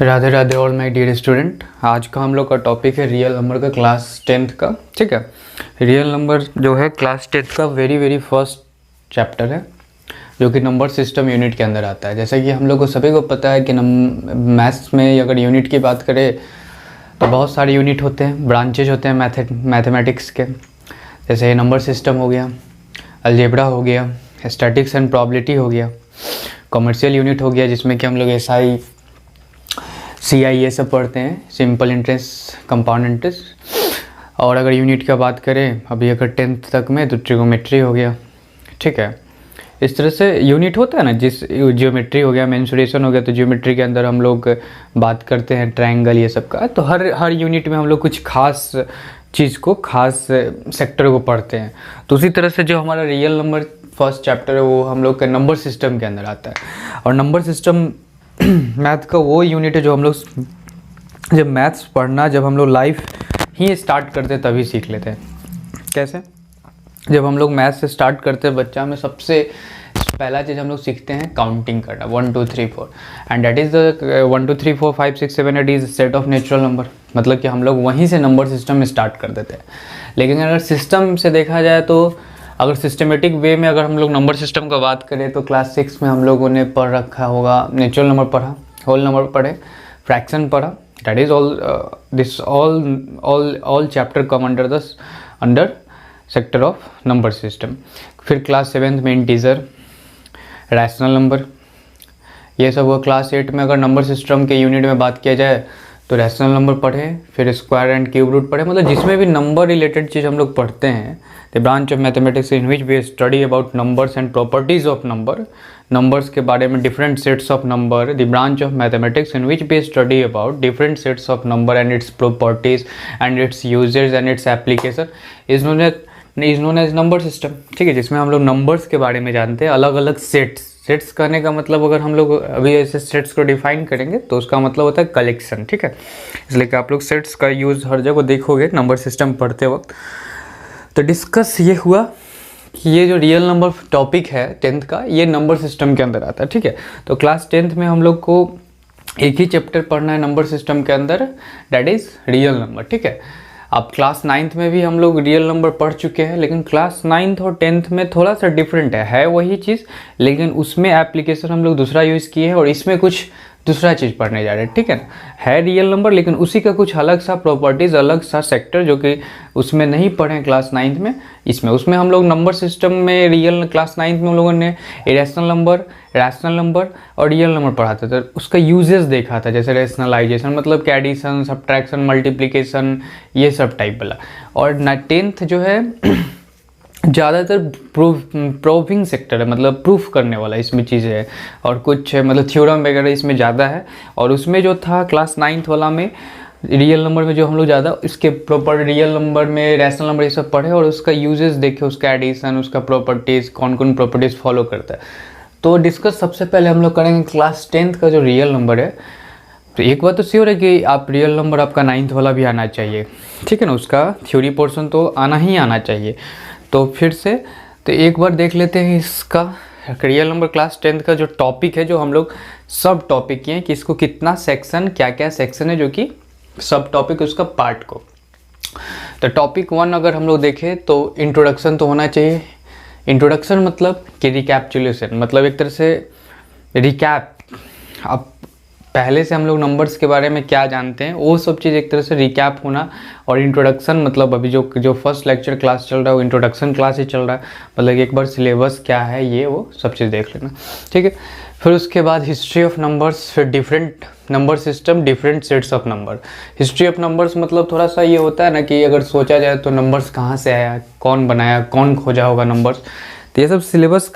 Radhe Radhe all my dear student. आज का हम लोग का टॉपिक है रियल नंबर का क्लास 10th का। ठीक है, रियल नंबर जो है क्लास 10th का वेरी फर्स्ट चैप्टर है जो कि नंबर सिस्टम यूनिट के अंदर आता है। जैसा कि हम लोग को सभी को पता है कि मैथ्स में अगर यूनिट की बात करें तो बहुत सारे यूनिट होते हैं, ब्रांचेज होते हैं मैथमेटिक्स के। जैसे नंबर सिस्टम हो गया, अलजेब्रा हो गया, स्टैटिक्स एंड प्रोबेबिलिटी हो गया, कॉमर्शियल यूनिट हो गया जिसमें कि हम लोग SI CI ये सब पढ़ते हैं, सिंपल इंटरेस्ट, कंपाउंड इंटरेस्ट। और अगर यूनिट का बात करें अभी अगर 10th तक में तो ट्रिगोमेट्री हो गया। ठीक है, इस तरह से यूनिट होता है ना, जिस जियोमेट्री हो गया, मेंसुरेशन हो गया, तो जियोमेट्री के अंदर हम लोग बात करते हैं ट्रायंगल ये सब का। तो हर यूनिट में हम लोग कुछ खास चीज़ को, खास सेक्टर को पढ़ते हैं। तो उसी तरह से जो हमारा रियल नंबर फर्स्ट चैप्टर है वो हम लोग के नंबर सिस्टम के अंदर आता है। और नंबर सिस्टम मैथ का वो यूनिट है जो हम लोग जब मैथ्स पढ़ना, जब हम लोग लाइफ ही स्टार्ट करते तभी सीख लेते हैं। कैसे? जब हम लोग मैथ्स से स्टार्ट करते हैं बच्चा में सबसे पहला चीज़ हम लोग सीखते हैं काउंटिंग करना, 1 2 3 4, and that is the 1 2 3 4 5 6 7 8 is set of natural number. मतलब कि हम लोग वहीं से नंबर सिस्टम में स्टार्ट कर देते हैं। लेकिन अगर सिस्टम से देखा जाए तो अगर सिस्टमेटिक वे में अगर हम लोग नंबर सिस्टम का बात करें तो क्लास 6 में हम लोगों ने पढ़ रखा होगा, नेचुरल नंबर पढ़ा, होल नंबर पढ़े, फ्रैक्शन पढ़ा। That is all chapter come under sector of number system. फिर क्लास 7th में इंटीजर, रैशनल नंबर, ये सब हुआ। क्लास 8 में अगर नंबर सिस्टम के यूनिट में बात किया जाए तो रैशनल नंबर पढ़े, फिर स्क्वायर एंड क्यूब रूट पढ़े। मतलब जिसमें भी नंबर रिलेटेड चीज़ हम लोग पढ़ते हैं, the branch of mathematics in which we study about numbers and properties of number, numbers के बारे में, different sets of number, the branch of mathematics in which we study about different sets of number and its properties and its usages and its application is known as number system. ठीक है, जिसमें हम लोग numbers के बारे में जानते हैं, अलग अलग सेट्स करने का मतलब अगर हम लोग अभी ऐसे सेट्स को डिफाइन करेंगे तो उसका मतलब होता है कलेक्शन। ठीक है, इसलिए कि आप लोग सेट्स का यूज़ हर जगह देखोगे नंबर सिस्टम पढ़ते वक्त। तो डिस्कस ये हुआ कि ये जो रियल नंबर टॉपिक है 10th का, ये नंबर सिस्टम के अंदर आता है। ठीक है, तो क्लास 10th में हम लोग को एक ही चैप्टर पढ़ना है नंबर सिस्टम के अंदर, दैट इज़ रियल नंबर। ठीक है, अब क्लास 9th में भी हम लोग रियल नंबर पढ़ चुके हैं, लेकिन क्लास 9th और 10th में थोड़ा सा डिफरेंट है वही चीज़, लेकिन उसमें एप्लीकेशन हम लोग दूसरा यूज़ किए हैं और इसमें कुछ दूसरा चीज़ पढ़ने जा रहे हैं। ठीक है, रियल नंबर, लेकिन उसी का कुछ अलग सा प्रॉपर्टीज़, अलग सा सेक्टर जो कि उसमें नहीं पढ़े क्लास 9th में, इसमें हम लोग नंबर सिस्टम में रियल क्लास 9th में हम लोगों ने इरेशनल नंबर, रैशनल नंबर और रियल नंबर पढ़ा था। तो उसका यूजेस देखा था, जैसे रेशनलाइजेशन मतलब कि एडिशन, सब्ट्रैक्शन, मल्टीप्लिकेशन, ये सब टाइप वाला। और 10th जो है ज़्यादातर प्रूविंग सेक्टर है, मतलब प्रूफ करने वाला इसमें चीज़ें है, और कुछ मतलब थ्योरम वगैरह इसमें ज़्यादा है। और उसमें जो था क्लास 9th वाला में, रियल नंबर में जो हम लोग ज़्यादा इसके प्रॉपर रियल नंबर में रैशनल नंबर ये सब पढ़े और उसका यूजेस देखे, उसका एडिशन, उसका प्रॉपर्टीज़, कौन कौन प्रॉपर्टीज़ फॉलो करता है। तो डिस्कस सबसे पहले हम लोग करेंगे क्लास 10th का जो रियल नंबर है। तो एक बात तो श्योर है कि आप रियल नंबर आपका 9th वाला भी आना चाहिए। ठीक है ना, उसका थ्योरी पोर्शन तो आना ही आना चाहिए। तो फिर से तो एक बार देख लेते हैं इसका रियल नंबर क्लास 10th का जो टॉपिक है, जो हम लोग सब टॉपिक किए हैं कि इसको कितना सेक्शन, क्या क्या सेक्शन है, जो कि सब टॉपिक उसका पार्ट को। तो टॉपिक 1 अगर हम लोग देखें तो इंट्रोडक्शन तो होना चाहिए। इंट्रोडक्शन मतलब कि रिकैप्चुलेशन, मतलब एक तरह से रिकैप, अब पहले से हम लोग नंबर्स के बारे में क्या जानते हैं वो सब चीज़ एक तरह से रिकैप होना। और इंट्रोडक्शन मतलब अभी जो फर्स्ट लेक्चर क्लास चल रहा है वो इंट्रोडक्शन क्लास ही चल रहा है, मतलब एक बार सिलेबस क्या है ये वो सब चीज़ देख लेना। ठीक है, फिर उसके बाद हिस्ट्री ऑफ नंबर्स, फिर different number system, different sets of number. History of numbers मतलब थोड़ा सा ये होता है ना कि अगर सोचा जाए तो नंबर्स कहाँ से आया, कौन बनाया, कौन खोजा होगा नंबर्स। तो ये सब सिलेबस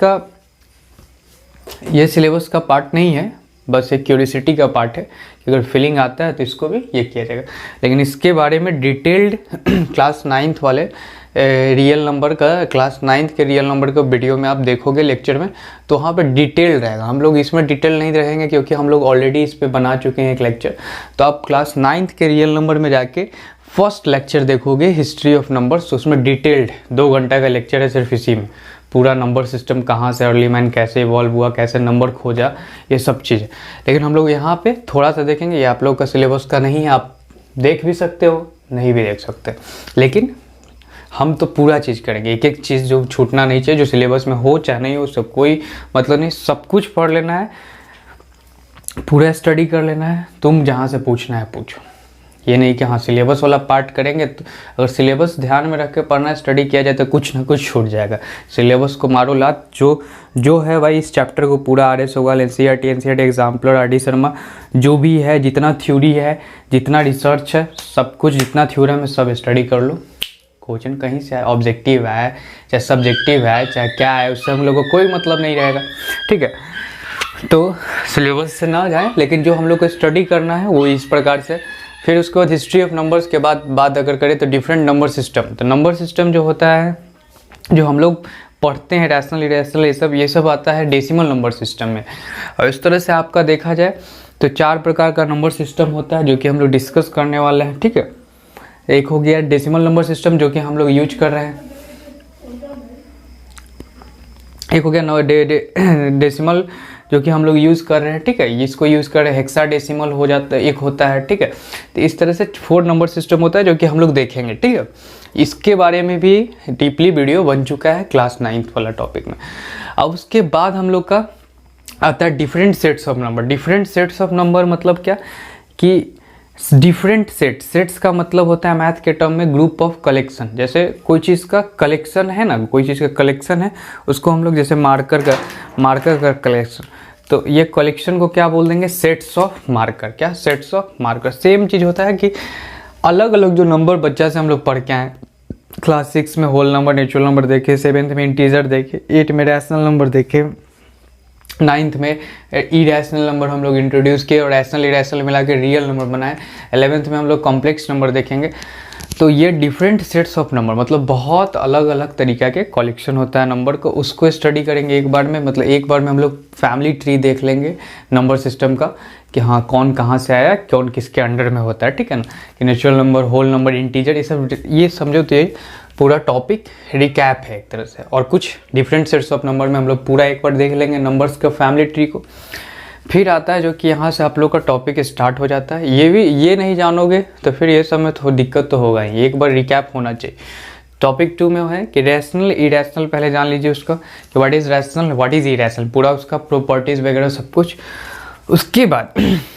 का पार्ट नहीं है, बस एक क्यूरियोसिटी का पार्ट है कि अगर फीलिंग आता है तो इसको भी ये किया जाएगा। लेकिन इसके बारे में डिटेल्ड क्लास 9th वाले रियल नंबर का, क्लास 9th के रियल नंबर का वीडियो में आप देखोगे लेक्चर में, तो वहाँ पे डिटेल रहेगा। हम लोग इसमें डिटेल नहीं रहेंगे क्योंकि हम लोग ऑलरेडी इस पे बना चुके हैं एक लेक्चर। तो आप क्लास 9th के रियल नंबर में जाके फर्स्ट लेक्चर देखोगे हिस्ट्री ऑफ नंबर्स, तो उसमें डिटेल्ड 2 घंटा का लेक्चर है सिर्फ इसी में, पूरा नंबर सिस्टम कहाँ से अर्ली मैन कैसे इवॉल्व हुआ, कैसे नंबर खोजा, ये सब चीज़ें। लेकिन हम लोग यहाँ पे थोड़ा सा देखेंगे, ये आप लोग का सिलेबस का नहीं है, आप देख भी सकते हो नहीं भी देख सकते, लेकिन हम तो पूरा चीज़ करेंगे, एक एक चीज़ जो छूटना नहीं चाहिए, जो सिलेबस में हो चाहे नहीं हो, उससे कोई मतलब नहीं, सब कुछ पढ़ लेना है, पूरा स्टडी कर लेना है, तुम जहाँ से पूछना है पूछो। ये नहीं कि हाँ सिलेबस वाला पार्ट करेंगे, तो अगर सिलेबस ध्यान में रख के पढ़ना स्टडी किया जाए तो कुछ ना कुछ छूट जाएगा। सिलेबस को मारो लात, जो है भाई इस चैप्टर को पूरा आर एस होगा, NCERT exemplar, are D Sharma, जो भी है, जितना थ्योरी है, जितना रिसर्च है, सब कुछ जितना थ्योरम है सब स्टडी कर लो। क्वेश्चन कहीं से आए, ऑब्जेक्टिव है चाहे सब्जेक्टिव है चाहे क्या है, उससे हम लोग को कोई मतलब नहीं रहेगा, ठीक है। तो सिलेबस से ना जाए, लेकिन जो हम लोग को स्टडी करना है वो इस प्रकार से। फिर उसके बाद हिस्ट्री ऑफ नंबर्स के बाद बात अगर करें तो डिफरेंट नंबर सिस्टम, तो नंबर सिस्टम जो होता है, जो हम लोग पढ़ते हैं रैशनल इरेशनल ये सब आता है डेसिमल नंबर सिस्टम में। और इस तरह से आपका देखा जाए तो 4 प्रकार का नंबर सिस्टम होता है जो कि हम लोग डिस्कस करने वाले हैं, ठीक है। एक हो गया डेसिमल नंबर सिस्टम जो कि हम लोग यूज कर रहे हैं, एक हो गया डेसिमल जो कि हम लोग यूज़ कर रहे हैं, ठीक है। इसको यूज़ कर रहे हैं, हेक्साडेसिमल हो जाता है, एक होता है, ठीक है। तो इस तरह से 4 नंबर सिस्टम होता है जो कि हम लोग देखेंगे, ठीक है। इसके बारे में भी डीपली वीडियो बन चुका है क्लास 9th वाला टॉपिक में। अब उसके बाद हम लोग का आता है different sets of number. Different sets of number मतलब क्या कि डिफरेंट सेट्स का मतलब होता है मैथ के टर्म में ग्रुप ऑफ कलेक्शन। जैसे कोई चीज़ का कलेक्शन है ना, कोई चीज़ का कलेक्शन है, उसको हम लोग जैसे मार्कर का कलेक्शन, तो ये कलेक्शन को क्या बोल देंगे, सेट्स ऑफ मार्कर। क्या, सेट्स ऑफ मार्कर। सेम चीज़ होता है कि अलग अलग जो नंबर बच्चा से हम लोग पढ़ के आए, क्लास 6 में होल नंबर नेचुरल नंबर देखे, 7th में इंटीजर देखे, 8 में रैशनल नंबर देखे, 9th में इरेशनल नंबर हम लोग इंट्रोड्यूस किए और रैशनल इरेशनल मिला के रियल नंबर बनाए, 11th में हम लोग कॉम्प्लेक्स नंबर देखेंगे। तो ये डिफरेंट सेट्स ऑफ नंबर मतलब बहुत अलग अलग तरीक़ा के कलेक्शन होता है नंबर को, उसको स्टडी करेंगे एक बार में। मतलब एक बार में हम लोग फैमिली ट्री देख लेंगे नंबर सिस्टम का कि हाँ कौन कहाँ से आया, कौन किसके अंडर में होता है, ठीक है ना। कि natural number, whole number, integer, ये समझो तो ये पूरा टॉपिक रिकैप है एक तरह से। और कुछ डिफरेंट सेट्स ऑफ नंबर में हम लोग पूरा एक बार देख लेंगे नंबर्स का फैमिली ट्री को। फिर आता है जो कि यहाँ से आप लोग का टॉपिक स्टार्ट हो जाता है। ये नहीं जानोगे तो फिर ये सब में थोड़ी दिक्कत तो होगा ही, एक बार रिकैप होना चाहिए। टॉपिक 2 में है कि रैशनल इरेशनल, पहले जान लीजिए उसका कि what is rational, what is irrational, पूरा उसका प्रॉपर्टीज़ वगैरह सब कुछ। उसके बाद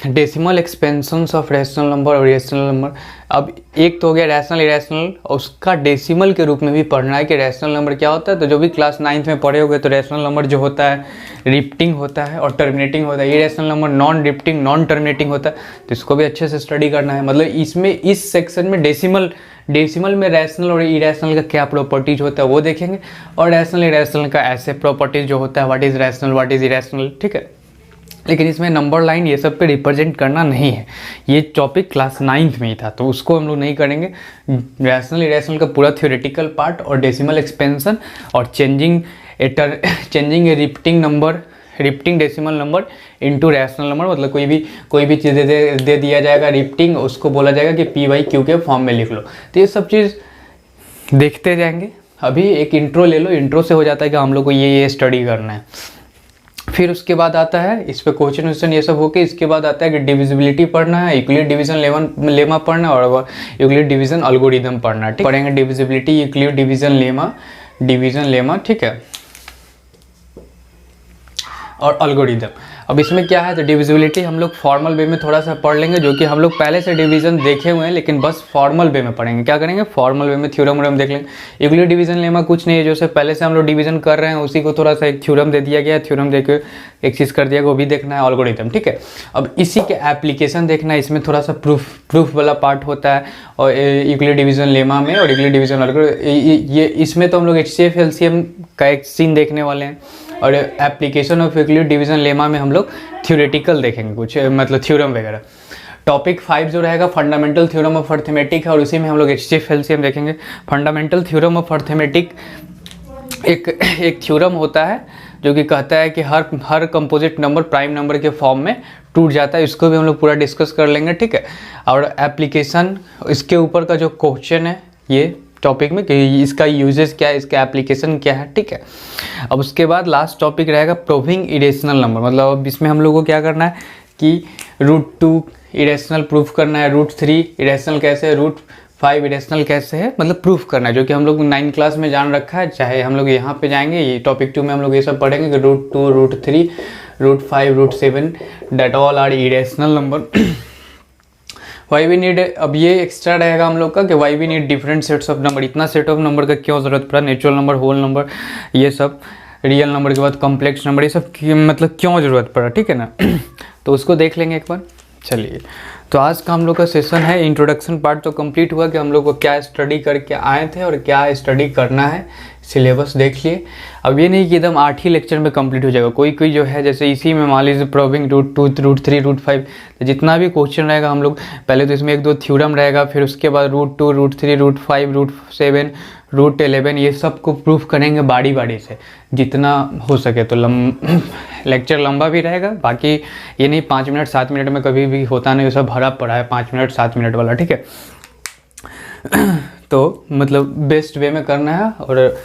decimal expansions of rational number और इरेशनल नंबर। अब एक तो हो गया रैशनल इरेशनल, उसका डेसिमल के रूप में भी पढ़ना है कि रैशनल नंबर क्या होता है। तो जो भी क्लास 9th में पढ़े होंगे तो रैशनल नंबर जो होता है रिपीटिंग होता है और टर्मिनेटिंग होता है, irrational number non repeating non terminating होता है। तो इसको भी अच्छे से स्टडी करना है। मतलब इसमें इस सेक्शन में डेसिमल में रैशनल और इरेशनल का क्या प्रॉपर्टीज होता है वो देखेंगे, और रैशनल इरेशनल का ऐसे प्रॉपर्टीज जो होता है what is rational, what is irrational, ठीक है। लेकिन इसमें नंबर लाइन ये सब पे रिप्रेजेंट करना नहीं है, ये टॉपिक क्लास 9th में ही था तो उसको हम लोग नहीं करेंगे। रैशनल इरेशनल का पूरा थ्योरेटिकल पार्ट और डेसिमल एक्सपेंशन और चेंजिंग ए repeating decimal number into rational number. मतलब कोई भी चीज़ दे दिया जाएगा रिपीटिंग, उसको बोला जाएगा कि P/Q के फॉर्म में लिख लो। तो ये सब चीज़ देखते जाएंगे। अभी एक इंट्रो ले लो, इंट्रो से हो जाता है कि हम लोग को ये स्टडी करना है। फिर उसके बाद आता है इस पे क्वेश्चन ये सब होके इसके बाद आता है कि डिविजिबिलिटी पढ़ना है, यूक्लिड डिवीजन लेमा पढ़ना है और यूक्लिड डिवीजन एल्गोरिथम पढ़ना है। पढ़ेंगे डिविजिबिलिटी, यूक्लिड डिवीजन लेमा, ठीक है, और एल्गोरिथम। अब इसमें क्या है तो डिविजिबिलिटी हम लोग फॉर्मल वे में थोड़ा सा पढ़ लेंगे, जो कि हम लोग पहले से डिवीजन देखे हुए हैं लेकिन बस फॉर्मल वे में पढ़ेंगे। क्या करेंगे, फॉर्मल वे में थ्योरम देख लेंगे। यूक्लिड डिवीजन लेमा कुछ नहीं है, जो से पहले से हम लोग डिवीजन कर रहे हैं उसी को थोड़ा सा एक थ्योरम दे दिया गया, थ्योरम देके एक चीज़ कर दिया, वो भी देखना है, एल्गोरिथम, ठीक है। अब इसी के एप्लीकेशन देखना है, इसमें थोड़ा सा प्रूफ वाला पार्ट होता है और यूक्लिड डिवीजन लेमा में और यूक्लिड डिवीजन ये इसमें तो हम लोग HCF LCM का एक सीन देखने वाले हैं। और application of Euclid division lemma में हम लोग थ्योरेटिकल देखेंगे कुछ, मतलब थ्योरम वगैरह। टॉपिक 5 जो रहेगा फंडामेंटल थ्योरम ऑफ अर्थमेटिक है और उसी में हम लोग HCF LCM देखेंगे। फंडामेंटल थ्योरम ऑफ अर्थमेटिक एक थ्योरम होता है जो कि कहता है कि हर कंपोजिट नंबर प्राइम नंबर के फॉर्म में टूट जाता है। इसको भी हम लोग पूरा डिस्कस कर लेंगे, ठीक है। और एप्लीकेशन, इसके ऊपर का जो क्वेश्चन है ये टॉपिक में कि इसका यूजेस क्या है, इसका एप्लीकेशन क्या है, ठीक है। अब उसके बाद लास्ट टॉपिक रहेगा प्रूविंग इरेशनल नंबर, मतलब अब इसमें हम लोग को क्या करना है कि √2 इरेशनल प्रूफ करना है, √3 इरेशनल कैसे है, √5 इरेशनल कैसे है, मतलब प्रूफ करना है, जो कि हम लोग 9 क्लास में जान रखा है। चाहे हम लोग यहाँ पे जाएंगे, ये टॉपिक 2 में हम लोग ये सब पढ़ेंगे कि √2 √3 √5 √7 that all are irrational number. Why we need, अब ये एक्स्ट्रा रहेगा हम लोग का कि why we need different sets of number, इतना सेट ऑफ नंबर का क्यों ज़रूरत पड़ा, नेचुरल नंबर, होल नंबर, ये सब, रियल नंबर के बाद कॉम्प्लेक्स नंबर, ये सब मतलब क्यों ज़रूरत पड़ा, ठीक है ना। तो उसको देख लेंगे एक बार। चलिए, तो आज का हम लोग का सेशन है, इंट्रोडक्शन पार्ट तो कंप्लीट हुआ कि हम लोग को क्या स्टडी करके आए थे और क्या स्टडी करना है, सिलेबस देख लिए। अब ये नहीं कि एकदम 8 ही लेक्चर में कंप्लीट हो जाएगा, कोई कोई जो है जैसे इसी में मान लीजिए प्रूविंग √2 √3 √5, तो जितना भी क्वेश्चन रहेगा हम लोग पहले तो इसमें 1-2 थ्योरम रहेगा, फिर उसके बाद √2 √3 √5 √7 √11 ये सब को प्रूफ करेंगे बारी बारी से, जितना हो सके। तो लेक्चर लंबा भी रहेगा, बाकी ये नहीं 5 मिनट 7 मिनट में कभी भी होता नहीं, सब भरा पड़ा है 5 मिनट 7 मिनट वाला, ठीक है। तो मतलब बेस्ट वे में करना है और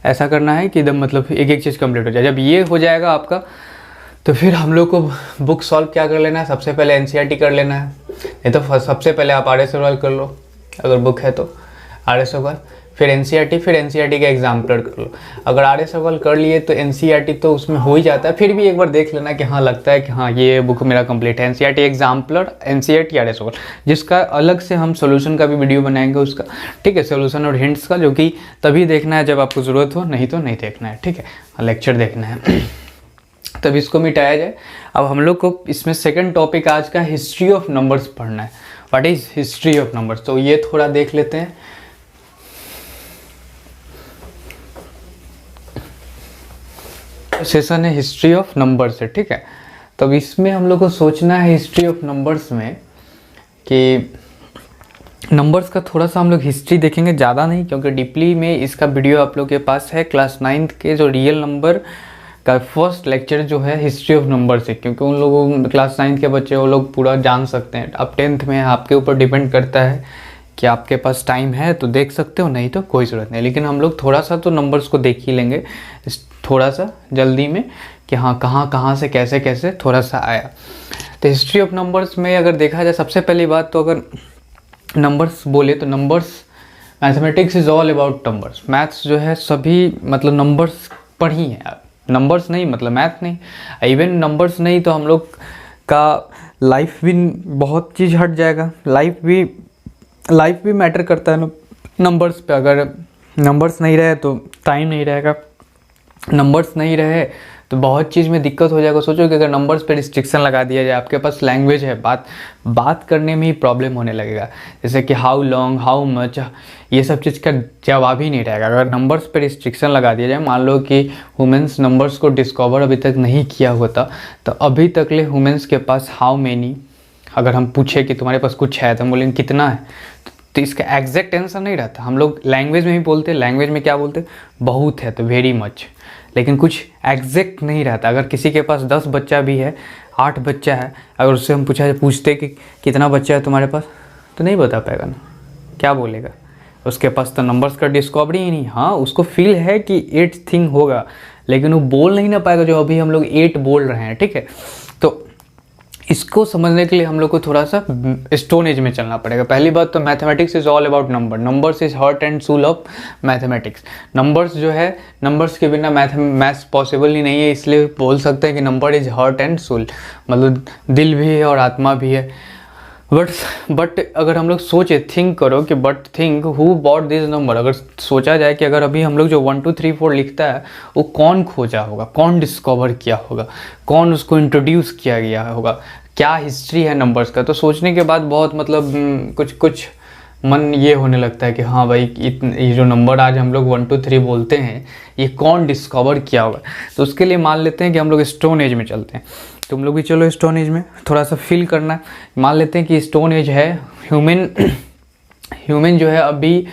ऐसा करना है कि एकदम मतलब एक एक चीज़ कंप्लीट हो जाए। जब ये हो जाएगा आपका, तो फिर हम लोग को बुक सॉल्व क्या कर लेना है, सबसे पहले एनसीईआरटी कर लेना है, नहीं तो सबसे पहले आप आर एस अग्रवाल कर लो, अगर बुक है तो आर एस अग्रवाल, फिर एनसीईआरटी, फिर एनसीईआरटी का एग्जाम्पलर कर लो। अगर आर एस अग्रवाल कर लिए तो एनसीईआरटी तो उसमें हो ही जाता है, फिर भी एक बार देख लेना कि हाँ लगता है कि हाँ ये बुक मेरा कंप्लीट है। NCERT exemplar, NCERT R S Agarwal, जिसका अलग से हम सोल्यूशन का भी वीडियो बनाएंगे उसका, ठीक है, सोल्यूशन और हिंट्स का, जो कि तभी देखना है जब आपको ज़रूरत हो, नहीं तो नहीं देखना है, ठीक है, लेक्चर देखना है। तब इसको मिटाया जाए। अब हम लोग को इसमें सेकंड टॉपिक आज का हिस्ट्री ऑफ नंबर्स पढ़ना है। What is history of numbers, तो ये थोड़ा देख लेते हैं। सेशन है हिस्ट्री ऑफ नंबर्स है, ठीक है। तब इसमें हम लोग को सोचना है हिस्ट्री ऑफ नंबर्स में कि नंबर्स का थोड़ा सा हम लोग हिस्ट्री देखेंगे, ज़्यादा नहीं, क्योंकि डीपली में इसका वीडियो आप लोग के पास है। क्लास 9th के जो रियल नंबर का फर्स्ट लेक्चर जो है हिस्ट्री ऑफ नंबर से, क्योंकि उन लोगों क्लास 9th के बच्चे वो लोग पूरा जान सकते हैं। अब 10th में आपके ऊपर डिपेंड करता है कि आपके पास टाइम है तो देख सकते हो, नहीं तो कोई ज़रूरत नहीं। लेकिन हम लोग थोड़ा सा तो नंबर्स को देख ही लेंगे थोड़ा सा जल्दी में कि हाँ कहाँ से कैसे कैसे थोड़ा सा आया। तो हिस्ट्री ऑफ नंबर्स में अगर देखा जाए, सबसे पहली बात तो अगर नंबर्स बोले तो numbers, mathematics is all about numbers. Maths जो है सभी मतलब नंबर्स पर ही है, नंबर्स नहीं मतलब मैथ नहीं, इवन नंबर्स नहीं तो हम लोग का लाइफ भी बहुत चीज़ हट जाएगा। लाइफ भी मैटर करता है नंबर्स पे। अगर नंबर्स नहीं रहे तो टाइम नहीं रहेगा, नंबर्स नहीं रहे तो बहुत चीज़ में दिक्कत हो जाएगा। सोचो कि अगर नंबर्स पे रिस्ट्रिक्शन लगा दिया जाए, आपके पास लैंग्वेज है, बात करने में ही प्रॉब्लम होने लगेगा, जैसे कि हाउ लॉन्ग, हाउ मच, ये सब चीज़ का जवाब ही नहीं रहेगा। अगर नंबर्स पे रिस्ट्रिक्शन लगा दिया जाए, मान लो कि ह्यूमंस नंबर्स को डिस्कवर अभी तक नहीं किया होता, तो अभी तक ले ह्यूमंस के पास हाउ मेनी, अगर हम पूछे कि तुम्हारे पास कुछ है तो हम बोलेंगे कितना है, तो इसका एग्जैक्ट आंसर नहीं रहता। हम लोग लैंग्वेज में ही बोलते, लैंग्वेज में क्या बोलते, बहुत है तो वेरी मच, लेकिन कुछ एग्जैक्ट नहीं रहता। अगर किसी के पास 10 बच्चा भी है, 8 बच्चा है, अगर उससे हम पूछते कि कितना बच्चा है तुम्हारे पास, तो नहीं बता पाएगा ना, क्या बोलेगा, उसके पास तो नंबर्स का डिस्कवरी ही नहीं। हाँ उसको फील है कि 8 थिंग होगा, लेकिन वो बोल नहीं ना पाएगा जो अभी हम लोग 8 बोल रहे हैं, ठीक है। तो इसको समझने के लिए हम लोग को थोड़ा सा स्टोन एज में चलना पड़ेगा। पहली बात तो mathematics is all about number, numbers is heart and soul of mathematics. Numbers जो है, नंबर्स के बिना मैथ्स पॉसिबल ही नहीं है, इसलिए बोल सकते हैं कि number is heart and soul, मतलब दिल भी है और आत्मा भी है। बट अगर हम लोग सोचे, थिंक करो कि but think who bought this number, अगर सोचा जाए कि अगर अभी हम लोग जो 1 2 3 4 लिखता है वो कौन खोजा होगा, कौन डिस्कवर किया होगा, कौन उसको इंट्रोड्यूस किया गया होगा, क्या हिस्ट्री है नंबर्स का, तो सोचने के बाद बहुत मतलब कुछ मन ये होने लगता है कि हाँ भाई ये जो नंबर आज हम लोग 1 2 3 बोलते हैं ये कौन डिस्कवर किया होगा। तो उसके लिए मान लेते हैं कि हम लोग स्टोन एज में चलते हैं। तुम लोग भी चलो स्टोन एज में, थोड़ा सा फील करना है। मान लेते हैं कि स्टोन एज है, ह्यूमन जो है अभी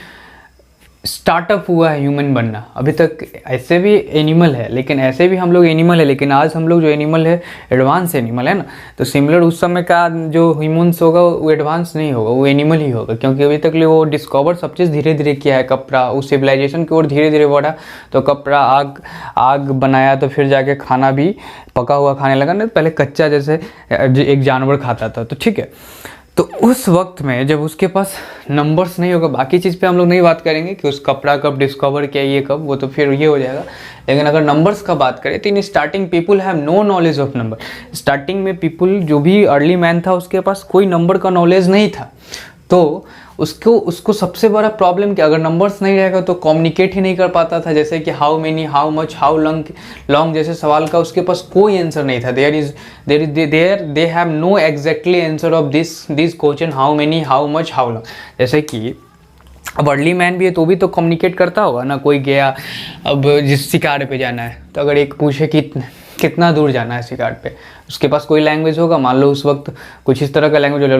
स्टार्टअप हुआ है ह्यूमन बनना। अभी तक ऐसे भी एनिमल है, लेकिन ऐसे भी हम लोग एनिमल है, लेकिन आज हम लोग जो एनिमल है एडवांस एनिमल है ना। तो सिमिलर उस समय का जो ह्यूमन्स होगा वो एडवांस नहीं होगा, वो एनिमल ही होगा, क्योंकि अभी तक वो डिस्कवर सब चीज़ धीरे धीरे किया है। कपड़ा उस सिविलाइजेशन की ओर धीरे धीरे बढ़ा, तो कपड़ा आग बनाया, तो फिर जाके खाना भी पका हुआ खाने लगा ना, पहले कच्चा जैसे एक जानवर खाता था। तो ठीक है, तो उस वक्त में जब उसके पास नंबर्स नहीं होगा, बाकी चीज़ पे हम लोग नहीं बात करेंगे कि उस कपड़ा कब डिस्कवर किया, ये कब, वो तो फिर ये हो जाएगा। लेकिन अगर नंबर्स का बात करें तो in starting people have no knowledge of number. Starting में पीपुल, जो भी अर्ली मैन था, उसके पास कोई नंबर का नॉलेज नहीं था। तो उसको सबसे बड़ा प्रॉब्लम क्या, अगर नंबर्स नहीं रहेगा तो कम्युनिकेट ही नहीं कर पाता था। जैसे कि how many, how much, how long जैसे सवाल का उसके पास कोई आंसर नहीं था। They have know exactly answer of this question, how many, how much, how long. जैसे कि अब अर्ली मैन भी है तो भी तो कम्युनिकेट करता होगा ना। कोई गया, अब जिस शिकार पे जाना है, तो अगर एक पूछे कि कितना दूर जाना है शिकार पे, उसके पास कोई लैंग्वेज होगा। मान लो उस वक्त कुछ इस तरह का लैंग्वेज,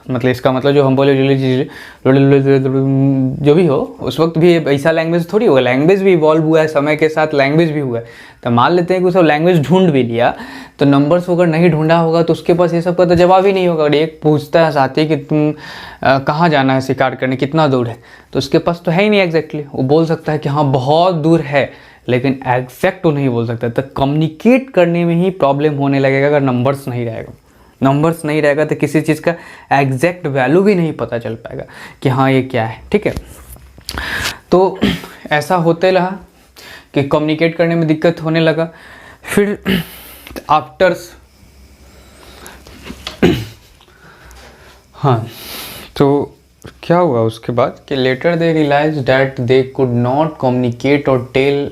मतलब इसका मतलब जो हम बोले जो भी हो, उस वक्त भी ऐसा लैंग्वेज थोड़ी होगा। लैंग्वेज भी इवॉल्व हुआ है, समय के साथ लैंग्वेज भी हुआ है। तो मान लेते हैं कि उसको लैंग्वेज ढूंढ भी लिया, तो नंबर्स अगर नहीं ढूंढा होगा तो उसके पास ये सब का तो जवाब ही नहीं होगा। अगर एक पूछता है साथी कि तुम कहाँ जाना है शिकार करने, कितना दूर है, तो उसके पास तो है ही नहीं एग्जैक्टली। वो बोल सकता है कि हाँ बहुत दूर है, लेकिन एग्जैक्ट तो नहीं बोल सकता। तो कम्युनिकेट करने में ही प्रॉब्लम होने लगेगा अगर नंबर्स नहीं रहेगा। नंबर्स नहीं रहेगा तो किसी चीज़ का एग्जैक्ट वैल्यू भी नहीं पता चल पाएगा कि हाँ ये क्या है। ठीक है, तो ऐसा होते रहा कि कम्युनिकेट करने में दिक्कत होने लगा। फिर आफ्टर हाँ, तो क्या हुआ उसके बाद कि later they realise that they could not communicate और tell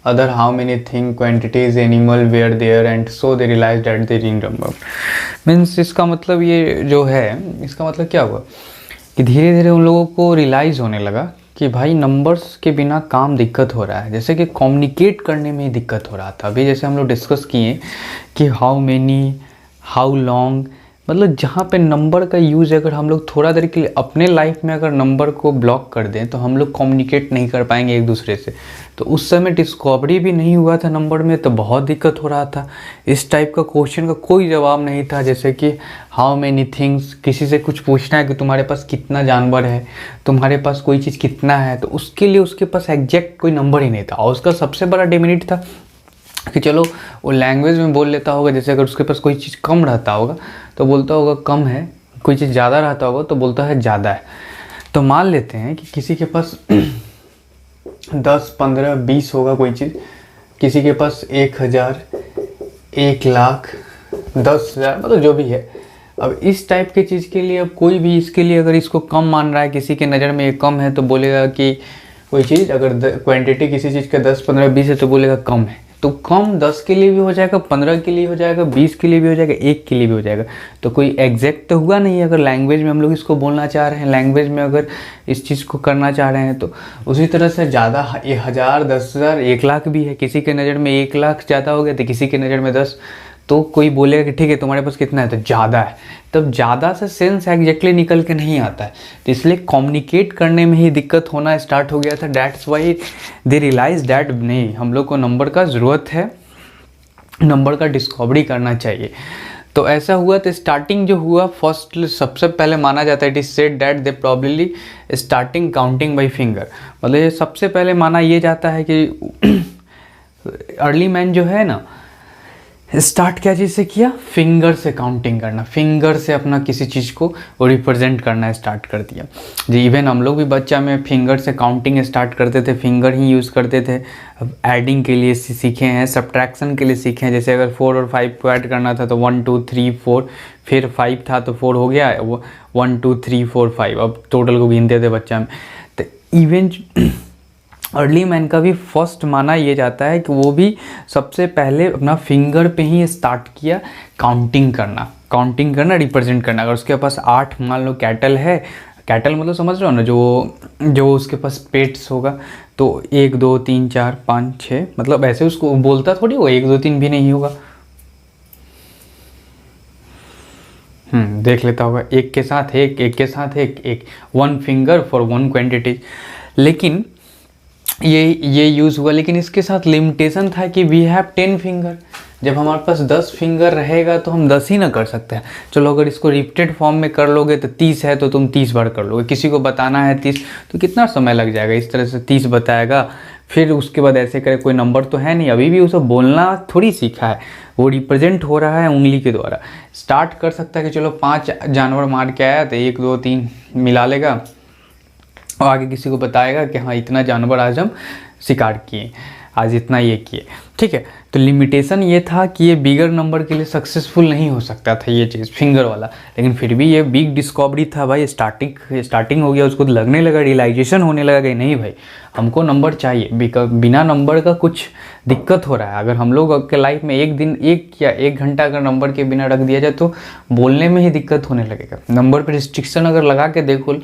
other how many thing quantities animal were there and so they realized that they didn't remember। Means इसका मतलब ये जो है, इसका मतलब क्या हुआ कि धीरे धीरे उन लोगों को रियलाइज़ होने लगा कि भाई नंबर्स के बिना काम दिक्कत हो रहा है। जैसे कि कम्युनिकेट करने में ही दिक्कत हो रहा था। अभी जैसे हम लोग डिस्कस किए कि हाउ मेनी, हाउ लॉन्ग, मतलब जहाँ पे नंबर का यूज़ अगर हम लोग थोड़ा देर के लिए अपने लाइफ में अगर नंबर को ब्लॉक कर दें तो हम लोग कम्युनिकेट नहीं कर पाएंगे एक दूसरे से। तो उस समय डिस्कवरी भी नहीं हुआ था नंबर में, तो बहुत दिक्कत हो रहा था। इस टाइप का क्वेश्चन का कोई जवाब नहीं था। जैसे कि हाउ मेनी थिंग्स, किसी से कुछ पूछना है कि तुम्हारे पास कितना जानवर है, तुम्हारे पास कोई चीज़ कितना है, तो उसके लिए उसके पास एग्जैक्ट कोई नंबर ही नहीं था। और उसका सबसे बड़ा डिमेरिट था कि चलो वो लैंग्वेज में बोल लेता होगा। जैसे अगर उसके पास कोई चीज़ कम रहता होगा तो बोलता होगा कम है, कोई चीज़ ज़्यादा रहता होगा तो बोलता है ज़्यादा है। तो मान लेते हैं कि किसी के पास 10, 15, 20 होगा कोई चीज़, किसी के पास 1000, 1,00,000, 10,000, मतलब जो भी है। अब इस टाइप की चीज़ के लिए अब कोई भी इसके लिए अगर इसको कम मान रहा है, किसी के नज़र में ये कम है, तो बोलेगा कि कोई चीज़ अगर क्वांटिटी किसी चीज़ का 10, 15, 20 है तो बोलेगा कम है। तो कम 10 के लिए भी हो जाएगा, 15 के लिए हो जाएगा, 20 के लिए भी हो जाएगा, 1 के लिए भी हो जाएगा। तो कोई एग्जैक्ट तो हुआ नहीं। अगर लैंग्वेज में हम लोग इसको बोलना चाह रहे हैं, लैंग्वेज में अगर इस चीज़ को करना चाह रहे हैं, तो उसी तरह से ज़्यादा 1000, 10,000, 1,00,000 भी है। किसी के नज़र में 1,00,000 ज़्यादा हो गया तो किसी के नज़र में 10, तो कोई बोलेगा कि ठीक है तुम्हारे पास कितना है, तो ज़्यादा है। तब ज़्यादा से सेंस एग्जैक्टली निकल के नहीं आता है, तो इसलिए कम्युनिकेट करने में ही दिक्कत होना स्टार्ट हो गया था। That's why they realise that नहीं, हम लोग को नंबर का ज़रूरत है, नंबर का डिस्कवरी करना चाहिए। तो ऐसा हुआ। तो स्टार्टिंग जो हुआ, फर्स्ट सबसे पहले माना जाता है, it is said that they probably starting counting by finger. मतलब ये सबसे पहले माना ये जाता है कि अर्ली मैन जो है ना, स्टार्ट क्या चीज़ से किया, फिंगर से काउंटिंग करना, फिंगर से अपना किसी चीज़ को रिप्रेजेंट करना स्टार्ट कर दिया जी। इवन हम लोग भी बच्चा में फिंगर से काउंटिंग स्टार्ट करते थे, फिंगर ही यूज़ करते थे। अब एडिंग के लिए सीखे हैं, सब्ट्रैक्शन के लिए सीखे हैं। जैसे अगर 4 और 5 को ऐड करना था तो 1 2 3 4, फिर 5 था तो 4 हो गया, 1 2 3 4 5, अब टोटल को गिनते थे बच्चा में। तो इवन अर्ली मैन का भी फर्स्ट माना ये जाता है कि वो भी सबसे पहले अपना फिंगर पे ही स्टार्ट किया काउंटिंग करना, रिप्रेजेंट करना। अगर उसके पास 8 मान लो कैटल है, कैटल मतलब समझ रहे हो ना, जो उसके पास पेट्स होगा, तो 1 2 3 4 5 6, मतलब ऐसे उसको बोलता थोड़ी वो 1 2 3 भी नहीं होगा, देख लेता होगा, एक के साथ एक, एक के साथ एक, 1 फिंगर फॉर 1 क्वांटिटी। लेकिन ये यूज़ हुआ, लेकिन इसके साथ लिमिटेशन था कि वी हैव 10 फिंगर। जब हमारे पास 10 फिंगर रहेगा तो हम 10 ही ना कर सकते हैं। चलो अगर इसको रिपीटेड फॉर्म में कर लोगे तो 30 है तो तुम 30 बार कर लोगे। किसी को बताना है 30 तो कितना समय लग जाएगा, इस तरह से 30 बताएगा, फिर उसके बाद ऐसे करे, कोई नंबर तो है नहीं, अभी भी उसे बोलना थोड़ी सीखा है, वो रिप्रेजेंट हो रहा है उंगली के द्वारा। स्टार्ट कर सकता है कि चलो 5 जानवर मार के आया तो 1 2 3 मिला लेगा और आगे किसी को बताएगा कि हाँ इतना जानवर आज हम शिकार किए, आज इतना ये किए, ठीक है। तो लिमिटेशन ये था कि ये बिगर नंबर के लिए सक्सेसफुल नहीं हो सकता था ये चीज़ फिंगर वाला, लेकिन फिर भी ये बिग डिस्कवरी था भाई। स्टार्टिंग हो गया, उसको लगने लगा, रियलाइजेशन होने लगा कि नहीं भाई हमको नंबर चाहिए, बिना नंबर का कुछ दिक्कत हो रहा है। अगर हम लोग के लाइफ में एक दिन 1 घंटा अगर नंबर के बिना रख दिया जाए तो बोलने में ही दिक्कत होने लगेगा। नंबर पर रिस्ट्रिक्शन अगर लगा के देखो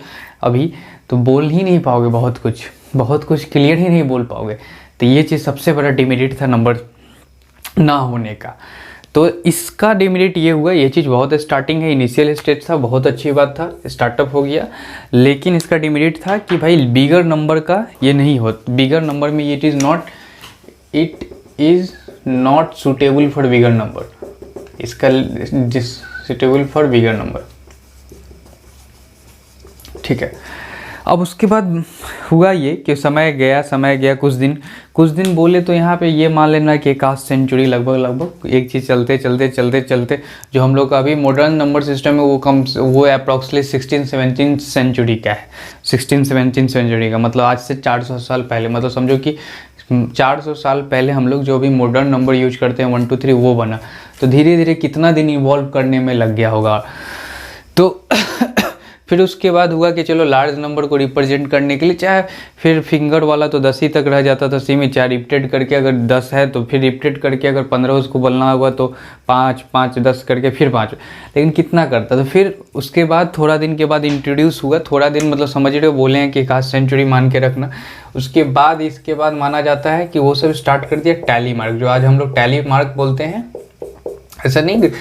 अभी तो बोल ही नहीं पाओगे, बहुत कुछ क्लियर ही नहीं बोल पाओगे। तो ये चीज़ सबसे बड़ा डिमेरिट था नंबर ना होने का। तो इसका डिमेरिट ये हुआ, ये चीज़ बहुत स्टार्टिंग है, इनिशियल स्टेज था, बहुत अच्छी बात था, स्टार्टअप हो गया, लेकिन इसका डिमेरिट था कि भाई बिगर नंबर का ये नहीं हो, बिगर नंबर में it is not suitable for bigger number, इसका सुटेबल फॉर बिगर नंबर, ठीक है। अब उसके बाद हुआ ये कि समय गया कुछ दिन बोले तो यहाँ पे ये मान लेना कि 1 सेंचुरी लगभग एक चीज़ चलते जो हम लोग का अभी मॉडर्न नंबर सिस्टम है वो अप्रॉक्सिमेटली 16-17 सेंचुरी का है। 16-17 सेंचुरी का मतलब आज से 400 साल पहले, मतलब समझो कि 400 साल पहले हम लोग जो भी मॉडर्न नंबर यूज करते हैं 1 2 3 वो बना। तो धीरे धीरे कितना दिन इवॉल्व करने में लग गया होगा। तो फिर उसके बाद हुआ कि चलो लार्ज नंबर को रिप्रेजेंट करने के लिए, चाहे फिर फिंगर वाला तो 10 ही तक रह जाता था सीमित, चाहे रिपीटेड करके अगर 10 है तो फिर रिपीटेड करके अगर 15 उसको बोलना हुआ तो 5 5 10 करके फिर 5, लेकिन कितना करता। तो फिर उसके बाद थोड़ा दिन के बाद इंट्रोड्यूस हुआ, थोड़ा दिन मतलब समझ रहे हो, बोले हैं कि 1 सेंचुरी मान के रखना। उसके बाद इसके बाद माना जाता है कि वो सब स्टार्ट कर दिया टैली मार्क, जो आज हम लोग टैली मार्क बोलते हैं, ऐसा नहीं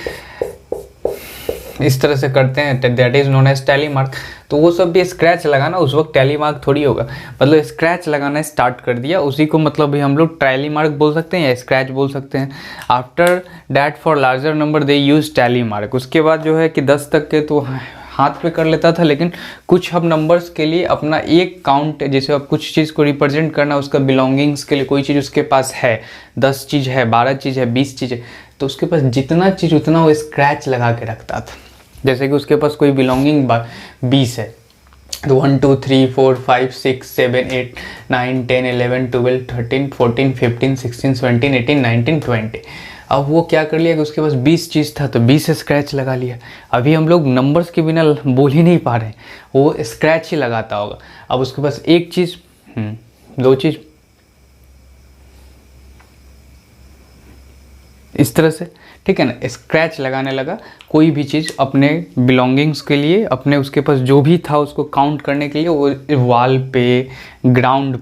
इस तरह से करते हैं, that is known as tally mark. तो वो सब भी स्क्रैच लगाना, उस वक्त टैली मार्क थोड़ी होगा, मतलब स्क्रैच लगाना स्टार्ट कर दिया, उसी को मतलब भी हम लोग टैली मार्क बोल सकते हैं या स्क्रैच बोल सकते हैं। After that for larger number they use tally mark. उसके बाद जो है कि 10 तक के तो हाथ पे कर लेता था, लेकिन कुछ अब नंबर्स के लिए अपना एक काउंट, जैसे अब कुछ चीज़ को रिप्रेजेंट करना, उसका बिलोंगिंग्स के लिए कोई चीज़ उसके पास है, 10 चीज़ है, 12 चीज़ है, 20 चीज़ है, तो उसके पास जितना चीज़ उतना वो स्क्रैच लगा के रखता था। जैसे कि उसके पास कोई बिलोंगिंग 20 है तो 1 2 3 4 5 6 7 8 9 10 11 12 13 14 15 16 17 18 19 20। अब वो क्या कर लिया कि उसके पास 20 चीज़ था तो 20 स्क्रैच लगा लिया। अभी हम लोग नंबर्स के बिना बोल ही नहीं पा रहे हैं, वो स्क्रैच ही लगाता होगा। अब उसके पास एक चीज़ 2 चीज़ इस तरह से, ठीक है ना, स्क्रैच लगाने लगा कोई भी चीज़ अपने बिलोंगिंग्स के लिए, अपने उसके पास जो भी था उसको काउंट करने के लिए। वो वॉल पे, ग्राउंड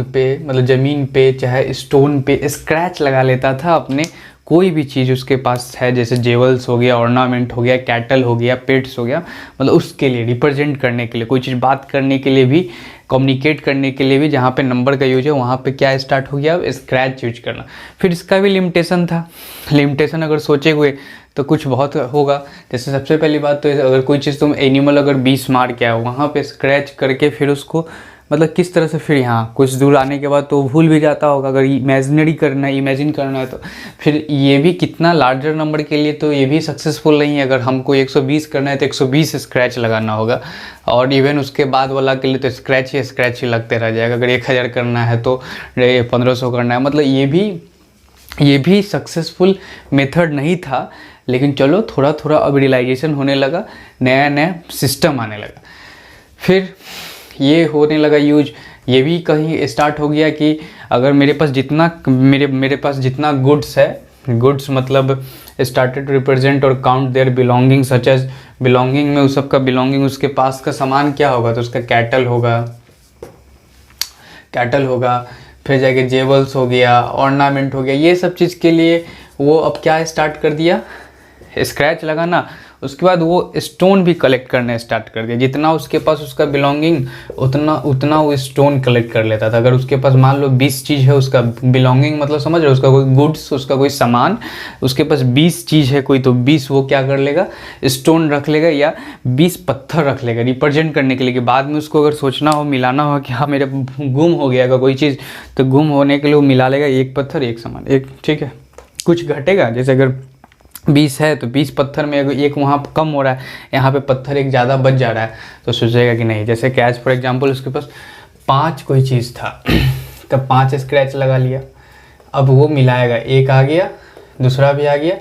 पे मतलब ज़मीन पे, चाहे स्टोन पे स्क्रैच लगा लेता था अपने कोई भी चीज़ उसके पास है, जैसे जेवल्स हो गया, ऑर्नामेंट हो गया, कैटल हो गया, पेट्स हो गया, मतलब उसके लिए रिप्रेजेंट करने के लिए, कोई चीज़ बात करने के लिए भी, कम्युनिकेट करने के लिए भी, जहाँ पे नंबर का यूज है वहाँ पे क्या स्टार्ट हो गया, स्क्रैच यूज करना। फिर इसका भी लिमिटेशन था। लिमिटेशन अगर सोचे हुए तो कुछ बहुत होगा। जैसे सबसे पहली बात तो अगर कोई चीज़ तुम एनिमल अगर 20 मार के आओ, वहाँ पे स्क्रैच करके फिर उसको मतलब किस तरह से, फिर यहाँ कुछ दूर आने के बाद तो भूल भी जाता होगा। अगर इमेजिन करना है तो फिर ये भी कितना लार्जर नंबर के लिए तो ये भी सक्सेसफुल नहीं है। अगर हमको 120 करना है तो 120 स्क्रैच लगाना होगा, और इवन उसके बाद वाला के लिए तो स्क्रैच ही लगते रह जाएगा। अगर 1000 करना है तो 1500 करना है, मतलब ये भी सक्सेसफुल मेथड नहीं था। लेकिन चलो थोड़ा थोड़ा अब रियलाइजेशन होने लगा, नया सिस्टम आने लगा, फिर ये होने लगा यूज। ये भी कहीं स्टार्ट हो गया कि अगर मेरे पास जितना गुड्स है, गुड्स मतलब स्टार्टेड टू रिप्रेजेंट और count their belonging, such as belonging में उस सबका बिलोंगिंग, उसके पास का सामान क्या होगा तो उसका कैटल होगा, फिर जाके जेवल्स हो गया, ऑर्नामेंट हो गया, ये सब चीज़ के लिए वो अब क्या स्टार्ट कर दिया, स्क्रैच लगाना। उसके बाद वो स्टोन भी कलेक्ट करने स्टार्ट कर दिया। जितना उसके पास उसका बिलोंगिंग उतना वो स्टोन कलेक्ट कर लेता था। अगर उसके पास मान लो 20 चीज़ है उसका बिलोंगिंग, मतलब समझ रहे हो, उसका कोई गुड्स, उसका कोई सामान, उसके पास 20 चीज़ है कोई, तो 20 वो क्या कर लेगा, स्टोन रख लेगा या 20 पत्थर रख लेगा रिप्रेजेंट करने के लिए। कि बाद में उसको अगर सोचना हो, मिलाना हो कि हाँ मेरे गुम हो गया कोई चीज़, तो गुम होने के लिए वो मिला लेगा एक पत्थर एक सामान एक, ठीक है। कुछ घटेगा, जैसे अगर 20 है तो 20 पत्थर में एक वहाँ कम हो रहा है, यहाँ पे पत्थर एक ज़्यादा बच जा रहा है, तो सोचेगा कि नहीं, जैसे कैच फॉर एग्जांपल उसके पास 5 कोई चीज़ था तब 5 स्क्रैच लगा लिया। अब वो मिलाएगा, एक आ गया, दूसरा भी आ गया,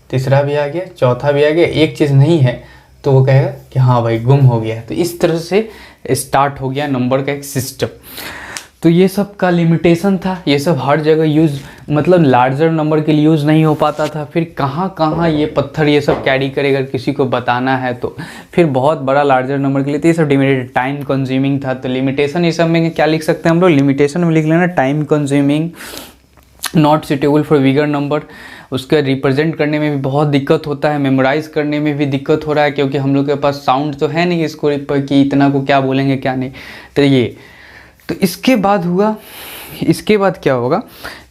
तीसरा भी आ गया, चौथा भी आ गया, एक चीज़ नहीं है तो वो कहेगा कि हाँ भाई गुम हो गया। तो इस तरह से स्टार्ट हो गया नंबर का एक सिस्टम। तो ये सब का लिमिटेशन था, ये सब हर जगह यूज़, मतलब लार्जर नंबर के लिए यूज़ नहीं हो पाता था। फिर कहाँ कहाँ ये पत्थर ये सब कैरी करेगा, किसी को बताना है तो फिर बहुत बड़ा लार्जर नंबर के लिए, तो ये सब लिमिटेड टाइम कंज्यूमिंग था। तो लिमिटेशन ये सब में क्या लिख सकते हैं हम लोग, लिमिटेशन में लिख लेना time consuming, not suitable for bigger number. उसका रिप्रेजेंट करने में भी बहुत दिक्कत होता है, मेमोराइज करने में भी दिक्कत हो रहा है, क्योंकि हम लोग के पास साउंड तो है नहीं इसको कि इतना को क्या बोलेंगे क्या नहीं। तो ये, तो इसके बाद हुआ, इसके बाद क्या होगा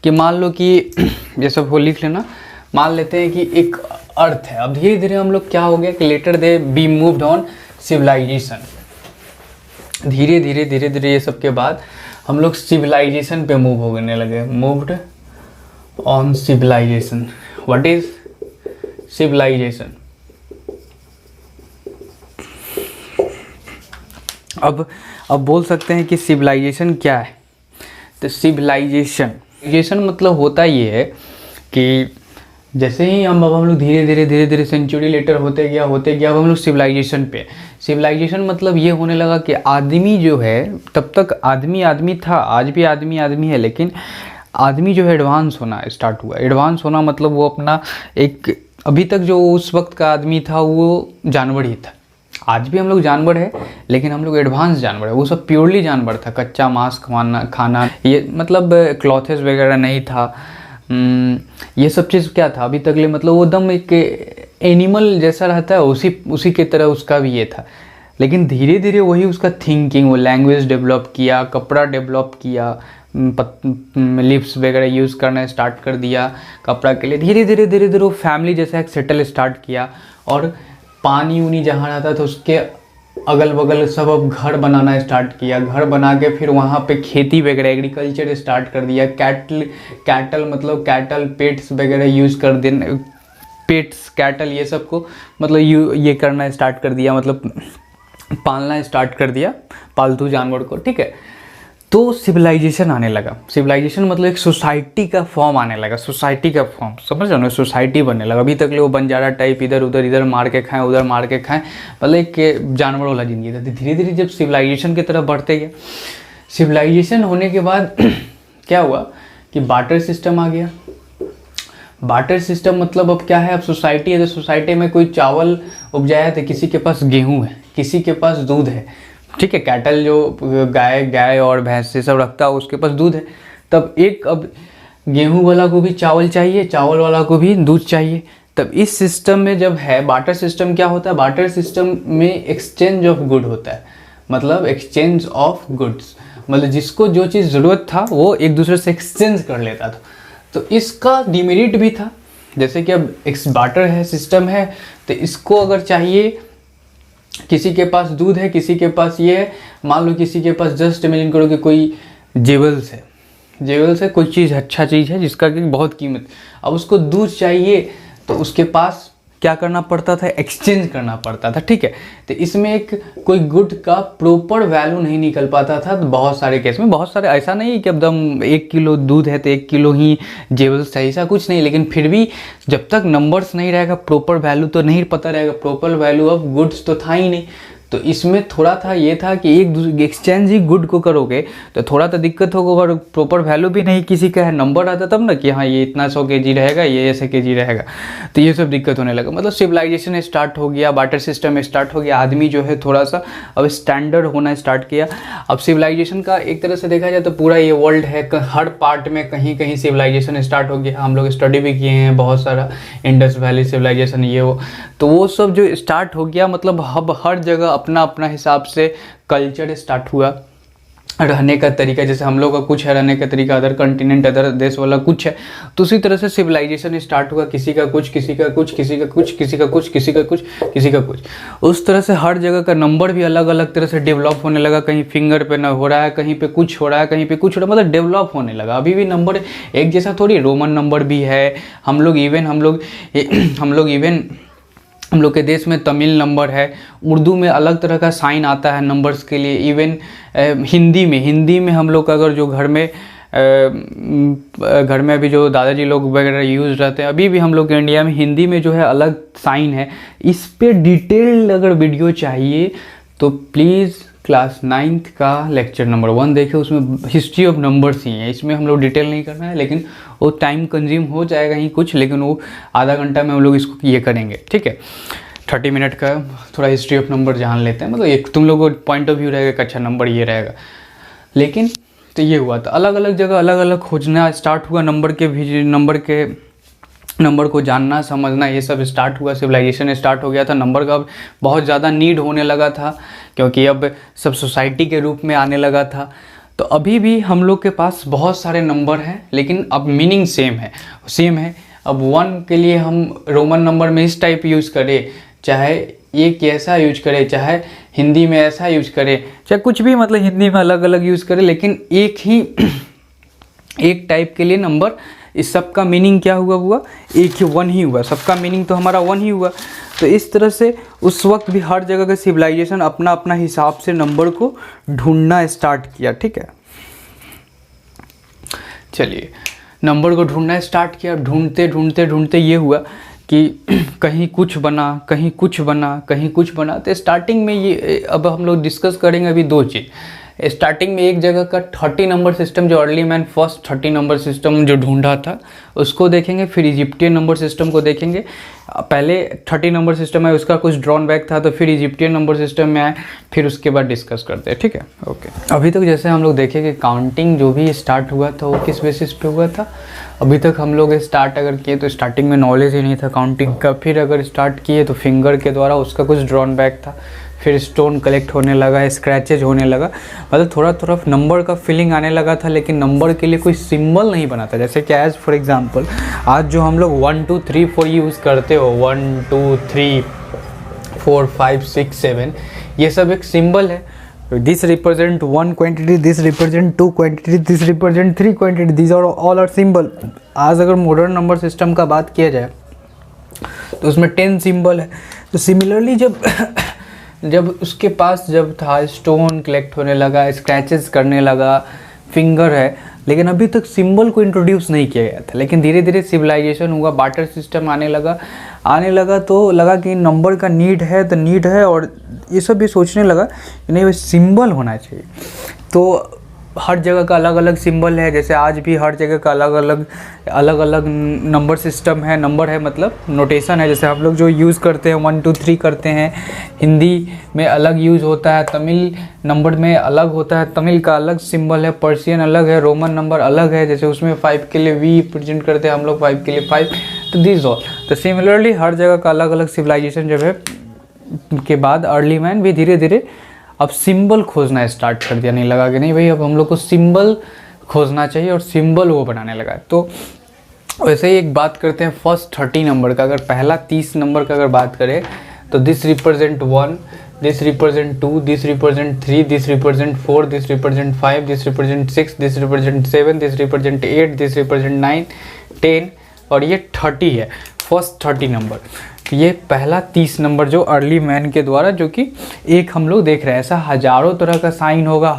कि मान लो कि ये सब वो लिख लेना, मान लेते हैं कि एक अर्थ है। अब धीरे धीरे हम लोग क्या हो गया कि later they be moved on civilisation. धीरे धीरे धीरे धीरे ये सब के बाद हम लोग सिविलाइजेशन पे मूव होने लगे। Moved on civilisation. What is civilisation? अब बोल सकते हैं कि सिविलाइजेशन क्या है। तो सिविलाइजेशन मतलब होता ये है कि जैसे ही हम लोग धीरे धीरे सेंचुरी लेटर होते गया अब हम लोग सिविलाइजेशन पे। सिविलाइजेशन मतलब ये होने लगा कि आदमी जो है, तब तक आदमी था, आज भी आदमी है, लेकिन आदमी जो है एडवांस होना स्टार्ट हुआ। एडवांस होना मतलब वो अपना एक, अभी तक जो उस वक्त का आदमी था वो जानवर ही था। आज भी हम लोग जानवर है, लेकिन हम लोग एडवांस जानवर है। वो सब प्योरली जानवर था, कच्चा मांस खाना ये मतलब क्लॉथेस वगैरह नहीं था। ये सब चीज़ क्या था अभी तक ले, मतलब वो एकदम एक एनिमल जैसा रहता है, उसी के तरह उसका भी ये था। लेकिन धीरे धीरे वही उसका थिंकिंग, वो लैंग्वेज डेवलप किया, कपड़ा डेवलप किया, लिप्स वगैरह यूज़ करना स्टार्ट कर दिया कपड़ा के लिए। धीरे धीरे वो फैमिली जैसा एक सेटल स्टार्ट किया, और पानी उनी जहाँ रहता था उसके अगल बगल सब अब घर बनाना स्टार्ट किया। घर बना के फिर वहाँ पे खेती वगैरह एग्रीकल्चर स्टार्ट कर दिया। कैटल मतलब कैटल पेट्स वगैरह यूज़ कर देना, पेट्स कैटल ये सब को मतलब ये करना स्टार्ट कर दिया, मतलब पालना स्टार्ट कर दिया पालतू जानवर को, ठीक है। तो सिविलाइजेशन आने लगा। सिविलाइजेशन मतलब एक सोसाइटी का फॉर्म आने लगा, सोसाइटी का फॉर्म, समझ रहे हो ना, सोसाइटी बनने लगा। अभी तक ले वो बंजारा टाइप, इधर मार के खाएं, उधर मार के खाएं, मतलब एक जानवर वाला जिंदगी था। धीरे धीरे जब सिविलाइजेशन की तरफ बढ़ते गए, सिविलाइजेशन होने के बाद क्या हुआ कि बार्टर सिस्टम आ गया। बार्टर सिस्टम मतलब अब क्या है, अब सोसाइटी है, तो सोसाइटी में कोई चावल उपजाया तो किसी के पास गेहूँ है, किसी के पास दूध है, ठीक है। कैटल जो गाय और भैंस से सब रखता है उसके पास दूध है। तब अब गेहूं वाला को भी चावल चाहिए, चावल वाला को भी दूध चाहिए। तब इस सिस्टम में जब है बार्टर सिस्टम, क्या होता है, बार्टर सिस्टम में एक्सचेंज ऑफ गुड होता है, मतलब एक्सचेंज ऑफ गुड्स, मतलब जिसको जो चीज़ ज़रूरत था वो एक दूसरे से एक्सचेंज कर लेता था। तो इसका डिमेरिट भी था, जैसे कि अब बार्टर है, सिस्टम है, तो इसको अगर चाहिए, किसी के पास दूध है, किसी के पास ये है, मान लो किसी के पास, जस्ट इमेजिन करो कि कोई जेवल्स है, कोई चीज़ अच्छा चीज़ है जिसका कि बहुत कीमत, अब उसको दूध चाहिए तो उसके पास क्या करना पड़ता था, एक्सचेंज करना पड़ता था, ठीक है। तो इसमें एक कोई गुड का प्रॉपर वैल्यू नहीं निकल पाता था। तो बहुत सारे केस में, बहुत सारे, ऐसा नहीं कि एकदम 1 किलो दूध है तो 1 किलो ही जेवल्स चाहिए, ऐसा कुछ नहीं। लेकिन फिर भी जब तक नंबर्स नहीं रहेगा, प्रॉपर वैल्यू तो नहीं पता रहेगा, प्रॉपर वैल्यू ऑफ गुड्स तो था ही नहीं, तो इसमें थोड़ा था ये था कि एक दूसरे एक्सचेंज ही गुड को करोगे तो थोड़ा तो दिक्कत होगा, और प्रॉपर वैल्यू भी नहीं किसी का है, नंबर आता तब ना कि हाँ ये इतना 100 kg रहेगा, ये ऐसे kg रहेगा, तो ये सब दिक्कत होने लगा। मतलब सिविलाइजेशन स्टार्ट हो गया, बार्टर सिस्टम स्टार्ट हो गया, आदमी जो है थोड़ा सा अब स्टैंडर्ड होना स्टार्ट किया। अब सिविलाइजेशन का एक तरह से देखा जाए तो पूरा ये वर्ल्ड है, हर पार्ट में कहीं कहीं सिविलाइजेशन स्टार्ट हो गया। हम लोग स्टडी भी किए हैं बहुत सारा, इंडस वैली सिविलाइजेशन ये वो, तो वो सब जो स्टार्ट हो गया, मतलब अब हर जगह अपना अपना हिसाब से कल्चर स्टार्ट हुआ, रहने का तरीका, जैसे हम लोग का कुछ है रहने का तरीका, अदर कंटिनेंट अदर देश वाला कुछ है, तो उसी तरह से सिविलाइजेशन स्टार्ट हुआ, किसी का कुछ, किसी का कुछ, किसी का कुछ, किसी का कुछ, किसी का कुछ, किसी का कुछ, उस तरह से हर जगह का नंबर भी अलग अलग तरह से डेवलप होने लगा। कहीं फिंगर पे ना हो रहा है, कहीं पे कुछ हो रहा है, कहीं पे कुछ हो रहा है, मतलब डेवलप होने लगा। अभी भी नंबर एक जैसा थोड़ी, रोमन नंबर भी है, हम लोग इवन हम लोग के देश में तमिल नंबर है, उर्दू में अलग तरह का साइन आता है नंबर्स के लिए, इवन हिंदी में हम लोग का अगर जो घर में अभी जो दादाजी लोग वगैरह यूज़ रहते हैं, अभी भी हम लोग के इंडिया में हिंदी में जो है अलग साइन है। इस पे डिटेल अगर वीडियो चाहिए तो प्लीज़ क्लास 9th का लेक्चर नंबर 1 देखें, उसमें हिस्ट्री ऑफ नंबर्स ही है, इसमें हम लोग डिटेल नहीं करना है, लेकिन वो टाइम कंज्यूम हो जाएगा ही कुछ, लेकिन वो आधा घंटा में हम लोग इसको ये करेंगे, ठीक है। 30 मिनट का थोड़ा हिस्ट्री ऑफ नंबर जान लेते हैं, मतलब एक तुम लोगों को पॉइंट ऑफ व्यू रहेगा कि अच्छा नंबर ये रहेगा। लेकिन तो ये हुआ था, अलग अलग जगह अलग अलग खोजना स्टार्ट हुआ, नंबर को जानना समझना ये सब स्टार्ट हुआ, सिविलाइजेशन स्टार्ट हो गया था। नंबर का बहुत ज़्यादा नीड होने लगा था, क्योंकि अब सब सोसाइटी के रूप में आने लगा था। तो अभी भी हम लोग के पास बहुत सारे नंबर हैं, लेकिन अब मीनिंग सेम है। अब 1 के लिए हम रोमन नंबर में इस टाइप यूज़ करें, चाहे एक ऐसा यूज करें, चाहे हिंदी में ऐसा यूज करें, चाहे कुछ भी, मतलब हिंदी में अलग अलग यूज़ करें, लेकिन एक टाइप के लिए नंबर, इस सब का मीनिंग क्या हुआ एक ही 1 ही हुआ, सबका मीनिंग तो हमारा 1 ही हुआ। तो इस तरह से उस वक्त भी हर जगह का सिविलाइजेशन अपना अपना हिसाब से नंबर को ढूंढना स्टार्ट किया, ठीक है। चलिए, नंबर को ढूंढना स्टार्ट किया, ढूंढते ये हुआ कि कहीं कुछ बना, कहीं कुछ बना, कहीं कुछ बना। तो स्टार्टिंग में ये अब हम लोग डिस्कस करेंगे अभी 2 चीज़। स्टार्टिंग में एक जगह का 30 नंबर सिस्टम, जो early man first 30 number system जो ढूंढा था उसको देखेंगे, फिर इजिप्टियन नंबर सिस्टम को देखेंगे। पहले 30 नंबर सिस्टम है, उसका कुछ ड्रॉन बैक था, तो फिर इजिप्टियन नंबर सिस्टम में आए, फिर उसके बाद डिस्कस करते हैं, ठीक है। ओके, अभी तक जैसे हम लोग देखें कि काउंटिंग जो भी स्टार्ट हुआ था वो किस बेसिस पे हुआ था। अभी तक हम लोग स्टार्ट अगर किए तो स्टार्टिंग में नॉलेज ही नहीं था काउंटिंग का, फिर अगर स्टार्ट किए तो फिंगर के द्वारा, उसका कुछ ड्रॉन बैक था, फिर स्टोन कलेक्ट होने लगा, स्क्रैचेज होने लगा, मतलब थोड़ा नंबर का फीलिंग आने लगा था, लेकिन नंबर के लिए कोई सिंबल नहीं बना था। जैसे कि एज फॉर एग्जांपल आज जो हम लोग 1 2 3 4 यूज़ करते हो, 1 2 3 4 5 6 7, ये सब एक सिंबल है। This represent 1 quantity, this represent 2 quantity, this represent 3 quantity, this are all are symbol. आज अगर मॉडर्न नंबर सिस्टम का बात किया जाए तो उसमें 10 सिंबल है। तो सिमिलरली जब उसके पास जब था, स्टोन कलेक्ट होने लगा, स्क्रैचेस करने लगा, फिंगर है, लेकिन अभी तक सिंबल को इंट्रोड्यूस नहीं किया गया था। लेकिन धीरे धीरे सिविलाइजेशन हुआ, बार्टर सिस्टम आने लगा तो लगा कि नंबर का नीड है, और ये सब भी सोचने लगा कि नहीं, वो सिंबल होना चाहिए। तो हर जगह का अलग अलग सिंबल है, जैसे आज भी हर जगह का अलग अलग नंबर सिस्टम है। नंबर है मतलब नोटेशन है, जैसे हम लोग जो यूज़ करते हैं 1 2 3 करते हैं, हिंदी में अलग यूज़ होता है, तमिल नंबर में अलग होता है, तमिल का अलग सिंबल है, पर्शियन अलग है, रोमन नंबर अलग है, जैसे उसमें 5 के लिए V प्रेजेंट करते हैं हम लोग, 5 के लिए 5, तो दिस ऑल। तो सिमिलरली हर जगह का अलग अलग सिविलाइजेशन जब है के बाद अर्ली मैन भी धीरे धीरे अब सिंबल खोजना स्टार्ट कर दिया, नहीं लगा कि नहीं भाई अब हम लोग को सिंबल खोजना चाहिए, और सिंबल वो बनाने लगा। तो वैसे ही एक बात करते हैं फर्स्ट 30 नंबर का। अगर पहला 30 नंबर का अगर बात करें तो this represent 1, this represent 2, this represent 3, this represent 4, this represent 5, this represent 6, this represent 7, this represent 8, this represent 9, 10, और ये 30 है, फर्स्ट 30 नंबर। ये पहला 30 नंबर जो अर्ली मैन के द्वारा, जो कि एक हम लोग देख रहे हैं। ऐसा हजारों तरह का साइन होगा,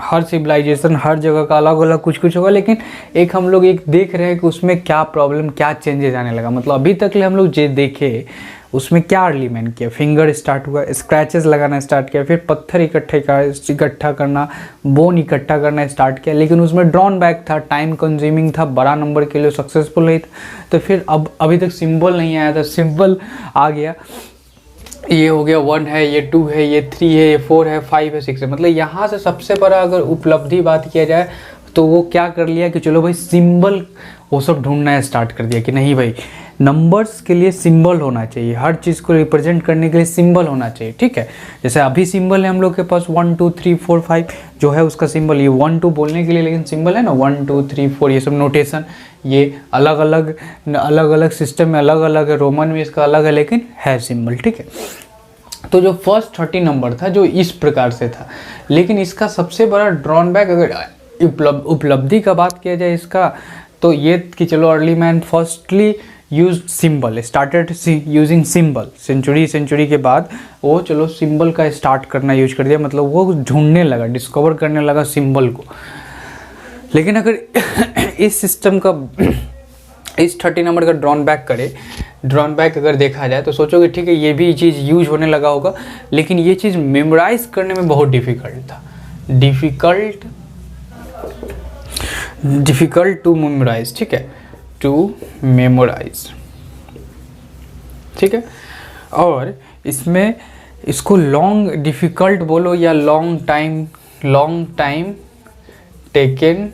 हर सिविलाइजेशन हर जगह का अलग अलग कुछ होगा, लेकिन एक हम लोग एक देख रहे हैं कि उसमें क्या प्रॉब्लम, क्या चेंजेस आने लगा। मतलब अभी तक ले हम लोग जो देखे उसमें क्या अर्ली मैन किया, फिंगर स्टार्ट हुआ, स्क्रैचेस लगाना स्टार्ट किया, फिर पत्थर इकट्ठा करना, बोन इकट्ठा करना स्टार्ट किया, लेकिन उसमें ड्रॉन बैक था, टाइम कंज्यूमिंग था, बड़ा नंबर के लिए सक्सेसफुल नहीं था। तो फिर अब अभी तक सिंबल नहीं आया था, सिंबल आ गया, ये हो गया 1 है, ये 2 है, ये 3 है, ये 4 है, 5 है, 6 है। मतलब यहाँ से सबसे बड़ा अगर उपलब्धि बात किया जाए तो वो क्या कर लिया कि चलो भाई सिंबल वो सब ढूंढना स्टार्ट कर दिया कि नहीं भाई नंबर्स के लिए सिंबल होना चाहिए, हर चीज़ को रिप्रेजेंट करने के लिए सिंबल होना चाहिए, ठीक है। जैसे अभी सिंबल है हम लोग के पास 1 2 3 4 5 जो है उसका सिंबल, ये 1 2 बोलने के लिए लेकिन सिंबल है ना 1 2 3 4, ये सब नोटेशन, ये अलग अलग सिस्टम में अलग अलग है, रोमन में इसका अलग है लेकिन है सिंबल, ठीक है। तो जो फर्स्ट 30 नंबर था जो इस प्रकार से था, लेकिन इसका सबसे बड़ा ड्रॉनबैक अगर उपलब्धि का बात किया जाए इसका, तो ये कि चलो early man firstly use symbol, started using symbol, century के बाद वो चलो सिंबल का स्टार्ट करना यूज कर दिया, मतलब वो ढूंढने लगा, डिस्कवर करने लगा सिंबल को। लेकिन अगर इस सिस्टम का इस 30 नंबर का ड्रॉन बैक अगर देखा जाए तो सोचोगे ठीक है ये भी चीज़ यूज होने लगा होगा, लेकिन ये चीज़ मेमोराइज करने में बहुत डिफ़िकल्ट था, डिफ़िकल्ट टू मेमोराइज, ठीक है, टू मेमोराइज, ठीक है। और इसमें इसको लॉन्ग डिफ़िकल्ट बोलो या long time taken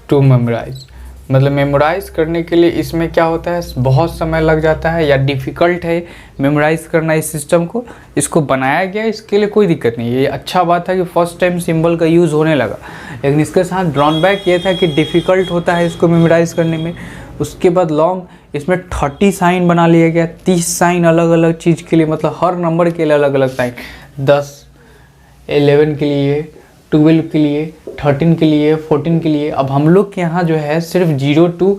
to memorise, मतलब मेमोराइज करने के लिए इसमें क्या होता है बहुत समय लग जाता है, या डिफ़िकल्ट है मेमोराइज करना इस सिस्टम को। इसको बनाया गया इसके लिए कोई दिक्कत नहीं है, ये अच्छा बात है कि फर्स्ट टाइम सिंबल का यूज़ होने लगा, लेकिन इसके साथ ड्रॉनबैक ये था कि डिफ़िकल्ट होता है इसको मेमोराइज करने में। उसके बाद लॉन्ग इसमें 30 साइन बना लिया गया, 30 साइन अलग अलग चीज़ के लिए, मतलब हर नंबर के लिए अलग अलग साइन, 10 11 के लिए, 12 के लिए, 13 के लिए, 14 के लिए। अब हम लोग के यहाँ जो है सिर्फ 0 to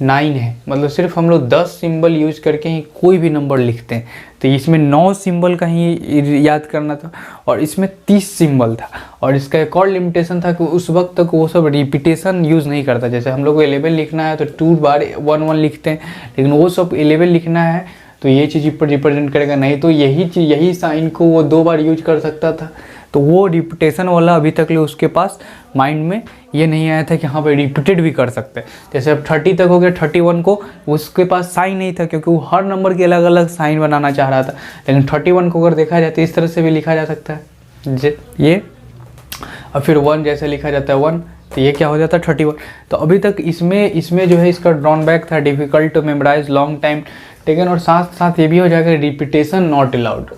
9 है, मतलब सिर्फ हम लोग 10 सिंबल यूज करके ही कोई भी नंबर लिखते हैं, तो इसमें 9 सिंबल का ही याद करना था, और इसमें 30 सिंबल था। और इसका एक और लिमिटेशन था कि उस वक्त तक वो सब रिपीटेशन यूज़ नहीं करता, जैसे हम लोग को 11 लिखना है तो 2 बार 1 1 लिखते हैं, लेकिन वो सब 11 लिखना है तो ये चीज़ पर रिप्रेजेंट करेगा नहीं, तो यही साइन को वो 2 बार यूज कर सकता था। तो वो रिपीटेशन वाला अभी तक ले उसके पास माइंड में ये नहीं आया था कि हाँ भाई रिपीटेड भी कर सकते हैं। जैसे अब 30 तक हो गया, 31 को उसके पास साइन नहीं था क्योंकि वो हर नंबर के अलग अलग साइन बनाना चाह रहा था, लेकिन 31 को अगर देखा जाए तो इस तरह से भी लिखा जा सकता है ये, और फिर 1 जैसे लिखा जाता है 1, तो ये क्या हो जाता है 31। तो अभी तक इसमें जो है इसका ड्रॉनबैक था difficult to memorise, long time taken, और साथ साथ ये भी हो जाएगा repetition not allowed,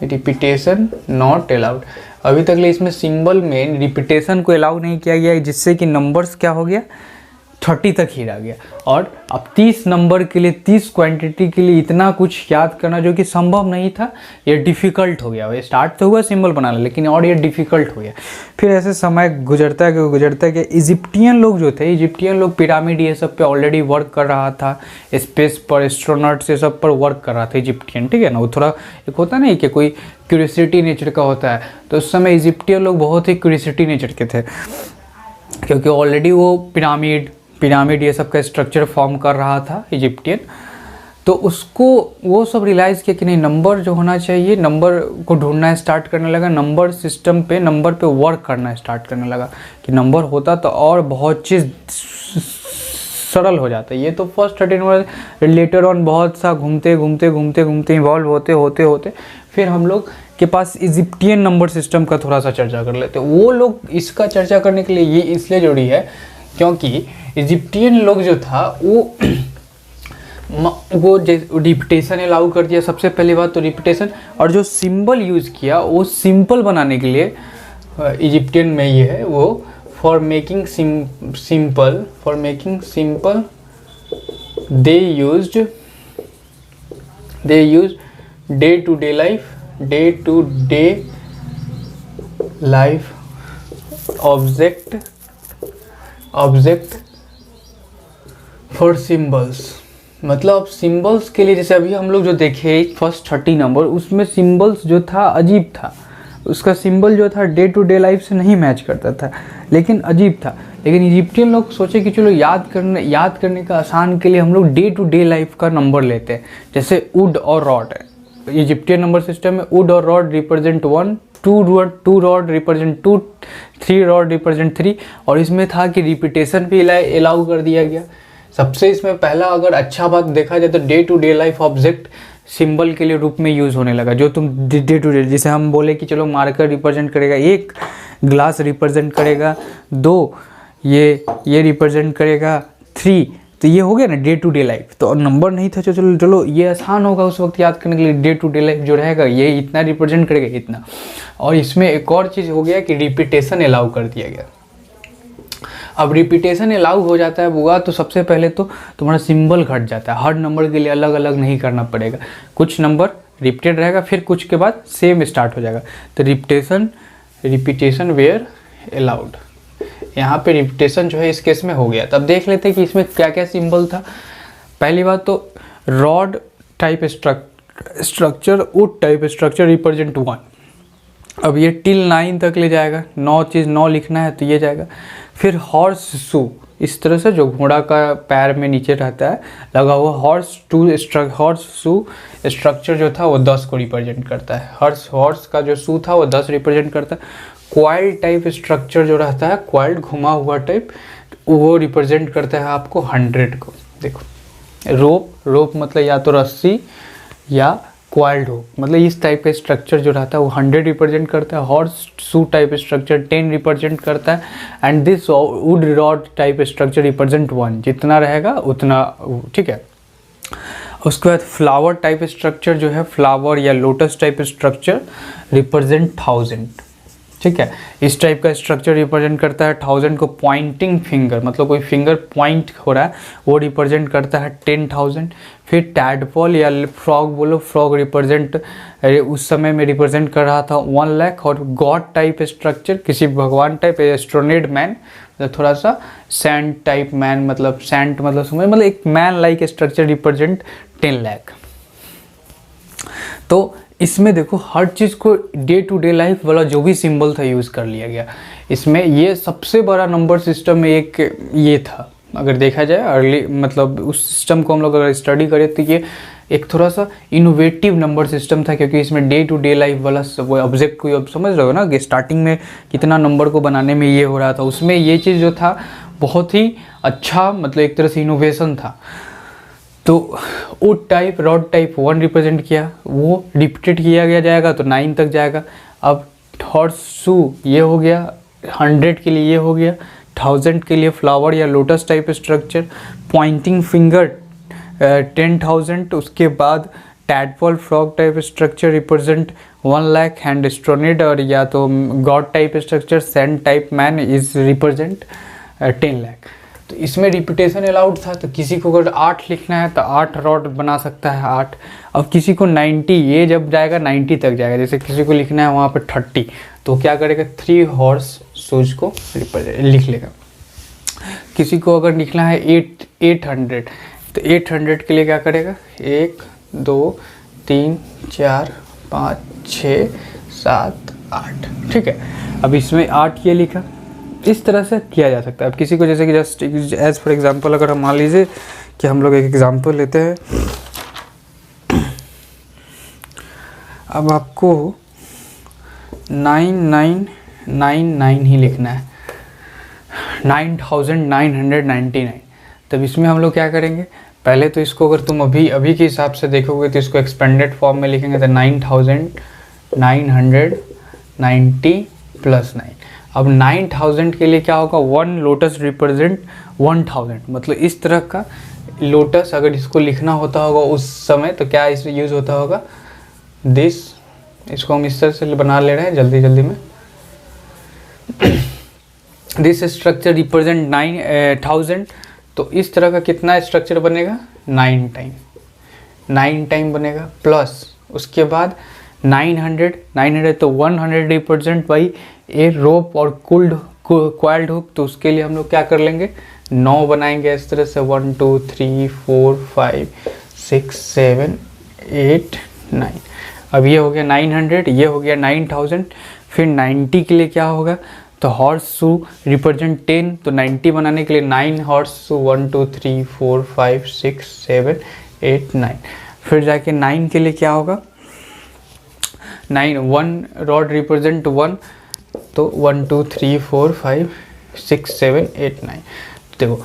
repetition not allowed. अभी तक ले इसमें सिंबल में रिपीटेशन को अलाउ नहीं किया गया, जिससे कि नंबर्स क्या हो गया 30 तक ही रह गया। और अब 30 नंबर के लिए 30 क्वांटिटी के लिए इतना कुछ याद करना जो कि संभव नहीं था, ये डिफ़िकल्ट हो गया। ये स्टार्ट तो हुआ सिंबल बनाना, लेकिन और ये डिफ़िकल्ट हो गया। फिर ऐसे समय गुजरता है कि इजिप्टियन लोग जो थे, इजिप्टियन लोग पिरामिड ये सब पे ऑलरेडी वर्क कर रहा था, स्पेस पर एस्ट्रोनॉट्स ये सब पर वर्क कर रहा था इजिप्टियन, ठीक है ना। वो थोड़ा एक होता नहीं कि कोई क्यूरियोसिटी नेचर का होता है, तो उस समय इजिप्टियन लोग बहुत ही क्यूरियोसिटी नेचर के थे, क्योंकि ऑलरेडी वो पिरामिड ये सब का स्ट्रक्चर फॉर्म कर रहा था इजिप्टियन। तो उसको वो सब रियलाइज़ किया कि नहीं, नंबर जो होना चाहिए, नंबर को ढूंढना स्टार्ट करने लगा, नंबर सिस्टम पे नंबर पे वर्क करना स्टार्ट करने लगा कि नंबर होता तो और बहुत चीज़ सरल हो जाता है। ये तो फर्स्ट 30 नंबर, लेटर ऑन बहुत सा घूमते इवॉल्व होते फिर हम लोग के पास इजिप्टियन नंबर सिस्टम का थोड़ा सा चर्चा कर लेते हैं। वो लोग इसका चर्चा करने के लिए ये इसलिए जरूरी है क्योंकि इजिप्टियन लोग जो था वो रिपीटेशन अलाउ कर दिया, सबसे पहली बात तो रिपीटेशन, और जो सिंबल यूज़ किया वो सिंपल बनाने के लिए इजिप्टियन में ये है वो for making simple they use day to day life object for symbols. मतलब सिंबल्स के लिए, जैसे अभी हम लोग जो देखे फर्स्ट 30 नंबर, उसमें सिंबल्स जो था अजीब था, उसका सिंबल जो था डे टू डे लाइफ से नहीं मैच करता था, लेकिन अजीब था। लेकिन इजिप्टियन लोग सोचे कि चलो याद करने का आसान के लिए हम लोग डे टू डे लाइफ का नंबर लेते हैं। जैसे वुड और रॉड है, इजिप्टियन नंबर सिस्टम में वुड और rod represent 1, 2 rod represent 2, 3 rod represent 3, और इसमें था कि रिपीटेशन भी अलाउ कर दिया गया। सबसे इसमें पहला अगर अच्छा बात देखा जाए तो day to day life object symbol के लिए रूप में यूज़ होने लगा। जो तुम डे टू डे, जैसे हम बोले कि चलो मार्कर रिप्रेजेंट करेगा 1, ग्लास रिप्रेजेंट करेगा 2, ये रिप्रेजेंट करेगा 3, तो ये हो गया ना डे टू डे लाइफ। तो नंबर नहीं था, चलो ये आसान होगा उस वक्त याद करने के लिए। डे टू डे लाइफ जो रहेगा ये इतना रिप्रेजेंट करेगा इतना। और इसमें एक और चीज़ हो गया कि रिपीटेशन अलाउ कर दिया गया। अब रिपीटेशन अलाउ हो जाता है हुआ तो सबसे पहले तो तुम्हारा सिंबल घट जाता है। हर नंबर के लिए अलग अलग नहीं करना पड़ेगा, कुछ नंबर रिपीटेड रहेगा, फिर कुछ के बाद सेम स्टार्ट हो जाएगा। तो रिपीटेशन वेयर अलाउड, यहाँ पे रिपीटेशन जो है इस केस में हो गया। तब देख लेते हैं कि इसमें क्या क्या सिंबल था। पहली बात तो rod type structure, would type structure represent 1। अब ये टिल 9 तक ले जाएगा, 9 लिखना है तो ये जाएगा। फिर हॉर्स शू, इस तरह से जो घोड़ा का पैर में नीचे रहता है लगा हुआ, हॉर्स शू स्ट्रक्चर जो था वो 10 को रिप्रेजेंट करता है। हॉर्स का जो शू था वो 10 रिप्रेजेंट करता है। क्वाइल्ड टाइप स्ट्रक्चर जो रहता है, क्वाइल्ड घुमा हुआ टाइप, वो रिप्रेजेंट करता है आपको 100 को। देखो रोप मतलब या तो रस्सी या क्वाइल्ड हो, मतलब इस टाइप का स्ट्रक्चर जो रहता है वो 100 रिप्रेजेंट करता है। Horse shoe type structure 10 represent करता है। And this would rod type structure represent 1, जितना रहेगा उतना, ठीक है। उसके बाद फ्लावर टाइप स्ट्रक्चर जो है, फ्लावर या लोटस टाइप स्ट्रक्चर रिप्रेजेंट 1000, ठीक है। इस टाइप का स्ट्रक्चर रिप्रेजेंट करता है 1000 को। पॉइंटिंग फिंगर मतलब कोई फिंगर पॉइंट हो रहा है वो रिप्रेजेंट करता है 10,000। फिर टैडपॉल या फ्रॉग बोलो, फ्रॉग रिप्रेजेंट उस समय में रिप्रेजेंट कर रहा था 1 लाख। और गॉड टाइप स्ट्रक्चर किसी भगवान टाइप, एस्ट्रोनेड मैन मतलब थोड़ा सा सैंड टाइप मैन, मतलब सैंड मतलब समझ, मतलब एक man like structure represent 10 lakh. तो इसमें देखो हर चीज़ को डे टू डे लाइफ वाला जो भी सिंबल था यूज़ कर लिया गया। इसमें ये सबसे बड़ा नंबर सिस्टम में एक ये था, अगर देखा जाए अर्ली, मतलब उस सिस्टम को हम लोग अगर स्टडी करें तो ये एक थोड़ा सा इनोवेटिव नंबर सिस्टम था, क्योंकि इसमें डे टू डे लाइफ वाला वो ऑब्जेक्ट को, अब समझ रहे हो ना कि स्टार्टिंग में कितना नंबर को बनाने में ये हो रहा था, उसमें ये चीज़ जो था बहुत ही अच्छा, मतलब एक तरह से इनोवेशन था। तो would type, rod type 1 represent किया, वो रिपीटेड किया गया जाएगा तो 9 तक जाएगा। अब हॉर्स शू ये हो गया, 100 के लिए ये हो गया, 1000 के लिए फ्लावर या lotus type structure, pointing finger 10,000। उसके बाद tadpole frog type structure represent 1 lakh. Hand astonished और या तो god type structure sand type man is represent 10 lakh. तो इसमें रिपीटेशन अलाउड था, तो किसी को अगर 8 लिखना है तो 8 रॉड बना सकता है 8। अब किसी को 90, ये जब जाएगा 90 तक जाएगा, जैसे किसी को लिखना है वहाँ पर 30, तो क्या करेगा 3 हॉर्स शूज को लिख लेगा। किसी को अगर लिखना है 800, तो 800 के लिए क्या करेगा 1 2 3 4 5 6 7 8, ठीक है। अब इसमें 8 ये लिखा, इस तरह से किया जा सकता है। अब किसी को जैसे कि जस्ट एज फॉर एग्जांपल अगर हम मान लीजिए कि हम लोग एक एग्जांपल लेते हैं, अब आपको 9999 ही लिखना है, 9999। तब इसमें हम लोग क्या करेंगे, पहले तो इसको अगर तुम अभी के हिसाब से देखोगे तो इसको एक्सपेंडेड फॉर्म में लिखेंगे तो 9990 प्लस 9। अब 9000 के लिए क्या होगा, 1 लोटस रिप्रेजेंट 1000, मतलब इस तरह का लोटस अगर इसको लिखना होता होगा उस समय तो क्या इस यूज़ होता होगा दिस। इसको हम इस तरह से बना ले रहे हैं जल्दी में। दिस स्ट्रक्चर रिप्रेजेंट 9000, तो इस तरह का कितना स्ट्रक्चर बनेगा 9 टाइम बनेगा। प्लस उसके बाद 900 तो 100 रिप्रेजेंट बाई ए रोप और क्वाइल्ड हुक, तो उसके लिए हम लोग क्या कर लेंगे 9 बनाएंगे इस तरह से 1 2 3 4 5 6 7 8 9। अब ये हो गया 900, ये हो गया 9000, फिर 90 के लिए क्या होगा, तो हॉर्स शू रिप्रेजेंट 10, तो 90 बनाने के लिए 9 हॉर्स शू, 1 2 3 4 5 6 7 8 9। फिर जाके 9 के लिए क्या होगा, 9 1 रॉड रिप्रेजेंट 1, तो 1 2 3 4 5 6 7 8 9। देखो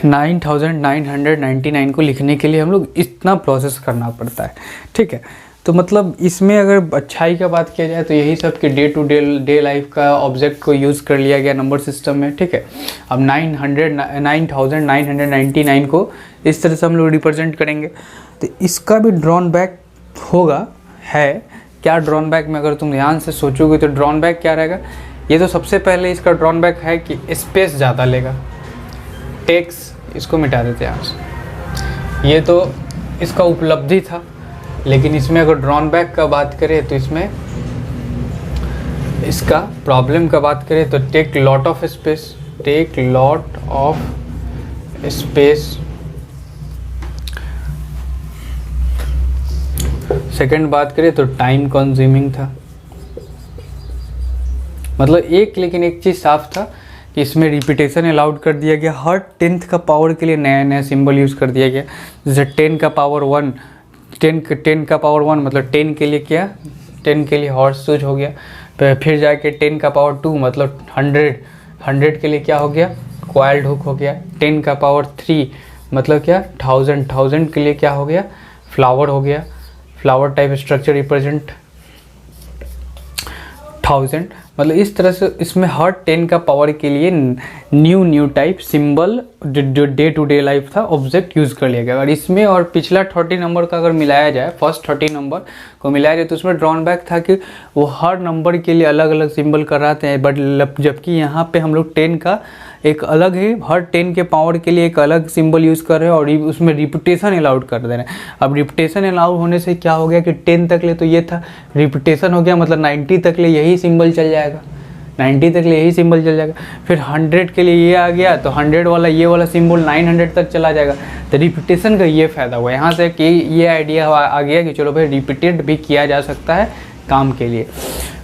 9999 को लिखने के लिए हम लोग इतना प्रोसेस करना पड़ता है, ठीक है। तो मतलब इसमें अगर अच्छाई का बात किया जाए तो यही सब कि डे टू डे लाइफ का ऑब्जेक्ट को यूज़ कर लिया गया नंबर सिस्टम में, ठीक है। अब 9999 को इस तरह से हम लोग रिप्रेजेंट करेंगे। तो इसका भी ड्रॉन बैक होगा, है क्या ड्रॉन बैक में अगर तुम ध्यान से सोचोगे तो ड्रॉन बैक क्या रहेगा। ये तो सबसे पहले इसका ड्रॉन बैक है कि स्पेस ज़्यादा लेगा। टेक्स इसको मिटा देते हैं यहाँ से, ये तो इसका उपलब्धि था, लेकिन इसमें अगर ड्रॉन बैक का बात करें तो इसमें इसका प्रॉब्लम का बात करें तो take lot of space, take lot of space. Second बात करें तो टाइम कंज्यूमिंग था। मतलब लेकिन एक चीज़ साफ था कि इसमें रिपीटेशन अलाउड कर दिया गया। हर 10th का पावर के लिए नया नया सिंबल यूज़ कर दिया गया। जैसे 10 का पावर 1, 10 का पावर 1 मतलब 10 के लिए क्या, 10 के लिए हॉर्स शूज हो गया। फिर जाके 10 का पावर 2 मतलब 100 के लिए क्या हो गया, कॉइल्ड हुक हो गया। 10 का पावर 3 मतलब क्या, 1000 के लिए क्या हो गया, फ्लावर हो गया। Flower type structure represent 1000। मतलब इस तरह से इसमें हर 10 का पावर के लिए न्यू टाइप सिंबल जो डे टू डे लाइफ था ऑब्जेक्ट यूज़ कर लिया गया। और इसमें और पिछला 30 नंबर का अगर मिलाया जाए, फर्स्ट 30 नंबर को मिलाया जाए तो उसमें ड्रॉन बैक था कि वो हर नंबर के लिए अलग अलग सिंबल कर रहे थे। बट जबकि यहाँ पे हम लोग 10 का एक अलग है, हर 10 के पावर के लिए एक अलग सिंबल यूज़ कर रहे हैं और उसमें रिपीटेशन अलाउड कर दे रहे हैं। अब रिपीटेशन अलाउड होने से क्या हो गया कि 10 तक ले तो ये था, रिपीटेशन हो गया मतलब 90 तक ले यही सिंबल चल जाएगा, 90 तक ले यही सिंबल चल जाएगा। फिर 100 के लिए ये आ गया तो 100 वाला ये वाला सिंबल 900 तक चला जाएगा। तो रिपीटेशन का ये फ़ायदा हुआ यहाँ से कि ये आइडिया आ गया कि चलो भाई रिपीटेड भी किया जा सकता है काम के लिए।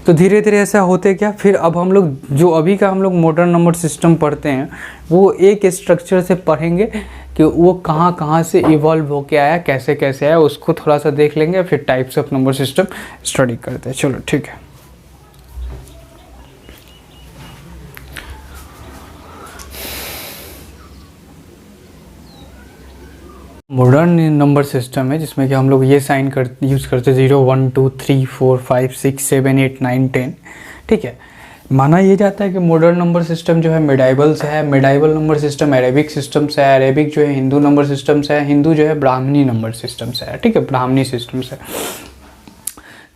तो धीरे धीरे ऐसा होते क्या, फिर अब हम लोग जो अभी का हम लोग मॉडर्न नंबर सिस्टम पढ़ते हैं वो एक स्ट्रक्चर से पढ़ेंगे कि वो कहाँ से इवॉल्व होके आया, कैसे कैसे आया, उसको थोड़ा सा देख लेंगे। फिर types of number system study करते हैं। चलो ठीक है। मॉडर्न नंबर सिस्टम है जिसमें कि हम लोग ये साइन यूज़ करते हैं 0 1 2 3 4 5 6 7 8 9 10, ठीक है। माना ये जाता है कि मॉडर्न नंबर सिस्टम जो है मिडाइवल से है, medieval number system Arabic system से है, अरेबिक जो है हिंदू नंबर सिस्टम से है, हिंदू जो है ब्राह्मणी नंबर सिस्टम से है, ठीक है, ब्राह्मणी सिस्टम से।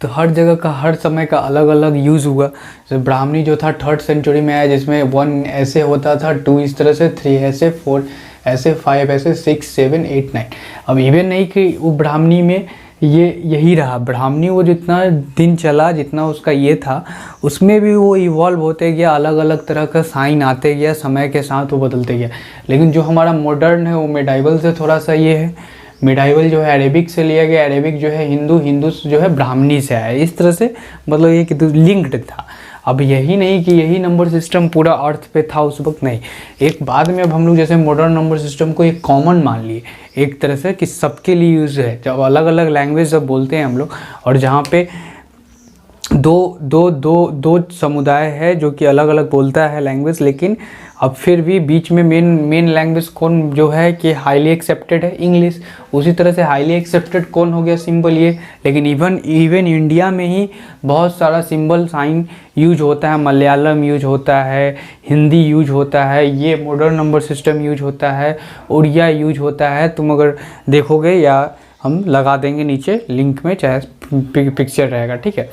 तो हर जगह का हर समय का अलग अलग यूज़ हुआ। जैसे ब्राह्मणी जो था 3rd सेंचुरी में आया, जिसमें 1 ऐसे होता था, 2 इस तरह से, 3 ऐसे, 4 ऐसे, 5 ऐसे, 6 7 8 9। अब इवन नहीं कि वो ब्राह्मणी में यही रहा, ब्राह्मणी वो जितना दिन चला, जितना उसका ये था, उसमें भी वो इवॉल्व होते गया, अलग अलग तरह का साइन आते गया, समय के साथ वो बदलते गया। लेकिन जो हमारा मॉडर्न है वो मिडाइवल से थोड़ा सा ये है, मिडाइवल जो है अरेबिक से लिया गया, अरेबिक जो है हिंदू जो है ब्राह्मणी से आया। इस तरह से मतलब ये कि लिंक्ड था। अब यही नहीं कि यही नंबर सिस्टम पूरा अर्थ पे था उस वक्त, नहीं। एक बाद में अब हम लोग जैसे मॉडर्न नंबर सिस्टम को एक कॉमन मान लिए एक तरह से कि सबके लिए यूज़ है। जब अलग अलग लैंग्वेज जब बोलते हैं हम लोग, और जहाँ पे दो समुदाय है जो कि अलग अलग बोलता है लैंग्वेज, लेकिन अब फिर भी बीच में मेन लैंग्वेज कौन जो है कि हाईली एक्सेप्टेड है, इंग्लिश। उसी तरह से हाईली एक्सेप्टेड कौन हो गया, सिंबल ये। लेकिन इवन इंडिया में ही बहुत सारा सिंबल साइन यूज होता है, मलयालम यूज होता है, हिंदी यूज होता है, ये मॉडर्न नंबर सिस्टम यूज होता है, उड़िया यूज होता है। तुम अगर देखोगे या हम लगा देंगे नीचे लिंक में, चाहे पिक्चर रहेगा, ठीक है।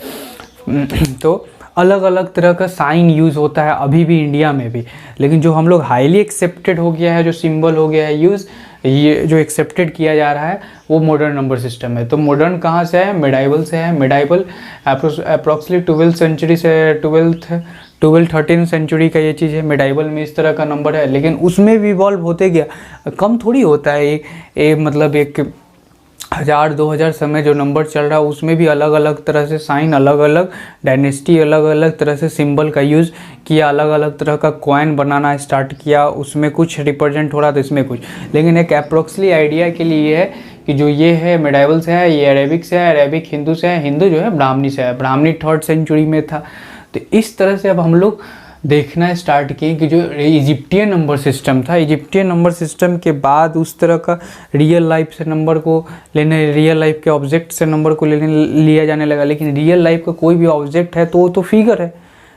तो अलग अलग तरह का साइन यूज़ होता है अभी भी इंडिया में भी। लेकिन जो हम लोग हाईली एक्सेप्टेड हो गया है, जो सिंबल हो गया है यूज़, ये जो एक्सेप्टेड किया जा रहा है वो मॉडर्न नंबर सिस्टम है। तो मॉडर्न कहाँ से है, मिडाइवल से है। मिडाइवल अप्रॉक्सिमेटली 12th सेंचुरी से 12th-13th सेंचुरी का ये चीज़ है। मिडाइवल में इस तरह का नंबर है, लेकिन उसमें भी इवॉल्व होते गया, कम थोड़ी होता है। मतलब एक 1000 2000 समय जो नंबर चल रहा है उसमें भी अलग अलग तरह से साइन, अलग अलग डायनेस्टी, अलग अलग तरह से सिंबल का यूज़ किया, अलग अलग तरह का कॉइन बनाना स्टार्ट किया, उसमें कुछ रिप्रेजेंट हो रहा था, इसमें कुछ। लेकिन एक अप्रोक्सली आइडिया के लिए है कि जो ये है मेडाइवल से है, ये अरेबिक से है, अरेबिक हिंदू से है, हिंदू जो है ब्राह्मणी से है, ब्राह्मणी 3rd सेंचुरी में था। तो इस तरह से अब हम लोग देखना स्टार्ट किए कि जो इजिप्टियन नंबर सिस्टम था, इजिप्टियन नंबर सिस्टम के बाद उस तरह का रियल लाइफ से नंबर को लेने, रियल लाइफ के ऑब्जेक्ट से नंबर को लिया जाने लगा। लेकिन रियल लाइफ का कोई भी ऑब्जेक्ट है तो वो तो फिगर है,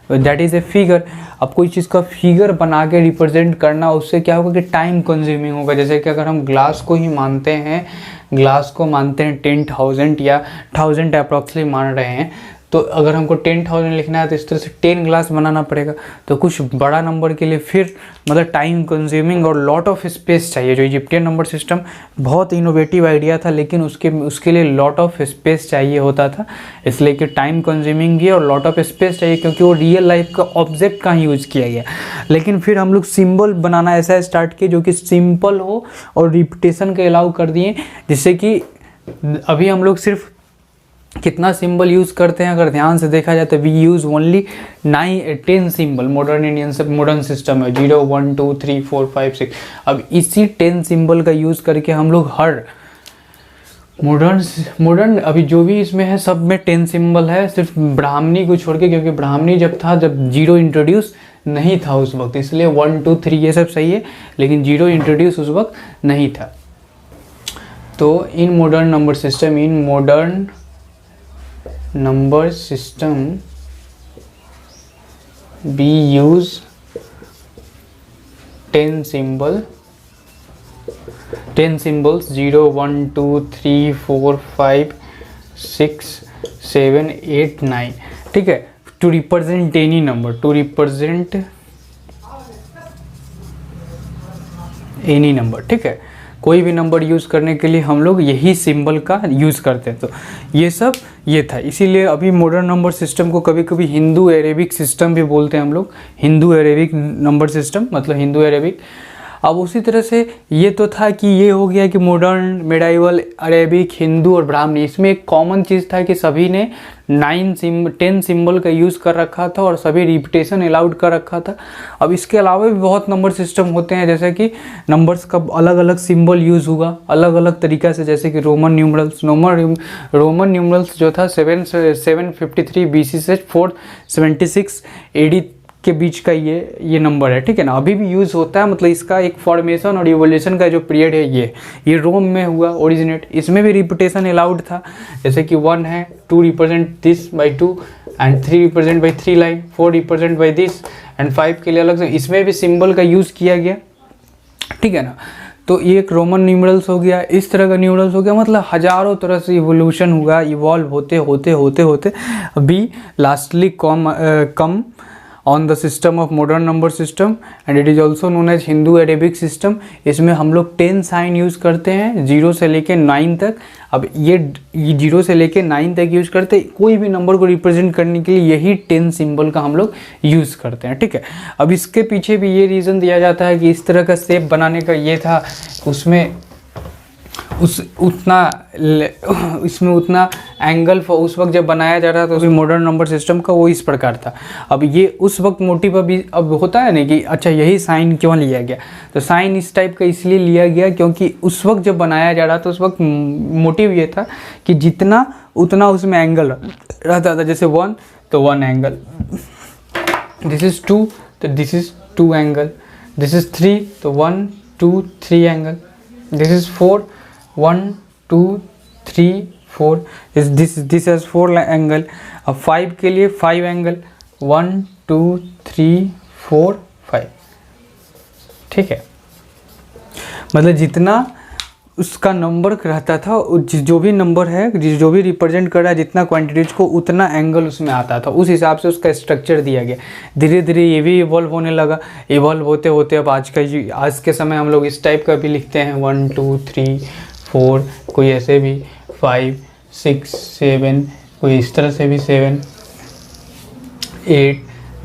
दैट इज़ ए फिगर। अब कोई चीज़ का फिगर बना के रिप्रेजेंट करना, उससे क्या होगा कि टाइम कंज्यूमिंग होगा। जैसे कि अगर हम ग्लास को ही मानते हैं, ग्लास को मानते हैं 10,000 या 1000 अप्रॉक्सली मान रहे हैं, तो अगर हमको 10,000 लिखना है तो इस तरह से 10 ग्लास बनाना पड़ेगा। तो कुछ बड़ा नंबर के लिए फिर मतलब टाइम कंज्यूमिंग और लॉट ऑफ स्पेस चाहिए। जो इजिप्टियन नंबर सिस्टम बहुत इनोवेटिव आइडिया था, लेकिन उसके लिए लॉट ऑफ स्पेस चाहिए होता था, इसलिए कि टाइम कंज्यूमिंग भी और लॉट ऑफ स्पेस चाहिए, क्योंकि वो रियल लाइफ का ऑब्जेक्ट का यूज़ किया गया। लेकिन फिर हम लोग सिम्बल बनाना ऐसा स्टार्ट किए जो कि सिंपल हो और रिपीटेशन के अलाउ कर दिए, जिससे कि अभी हम लोग सिर्फ कितना सिंबल यूज़ करते हैं अगर ध्यान से देखा जाए तो we use only 10 symbol. Modern system है 0 1 2 3 4 5 6। अब इसी 10 सिंबल का यूज़ करके हम लोग हर मॉडर्न अभी जो भी इसमें है सब में 10 सिंबल है, सिर्फ ब्राह्मणी को छोड़ के, क्योंकि ब्राह्मणी जब 0 इंट्रोड्यूस नहीं था उस वक्त, इसलिए 1 2 3 ये सब सही है, लेकिन 0 इंट्रोड्यूस उस वक्त नहीं था। तो in modern number system we use 10 symbols 0 1 2 3 4 5 6 7 8 9, ठीक है, to represent any number, to represent any number, ठीक है। कोई भी नंबर यूज़ करने के लिए हम लोग यही सिंबल का यूज़ करते हैं। तो ये था, इसीलिए अभी मॉडर्न नंबर सिस्टम को कभी कभी हिंदू अरेबिक सिस्टम भी बोलते हैं हम लोग, हिंदू अरेबिक नंबर सिस्टम मतलब हिंदू अरेबिक। अब उसी तरह से ये तो था कि ये हो गया कि मॉडर्न, मेडाइवल, अरेबिक, हिंदू और ब्राह्मणी। इसमें एक कॉमन चीज़ था कि सभी ने 10 सिंबल का यूज़ कर रखा था और सभी रिपीटेशन अलाउड कर रखा था। अब इसके अलावा भी बहुत नंबर सिस्टम होते हैं, जैसे कि नंबर्स का अलग अलग सिंबल यूज़ हुआ अलग अलग तरीक़ा से, जैसे कि रोमन न्यूमरल्स जो था 753 BC से 476 AD के बीच का ये नंबर है, ठीक है ना, अभी भी यूज़ होता है। मतलब इसका एक फॉर्मेशन और इवोल्यूशन का जो पीरियड है ये रोम में हुआ ओरिजिनेट। इसमें भी रिपीटेशन अलाउड था, जैसे कि 1 है 2 represent this by 2 and 3 represent by 3 line, 4 represent by this and 5 के लिए अलग से इसमें भी सिंबल का यूज़ किया गया, ठीक है ना। तो ये एक रोमन न्यूमरल्स हो गया, इस तरह का न्यूमरल्स हो गया, मतलब हज़ारों तरह से इवोल्यूशन हुआ, इवॉल्व होते अभी lastly come on the system of modern number system and it is also known as Hindu Arabic system। इसमें हम लोग 10 साइन यूज़ करते हैं 0 से लेके 9 तक। अब ये 0 से लेके 9 तक यूज़ करते हैं, कोई भी नंबर को रिप्रेजेंट करने के लिए यही 10 सिंबल का हम लोग यूज़ करते हैं, ठीक है। अब इसके पीछे भी ये रीज़न दिया जाता है कि इस तरह का शेप बनाने का ये था, उसमें इसमें उतना एंगल उस वक्त जब बनाया जा रहा था तो मॉडर्न नंबर सिस्टम का वो इस प्रकार था। अब ये उस वक्त मोटिव अभी अब होता है ना कि अच्छा यही साइन क्यों लिया गया, तो साइन इस टाइप का इसलिए लिया गया क्योंकि उस वक्त जब बनाया जा रहा था उस वक्त मोटिव ये था कि जितना उतना उसमें एंगल रहता था। जैसे 1 तो 1 एंगल, दिस इज़ 2 तो this is 2 angle, this is 3 तो 1 2 3 angle, this is 4 1 2 3 4, this has 4 angle. अब 5 के लिए 5 एंगल 1 2 3 4 5, ठीक है। मतलब जितना उसका नंबर रहता था, जो भी नंबर है जो भी रिप्रेजेंट कर रहा है जितना क्वांटिटीज को, उतना एंगल उसमें आता था, उस हिसाब से उसका स्ट्रक्चर दिया गया। धीरे धीरे ये भी इवॉल्व होने लगा, इवॉल्व होते होते अब आज के समय हम लोग इस टाइप का भी लिखते हैं 1 2 3 4, कोई ऐसे भी 5 6 7, कोई इस तरह से भी 7 8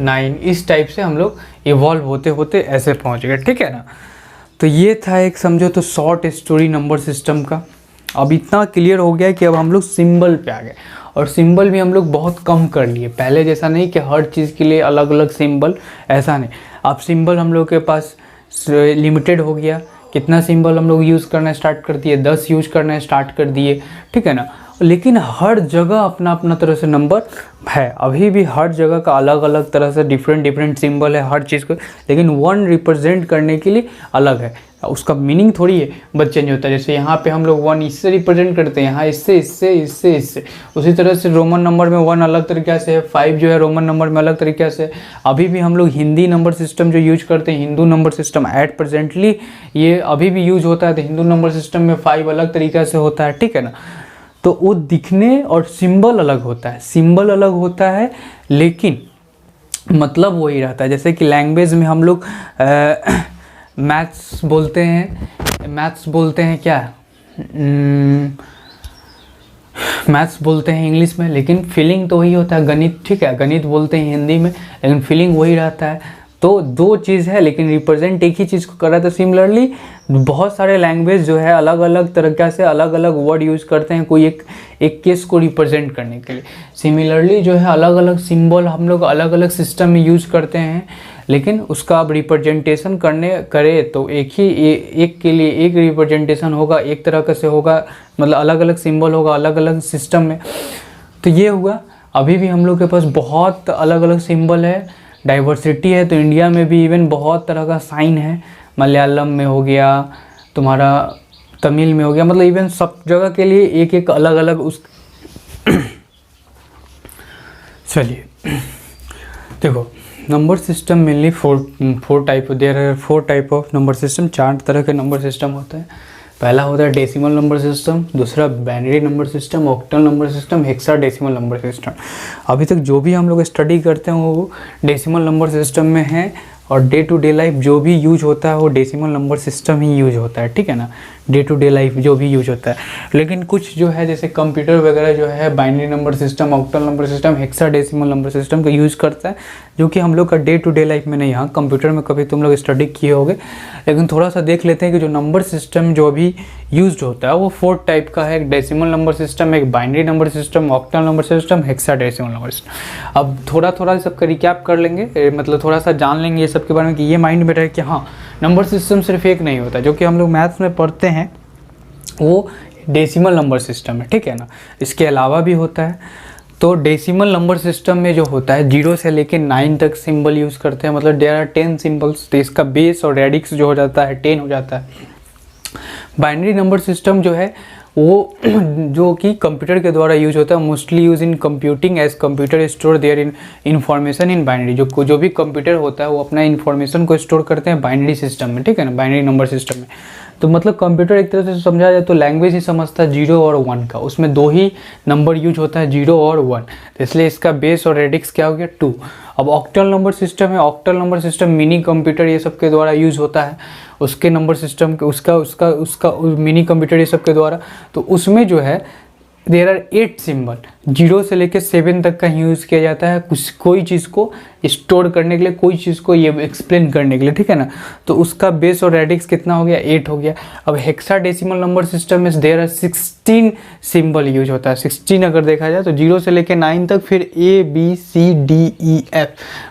9, इस टाइप से हम लोग इवॉल्व होते होते ऐसे पहुंच गए, ठीक है ना। तो ये था एक समझो तो शॉर्ट स्टोरी नंबर सिस्टम का, अब इतना क्लियर हो गया है कि अब हम लोग सिंबल पे आ गए, और सिंबल भी हम लोग बहुत कम कर लिए। पहले जैसा नहीं कि हर चीज़ के लिए अलग अलग सिंबल, ऐसा नहीं। अब सिंबल हम लोग के पास लिमिटेड हो गया। कितना सिंबल हम लोग यूज़ करना स्टार्ट कर दिए, 10 यूज करना स्टार्ट कर दिए, ठीक है ना। लेकिन हर जगह अपना अपना तरह से नंबर है, अभी भी हर जगह का अलग अलग तरह से डिफरेंट सिंबल है हर चीज़ को, लेकिन वन रिप्रेजेंट करने के लिए अलग है। उसका मीनिंग थोड़ी है बस चेंज होता है। जैसे यहाँ पे हम लोग वन इससे रिप्रेजेंट करते हैं, यहाँ इससे इससे इससे इससे, उसी तरह से रोमन नंबर में वन अलग तरीक़े से है, 5 जो है रोमन नंबर में अलग तरीक़े से। अभी भी हम लोग हिंदी नंबर सिस्टम जो यूज करते हैं, Hindu number system eight presently ये अभी भी यूज होता है, तो हिंदू नंबर सिस्टम में 5 अलग तरीक़े से होता है, ठीक है ना। तो वो दिखने और सिंबल अलग होता है, सिंबल अलग होता है, लेकिन मतलब वही रहता है। जैसे कि लैंग्वेज में हम लोग मैथ्स बोलते हैं क्या, मैथ्स बोलते हैं इंग्लिश में, लेकिन फीलिंग तो वही होता है। गणित, ठीक है, गणित बोलते हैं हिंदी में, लेकिन फीलिंग वही रहता है। तो दो चीज़ है, लेकिन रिप्रेजेंट एक ही चीज़ को कर रहा था। सिमिलरली बहुत सारे लैंग्वेज जो है अलग अलग तरीक़े से अलग अलग वर्ड यूज़ करते हैं कोई एक केस को रिप्रेजेंट करने के लिए। सिमिलरली जो है अलग अलग सिंबल हम लोग अलग अलग सिस्टम में यूज़ करते हैं, लेकिन उसका अब रिप्रेजेंटेशन करे तो एक के लिए एक रिप्रेजेंटेशन होगा, एक तरह का से होगा, मतलब अलग अलग सिंबल होगा अलग अलग सिस्टम में। तो ये हुआ। अभी भी हम लोग के पास बहुत अलग अलग सिंबल है, डाइवर्सिटी है। तो इंडिया में भी इवन बहुत तरह का साइन है, मलयालम में हो गया, तुम्हारा तमिल में हो गया, मतलब इवन सब जगह के लिए एक एक अलग अलग उस चलिए देखो, number system mainly four type, there are 4 type of number system. 4 तरह के नंबर सिस्टम होते हैं। पहला होता है डेसिमल नंबर सिस्टम, दूसरा binary number system, octal number system, hexadecimal number system. अभी तक जो भी हम लोग स्टडी करते हैं वो डेसिमल नंबर सिस्टम में है, और डे टू डे लाइफ जो भी यूज होता है वो डेसिमल नंबर सिस्टम ही यूज होता है, ठीक है ना। डे टू डे लाइफ जो भी यूज होता है, लेकिन कुछ जो है जैसे कंप्यूटर वगैरह जो है binary number system, octal number system, hexadecimal number system का यूज़ करता है, जो कि हम लोग का डे टू डे लाइफ में नहीं। हाँ, कंप्यूटर में कभी तुम लोग स्टडी किए होगे, लेकिन थोड़ा सा देख लेते हैं कि जो नंबर सिस्टम जो भी यूज होता है वो 4 टाइप का है। एक डेसिमल नंबर सिस्टम, एक binary number system, octal number system, hexadecimal number system. अब थोड़ा सबका रिकैप कर लेंगे, मतलब थोड़ा सा जान लेंगे ये सब के बारे में, कि ये माइंड में रहे कि हाँ, नंबर सिस्टम सिर्फ एक नहीं होता। जो कि हम लोग मैथ्स में पढ़ते हैं वो डेसिमल नंबर सिस्टम है, ठीक है ना। इसके अलावा भी होता है। तो डेसिमल नंबर सिस्टम में जो होता है 0 से लेकर 9 तक सिंबल यूज़ करते हैं, मतलब देयर आर 10 सिंबल्स। तो इसका बेस और रेडिक्स जो हो जाता है 10 हो जाता है। बाइनरी नंबर सिस्टम जो है वो जो कि कंप्यूटर के द्वारा यूज होता है, mostly use in computing, as computer store their in information in binary. जो भी कंप्यूटर होता है वो अपना इन्फॉर्मेशन को स्टोर करते हैं बाइनरी सिस्टम में, ठीक है ना, बाइनरी नंबर सिस्टम में। तो मतलब कंप्यूटर एक तरह से समझा जाए तो लैंग्वेज ही समझता है 0 और 1 का, उसमें 2 ही नंबर यूज होता है, 0 और 1। तो इसलिए इसका बेस और रेडिक्स क्या हो गया, 2। अब ऑक्टल नंबर सिस्टम है। Octal number system mini computer ये सब के द्वारा यूज होता है, उसके नंबर सिस्टम के उसका मिनी कंप्यूटर ये सब के द्वारा। तो उसमें जो है देयर आर 8 सिंबल, 0 से लेकर 7 तक का यूज़ किया जाता है कोई चीज़ को स्टोर करने के लिए, कोई चीज़ को ये एक्सप्लेन करने के लिए, ठीक है ना। तो उसका बेस और रेडिक्स कितना हो गया, 8 हो गया। अब हेक्साडेसिमल नंबर सिस्टम में देयर आर 16 सिंबल यूज होता है। 16 अगर देखा जाए तो 0 से लेकर 9 तक, फिर ABCDEF,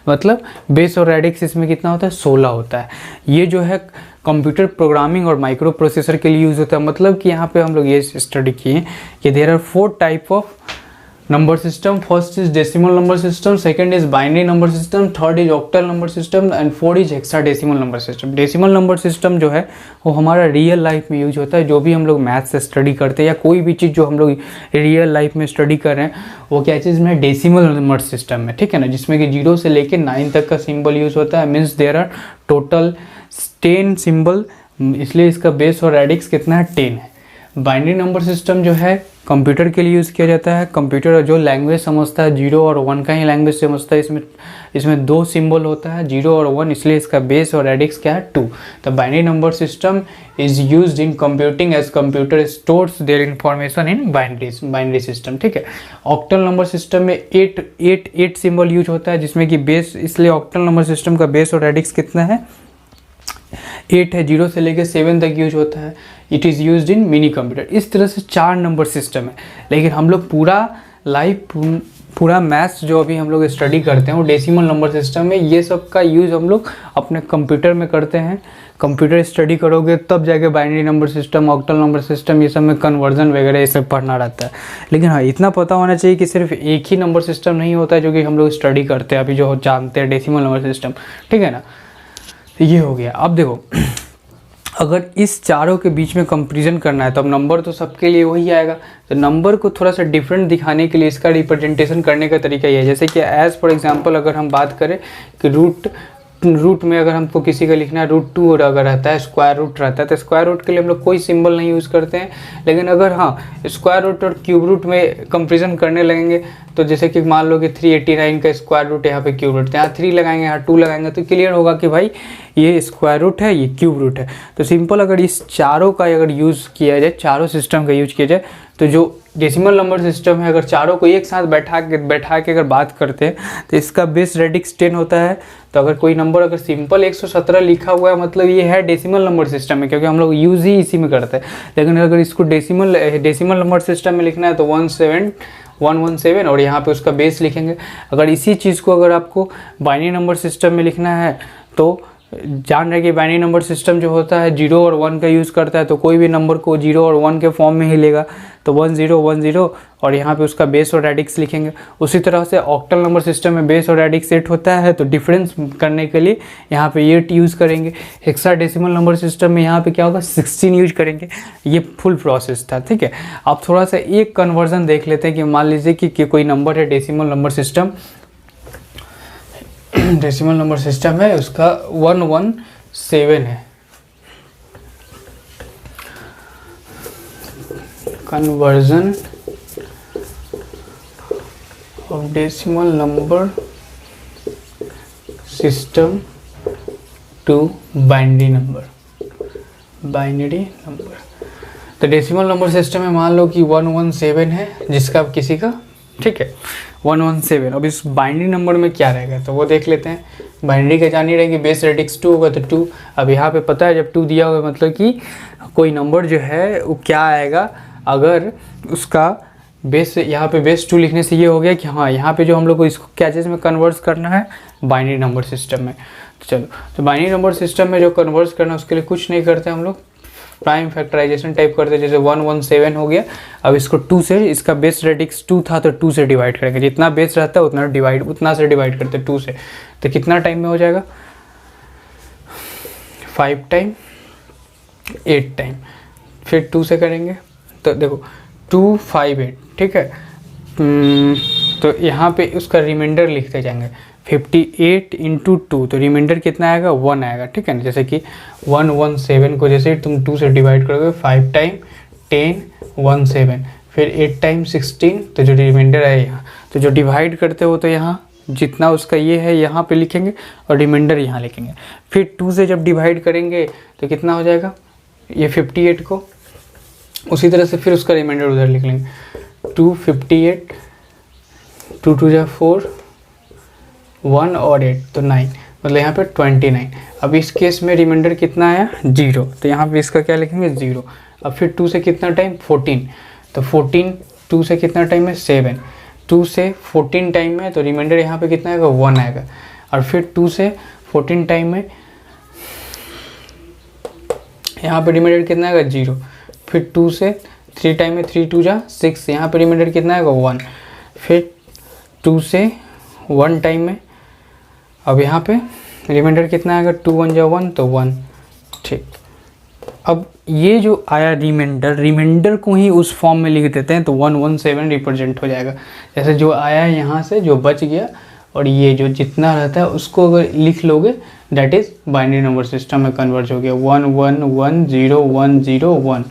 मतलब बेस और रेडिक्स इसमें कितना होता है, 16 होता है। ये जो है कंप्यूटर प्रोग्रामिंग और माइक्रो प्रोसेसर के लिए यूज़ होता है। मतलब कि यहाँ पे हम लोग ये स्टडी किए कि there are 4 type of number system. First is decimal number system, second is binary number system, third is octal number system, and fourth is hexadecimal number system. Decimal number system जो है वो हमारा real life में use होता है। जो भी हम लोग मैथ्स से स्टडी करते हैं या कोई भी चीज़ जो हम लोग रियल लाइफ में स्टडी कर रहे हैं वो क्या चीज़ में, डेसिमल नंबर सिस्टम में, ठीक है ना, जिसमें कि 0 से लेकर 9 तक का सिंबल यूज होता है। Means there are total 10 symbol, इसलिए इसका बेस और रेडिक्स कितना है, 10 है। बाइनरी नंबर सिस्टम जो है कंप्यूटर के लिए यूज़ किया जाता है। कंप्यूटर जो लैंग्वेज समझता है 0 और 1 का ही लैंग्वेज समझता है। इसमें 2 सिंबल होता है, 0 और 1, इसलिए इसका बेस और रेडिक्स क्या है, 2। तो binary number system is used in computing as computer stores their information in binary system, ठीक है। ऑक्टल नंबर सिस्टम में 8 सिंबल यूज होता है, जिसमें कि बेस, इसलिए ऑक्टल नंबर सिस्टम का बेस और रेडिक्स कितना है, 8 है, 0 से लेकर 7 तक यूज होता है। It is used in mini computer. इस तरह से 4 नंबर सिस्टम है। लेकिन हम लोग पूरा मैथ्स जो अभी हम लोग स्टडी करते हैं वो डेसिमल नंबर सिस्टम में, ये सब का यूज़ हम लोग अपने कंप्यूटर में करते हैं। कंप्यूटर स्टडी करोगे तब जाके binary number system, octal number system, ये सब में कन्वर्जन वगैरह ये सब पढ़ना रहता है। लेकिन हाँ, इतना पता होना चाहिए कि सिर्फ एक ही नंबर सिस्टम नहीं होता है जो कि हम लोग स्टडी करते हैं अभी, जो जानते हैं डेसिमल नंबर सिस्टम, ठीक है ना। तो ये हो गया। अब देखो, अगर इस चारों के बीच में कंपैरिजन करना है तो अब नंबर तो सबके लिए वही आएगा। तो नंबर को थोड़ा सा डिफरेंट दिखाने के लिए इसका रिप्रेजेंटेशन करने का तरीका ये है, जैसे कि एज फॉर एग्जांपल अगर हम बात करें कि रूट में अगर हमको किसी का लिखना है √2 अगर रहता है, स्क्वायर रूट रहता है, तो स्क्वायर रूट के लिए हम लोग कोई सिंबल नहीं यूज़ करते हैं। लेकिन अगर हाँ स्क्वायर रूट और क्यूब रूट में कंपेरिजन करने लगेंगे तो जैसे कि मान लो कि 389 का स्क्वायर रूट यहाँ पे क्यूब रूट, यहाँ 3 लगाएंगे, यहाँ 2 लगाएंगे, तो क्लियर होगा कि भाई ये स्क्वायर रूट है, ये क्यूब रूट है। तो सिंपल अगर इस चारों का अगर यूज़ किया जाए, चारों सिस्टम का यूज किया जाए, तो जो डेसिमल नंबर सिस्टम है अगर चारों को एक साथ बैठा के अगर बात करते हैं तो इसका बेस रेडिक्स 10 होता है। तो अगर कोई नंबर अगर सिंपल 117 लिखा हुआ है मतलब ये है डेसिमल नंबर सिस्टम में, क्योंकि हम लोग यूज़ ही इसी में करते हैं। लेकिन अगर इसको डेसिमल नंबर सिस्टम में लिखना है तो 117 और यहाँ पे उसका बेस लिखेंगे। अगर इसी चीज़ को अगर आपको बाइनरी नंबर सिस्टम में लिखना है तो जान रहे कि बाइनरी नंबर सिस्टम जो होता है 0 और 1 का यूज़ करता है, तो कोई भी नंबर को 0 और 1 के फॉर्म में ही लेगा। तो 1010 और यहाँ पे उसका बेस और रेडिक्स लिखेंगे। उसी तरह से ऑक्टल नंबर सिस्टम में बेस और रेडिक्स 8 होता है, तो डिफरेंस करने के लिए यहाँ पे 8 यूज़ करेंगे। हेक्साडेसिमल नंबर सिस्टम में यहाँ पे क्या होगा, 16 यूज करेंगे। ये फुल प्रोसेस था, ठीक है। अब थोड़ा सा एक कन्वर्जन देख लेते हैं कि मान लीजिए कि कोई नंबर है decimal number system, decimal number system है, उसका 117 है। Conversion of decimal number system to binary number. तो डेसिमल नंबर सिस्टम में मान लो कि 117 है जिसका किसी का, ठीक है, 117। अब इस बाइनरी नंबर में क्या रहेगा तो वो देख लेते हैं। बाइनरी का जान ही रहेंगे, बेस रेडिक्स 2 होगा तो 2। अब यहाँ पे पता है जब 2 दिया होगा मतलब कि कोई नंबर जो है वो क्या आएगा, अगर उसका बेस, यहाँ पे बेस 2 लिखने से ये हो गया कि हाँ यहाँ पे जो हम लोग को इसको क्या चीज़ में कन्वर्ट करना है, बाइनरी नंबर सिस्टम में। तो चलो, तो बाइनरी नंबर सिस्टम में जो कन्वर्ट करना है उसके लिए कुछ नहीं करते हम लोग, प्राइम फैक्टराइजेशन टाइप करते हैं। जैसे 117 हो गया, अब इसको 2 से, इसका बेस रेडिक्स 2 था तो 2 से डिवाइड करेंगे। जितना बेस रहता है उतना से डिवाइड करते हैं 2 से। तो कितना टाइम में हो जाएगा, 5 टाइम 8 टाइम। फिर 2 से करेंगे तो देखो 258, ठीक है। तो यहाँ पे उसका रिमाइंडर लिखते जाएंगे 58 × 2, तो रिमाइंडर कितना आएगा, 1 आएगा, ठीक है ना। जैसे कि 117 को जैसे तुम 2 से डिवाइड करोगे, 5 टाइम 10 17, फिर 8 टाइम 16, तो जो रिमाइंडर है यहाँ, तो जो डिवाइड करते हो तो यहाँ जितना उसका ये है यहाँ पे लिखेंगे और रिमाइंडर यहाँ लिखेंगे। फिर 2 से जब डिवाइड करेंगे तो कितना हो जाएगा, ये 58 को, उसी तरह से फिर उसका रिमाइंडर उधर लिख लेंगे, 258, 2 2 जा 4, 1 और 8 तो 9, मतलब यहाँ पे 29। अब इस केस में रिमाइंडर कितना आया, 0, तो यहाँ पे इसका क्या लिखेंगे, 0। अब फिर 2 से कितना टाइम, 14, तो 14 2 से कितना टाइम है, 7, 2 से 14 टाइम में, तो रिमाइंडर यहाँ पे कितना आएगा, 1 आएगा। और फिर 2 से 14 टाइम में यहाँ पे रिमाइंडर कितना आएगा, 0। फिर 2 से 3 टाइम में, 3 2 जा 6, यहाँ पे रिमाइंडर कितना आएगा, 1। फिर 2 से 1 टाइम में, अब यहाँ पे रिमाइंडर कितना आएगा, 2 1 जा 1 तो 1, ठीक। अब ये जो आया रिमाइंडर को ही उस फॉर्म में लिख देते हैं तो 117 रिप्रेजेंट हो जाएगा। जैसे जो आया है यहाँ से जो बच गया और ये जो जितना रहता है उसको अगर लिख लोगे that is binary number system में कन्वर्ट हो गया। 1 1 1 0 1 0 1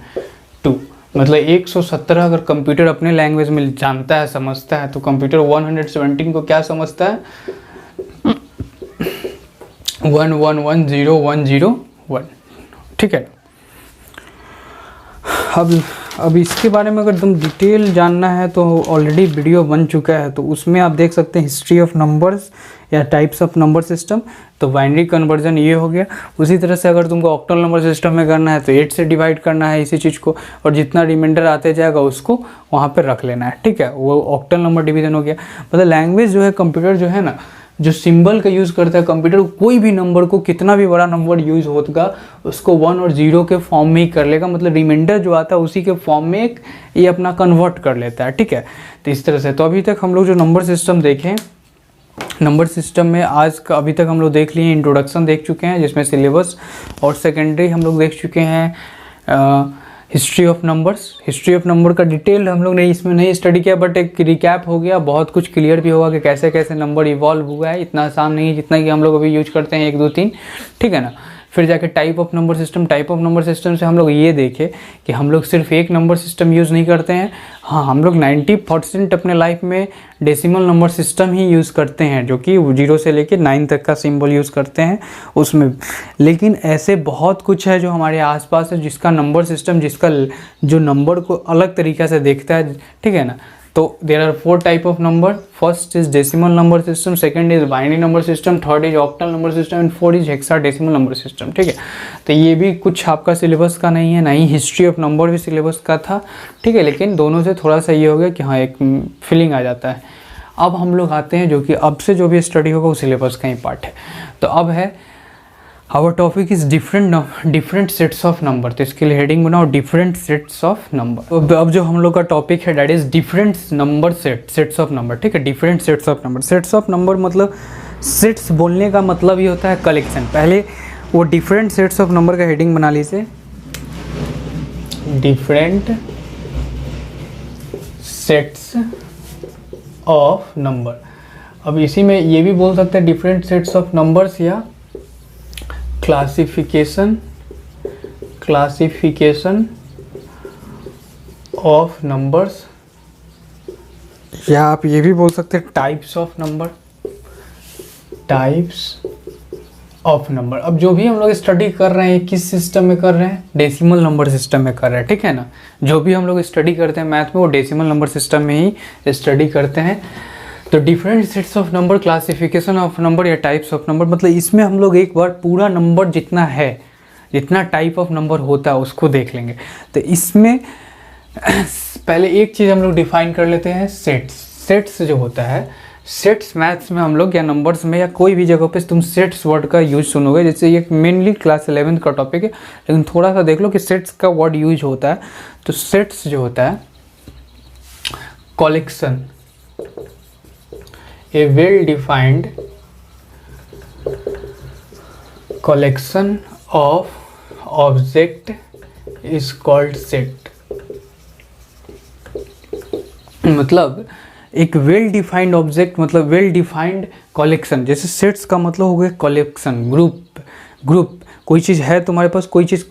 2, मतलब 117 अगर कंप्यूटर अपने लैंग्वेज में जानता है, समझता है, तो कंप्यूटर 117 को क्या समझता है, 1 1 1 0 1 0 1, ठीक है। अब अब इसके बारे में अगर तुम डिटेल जानना है तो ऑलरेडी वीडियो बन चुका है, तो उसमें आप देख सकते हैं हिस्ट्री ऑफ नंबर्स या टाइप्स ऑफ नंबर सिस्टम। तो बाइनरी कन्वर्जन ये हो गया। उसी तरह से अगर तुमको ऑक्टल नंबर सिस्टम में करना है तो 8 से डिवाइड करना है इसी चीज़ को, और जितना रिमाइंडर आते जाएगा उसको वहाँ पर रख लेना है, ठीक है। वो ऑक्टल नंबर डिवीजन हो गया। मतलब लैंग्वेज जो है कंप्यूटर जो है ना, जो सिंबल का यूज़ करता है कंप्यूटर, कोई भी नंबर को, कितना भी बड़ा नंबर यूज़ होगा उसको 1 और 0 के फॉर्म में ही कर लेगा। मतलब रिमाइंडर जो आता है उसी के फॉर्म में एक ये अपना कन्वर्ट कर लेता है, ठीक है। तो इस तरह से तो अभी तक हम लोग जो नंबर सिस्टम देखें, नंबर सिस्टम में आज का अभी तक हम लोग देख लिए, इंट्रोडक्शन देख चुके हैं जिसमें सिलेबस, और सेकेंडरी हम लोग देख चुके हैं history of numbers. History of number का डिटेल हम लोग ने इसमें नहीं स्टडी किया, बट एक रिकैप हो गया, बहुत कुछ क्लियर भी होगा कि कैसे कैसे नंबर इवॉल्व हुआ है। इतना आसान नहीं है जितना कि हम लोग अभी यूज करते हैं 1 2 3, ठीक है ना। फिर जाके type of number system, type of number system से हम लोग ये देखे कि हम लोग सिर्फ एक नंबर सिस्टम यूज़ नहीं करते हैं। हाँ, हम लोग 90% अपने लाइफ में डेसिमल नंबर सिस्टम ही यूज़ करते हैं, जो कि 0 से लेके 9 तक का सिंबल यूज़ करते हैं उसमें। लेकिन ऐसे बहुत कुछ है जो हमारे आसपास है जिसका नंबर सिस्टम, जिसका जो नंबर को अलग तरीक़े से देखता है, ठीक है ना। तो there are 4 type of number. First is decimal number system, second is binary number system, third is octal number system and fourth is hexadecimal number system, ठीक है। तो ये भी कुछ आपका सिलेबस का नहीं है, ना ही हिस्ट्री ऑफ नंबर भी सिलेबस का था, ठीक है। लेकिन दोनों से थोड़ा सा ये हो गया कि हाँ एक फीलिंग आ जाता है। अब हम लोग आते हैं जो कि अब से जो भी स्टडी होगा वो सिलेबस का ही पार्ट है। तो अब है our topic is different sets of number. तो इसके लिए हेडिंग बनाओ डिफरेंट सेट्स ऑफ नंबर। अब जो हम लोग का टॉपिक है that is different number sets of number, ठीक है। Different sets of number, sets of number मतलब सेट्स बोलने का मतलब ही होता है कलेक्शन। पहले वो डिफरेंट सेट्स ऑफ नंबर का हेडिंग बना लीजिए, डिफरेंट सेट्स ऑफ नंबर। अब इसी में ये भी बोल सकते हैं डिफरेंट सेट्स ऑफ नंबर्स या क्लासिफिकेशन ऑफ नंबर्स, या आप ये भी बोल सकते हैं types of number, types of number. अब जो भी हम लोग स्टडी कर रहे हैं किस सिस्टम में कर रहे हैं, डेसिमल नंबर सिस्टम में कर रहे हैं, ठीक है ना। जो भी हम लोग स्टडी करते हैं मैथ में वो डेसिमल नंबर सिस्टम में ही स्टडी करते हैं। तो different sets of number, classification of number या टाइप्स ऑफ नंबर, मतलब इसमें हम लोग एक बार पूरा नंबर जितना है, जितना टाइप ऑफ नंबर होता है उसको देख लेंगे। तो इसमें पहले एक चीज़ हम लोग डिफाइन कर लेते हैं, सेट्स। सेट्स जो होता है, सेट्स मैथ्स में हम लोग या नंबर्स में या कोई भी जगह पे तुम सेट्स वर्ड का यूज सुनोगे। जैसे ये मेनली क्लास 11 का टॉपिक है, लेकिन थोड़ा सा देख लो कि सेट्स का वर्ड यूज होता है। तो सेट्स जो होता है collection, a well defined collection of object is called set। मतलब एक वेल डिफाइंड ऑब्जेक्ट मतलब वेल डिफाइंड कलेक्शन। जैसे सेट्स का मतलब हो गया कलेक्शन, ग्रुप कोई चीज़ है तुम्हारे पास, कोई चीज़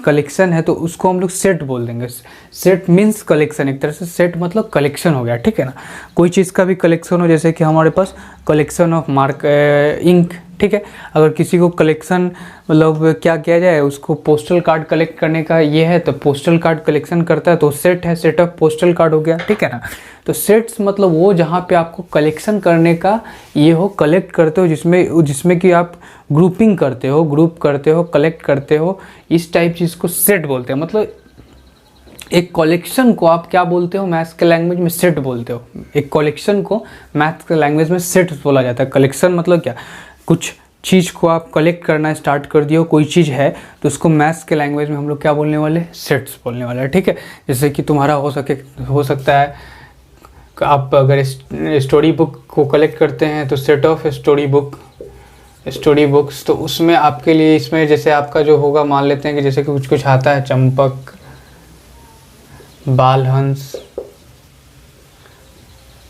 कलेक्शन है तो उसको हम लोग सेट बोल देंगे। सेट मीन्स कलेक्शन, एक तरह से सेट मतलब कलेक्शन हो गया, ठीक है ना। कोई चीज़ का भी कलेक्शन हो, जैसे कि हमारे पास कलेक्शन ऑफ इंक, ठीक है। अगर किसी को कलेक्शन मतलब क्या किया जाए, उसको पोस्टल कार्ड कलेक्ट करने का ये है तो पोस्टल कार्ड कलेक्शन करता है तो सेट है, सेट ऑफ पोस्टल कार्ड हो गया, ठीक है ना। तो सेट्स मतलब वो जहाँ पे आपको कलेक्शन करने का ये हो, कलेक्ट करते हो, जिसमें कि आप ग्रुपिंग करते हो, ग्रुप करते हो, कलेक्ट करते हो, इस टाइप चीज़ को सेट बोलते हैं। मतलब एक कलेक्शन को आप क्या बोलते हो, मैथ्स के लैंग्वेज में सेट बोलते हो। एक कलेक्शन को मैथ्स के लैंग्वेज में सेट बोला जाता है। कलेक्शन मतलब क्या, कुछ चीज़ को आप कलेक्ट करना स्टार्ट कर दियो, कोई चीज़ है तो उसको मैथ्स के लैंग्वेज में हम लोग क्या बोलने वाले, सेट्स बोलने वाले हैं, ठीक है। जैसे कि तुम्हारा हो सकता है आप अगर स्टोरी बुक को कलेक्ट करते हैं तो सेट ऑफ स्टोरी बुक्स, तो उसमें आपके लिए इसमें जैसे आपका जो होगा, मान लेते हैं कि जैसे कि कुछ आता है चंपक, बालहंस,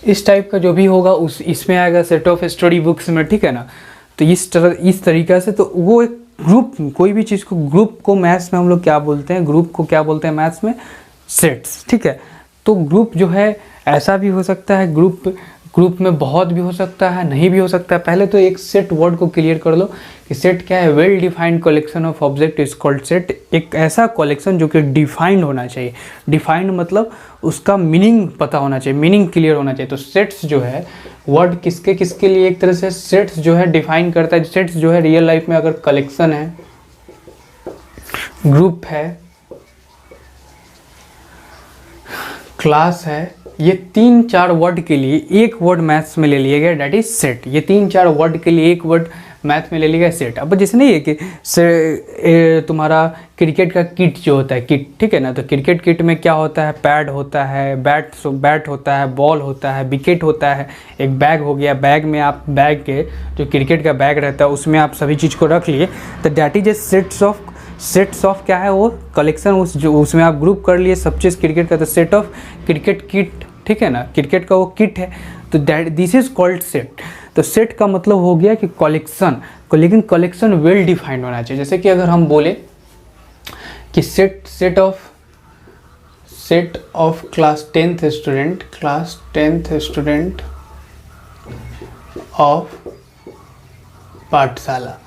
इस टाइप का जो भी होगा उस इसमें आएगा सेट ऑफ स्टोरी बुक्स में, ठीक है ना। तो इस तरीक़ा से तो वो एक ग्रुप, कोई भी चीज़ को ग्रुप को मैथ्स में हम लोग क्या बोलते हैं, ग्रुप को क्या बोलते हैं मैथ्स में, सेट्स, ठीक है। तो ग्रुप जो है ऐसा भी हो सकता है, ग्रुप ग्रुप में बहुत भी हो सकता है, नहीं भी हो सकता है। पहले तो एक सेट वर्ड को क्लियर कर लो कि सेट क्या है। Well defined collection of object is called set. एक ऐसा कलेक्शन जो कि डिफाइंड होना चाहिए। डिफाइंड मतलब उसका मीनिंग पता होना चाहिए, मीनिंग क्लियर होना चाहिए। तो सेट्स जो है वर्ड किसके किसके लिए एक तरह से सेट्स जो है डिफाइन करता है। सेट्स जो है रियल लाइफ में अगर कलेक्शन है, ग्रुप है, क्लास है, ये 3-4 वर्ड के लिए एक वर्ड मैथ्स में ले लिया गया, डेट इज सेट। ये 3-4 वर्ड के लिए एक वर्ड मैथ में ले लिया गया सेट। अब जैसे नहीं है कि तुम्हारा क्रिकेट का किट जो होता है, किट, ठीक है ना। तो क्रिकेट किट में क्या होता है, पैड होता है, बैट होता है, बॉल होता है, विकेट होता है, एक बैग हो गया। बैग में आप बैग के जो क्रिकेट का बैग रहता है उसमें आप सभी चीज़ को रख लिए, तो that is a sets of क्या है वो कलेक्शन, उसमें आप ग्रुप कर लिए सब चीज़ क्रिकेट का। तो सेट ऑफ क्रिकेट किट, ठीक है ना, क्रिकेट का वो किट है, तो दिस इज कॉल्ड सेट। तो सेट का मतलब हो गया कि कलेक्शन, लेकिन कलेक्शन वेल डिफाइंड होना चाहिए। जैसे कि अगर हम बोले कि set of class 10th student of पाठशाला।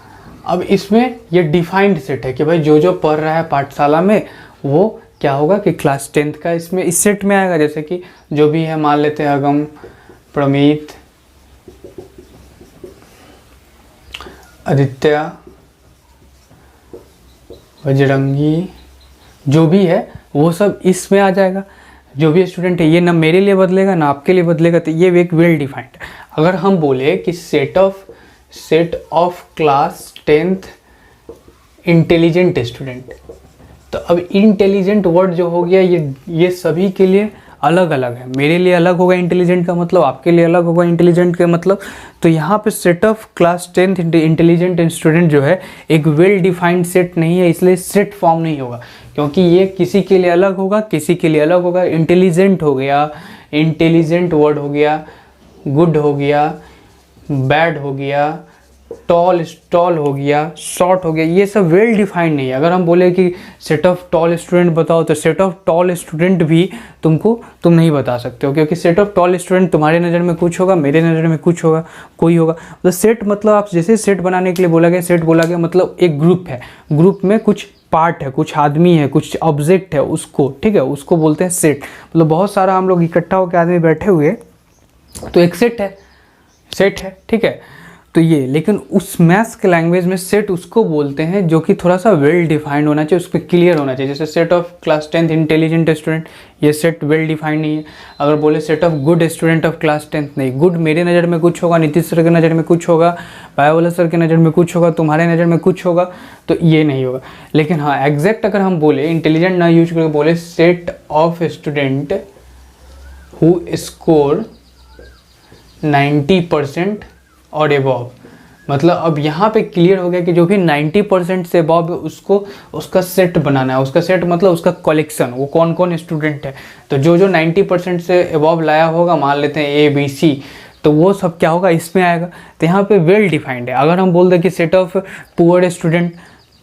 अब इसमें ये डिफाइंड सेट है कि भाई जो जो पढ़ रहा है पाठशाला में वो क्या होगा कि क्लास 10th का इसमें इस सेट में आएगा। जैसे कि जो भी है, मान लेते हैं अगम, प्रमीत, आदित्य, बजरंगी, जो भी है वो सब इसमें आ जाएगा। जो भी स्टूडेंट है, ये ना मेरे लिए बदलेगा ना आपके लिए बदलेगा, तो ये एक वेल डिफाइंड। अगर हम बोले कि set of class 10th intelligent student, तो अब इंटेलिजेंट वर्ड जो हो गया ये सभी के लिए अलग अलग है। मेरे लिए अलग होगा इंटेलिजेंट का मतलब, आपके लिए अलग होगा इंटेलिजेंट का मतलब। तो यहाँ पे set of class 10th intelligent student जो है एक वेल डिफाइंड सेट नहीं है, इसलिए सेट फॉर्म नहीं होगा, क्योंकि ये किसी के लिए अलग होगा, किसी के लिए अलग होगा। इंटेलिजेंट हो गया, इंटेलिजेंट वर्ड हो गया, गुड हो गया, बैड हो गया, टॉल हो गया, शॉर्ट हो गया, ये सब वेल डिफाइंड नहीं है। अगर हम बोले कि सेट ऑफ टॉल स्टूडेंट बताओ, तो सेट ऑफ टॉल स्टूडेंट भी तुम नहीं बता सकते हो, क्योंकि सेट ऑफ टॉल स्टूडेंट तुम्हारे नज़र में कुछ होगा, मेरे नज़र में कुछ होगा, कोई होगा। तो सेट मतलब आप जैसे सेट बनाने के लिए बोला गया, सेट बोला गया मतलब एक ग्रुप है, ग्रुप में कुछ पार्ट है, कुछ आदमी है, कुछ ऑब्जेक्ट है, उसको, ठीक है, उसको बोलते हैं सेट। मतलब बहुत सारा हम लोग इकट्ठा होकर आदमी बैठे हुए तो एक सेट है, ठीक है। तो ये, लेकिन उस मैथ्स के लैंग्वेज में सेट उसको बोलते हैं जो कि थोड़ा सा वेल डिफाइंड होना चाहिए, उस पर क्लियर होना चाहिए। जैसे set of class 10th intelligent student, ये सेट वेल डिफाइंड नहीं है। अगर बोले set of good student of class 10th, नहीं, गुड मेरे नज़र में कुछ होगा, नीतीश सर के नज़र में कुछ होगा, बायोवाला सर के नज़र में कुछ होगा, तुम्हारे नज़र में कुछ होगा, तो ये नहीं होगा। लेकिन हाँ, एग्जैक्ट अगर हम बोले, इंटेलिजेंट ना यूज करके बोले set of student who score 90% और एबव, मतलब अब यहाँ पे क्लियर हो गया कि जो भी 90% से अबव उसको उसका सेट बनाना है। उसका सेट मतलब उसका कलेक्शन, वो कौन कौन स्टूडेंट है। तो जो 90% से अबव लाया होगा, मान लेते हैं ABC, तो वो सब क्या होगा, इसमें आएगा। तो यहाँ पे वेल डिफाइंड है। अगर हम बोल दें कि set of poor student,